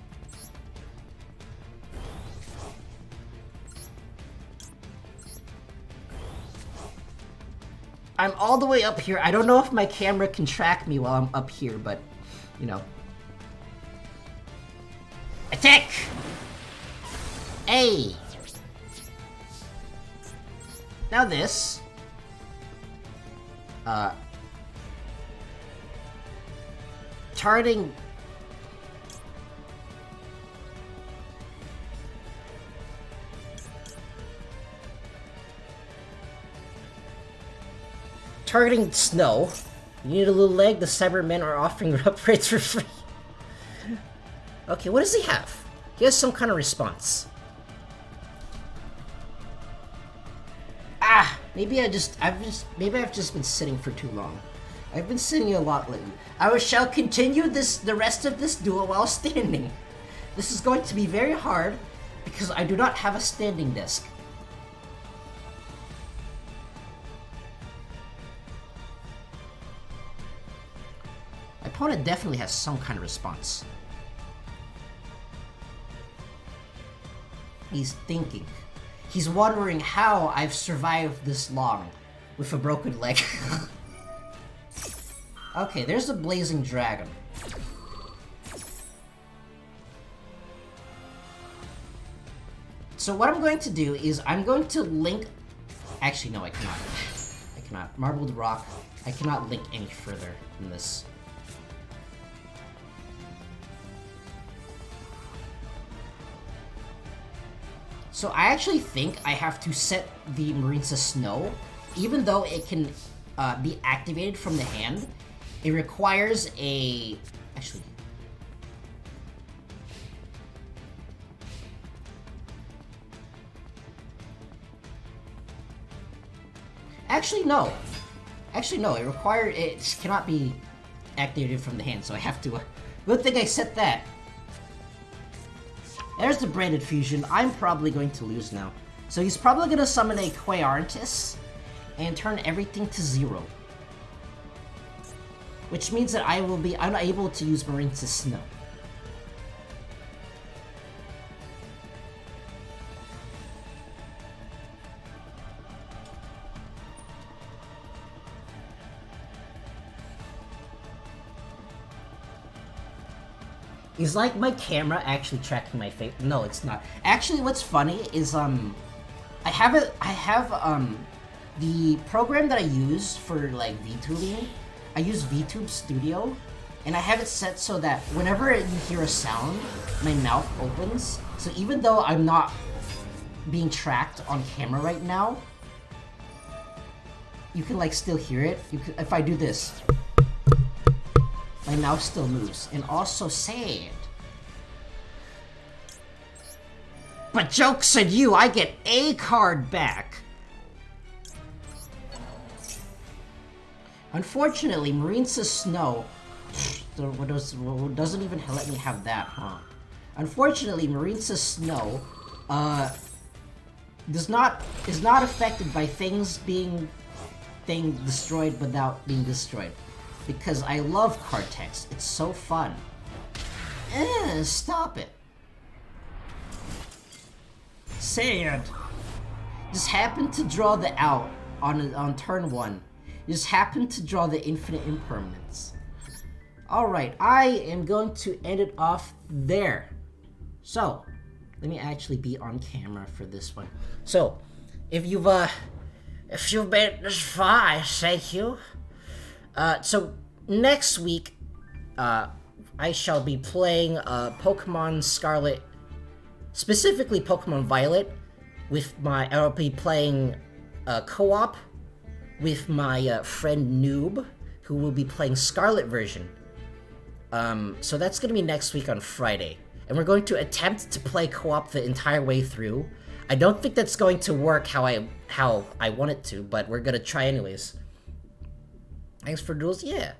I'm all the way up here. I don't know if my camera can track me while I'm up here, but, you know. Attack! Hey! Now this. Targeting... Targeting Snow. You need a little leg, the Cybermen are offering upgrades for free. Okay, what does he have? He has some kind of response. Ah! Maybe I've just been sitting for too long. I've been sitting a lot lately. I shall continue the rest of this duel while standing. This is going to be very hard because I do not have a standing desk. My opponent definitely has some kind of response. He's thinking. He's wondering how I've survived this long with a broken leg. Okay, there's the Blazing Dragon. So what I'm going to do is I'm going to link... Actually, no, I cannot. I cannot. Marbled Rock. I cannot link any further than this. So I actually think I have to set the Marines to Snow. Even though it can be activated from the hand, it requires a... Actually... Actually, no. Actually, no. It cannot be activated from the hand, so I have to... Good thing I set that. There's the Branded Fusion. I'm probably going to lose now. So he's probably going to summon a Quayarantis and turn everything to 0. Which means that I will be unable to use Marines to Snow. Is like my camera actually tracking my face? No, it's not. Actually, what's funny is I have the program that I use for like VTubing. I use VTube Studio, and I have it set so that whenever you hear a sound, my mouth opens. So even though I'm not being tracked on camera right now, you can like still hear it. If I do this. My mouth still moves, and also sad. But joke's on you, I get a card back. Unfortunately, Marines to Snow Doesn't even let me have that, huh? Unfortunately, Marine's Snow, is not affected by things being destroyed without being destroyed. Because I love Cortex. It's so fun. Stop it. Sad. Just happened to draw the out on turn 1. Just happened to draw the infinite impermanence. Alright, I am going to end it off there. So, let me actually be on camera for this one. So, if you've made it this far, I thank you. So next week, I shall be playing Pokemon Scarlet, specifically Pokemon Violet, I'll be playing co-op with my friend Noob, who will be playing Scarlet version. So that's gonna be next week on Friday, and we're going to attempt to play co-op the entire way through. I don't think that's going to work how I want it to, but we're gonna try anyways. Thanks for duels, yeah.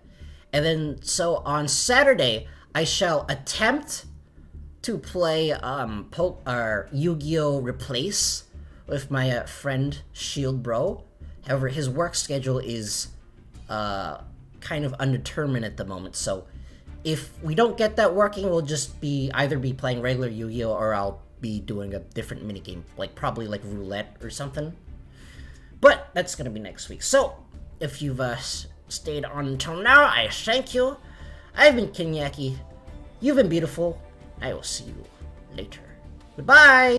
And then, so on Saturday, I shall attempt to play Yu-Gi-Oh! Replace with my friend Shield Bro. However, his work schedule is kind of undetermined at the moment, so if we don't get that working, we'll just either be playing regular Yu-Gi-Oh! Or I'll be doing a different minigame, probably like roulette or something. But that's gonna be next week. So, if you've stayed on until now, I thank you. I've been Kenyaki. You've been beautiful. I will see you later. Goodbye!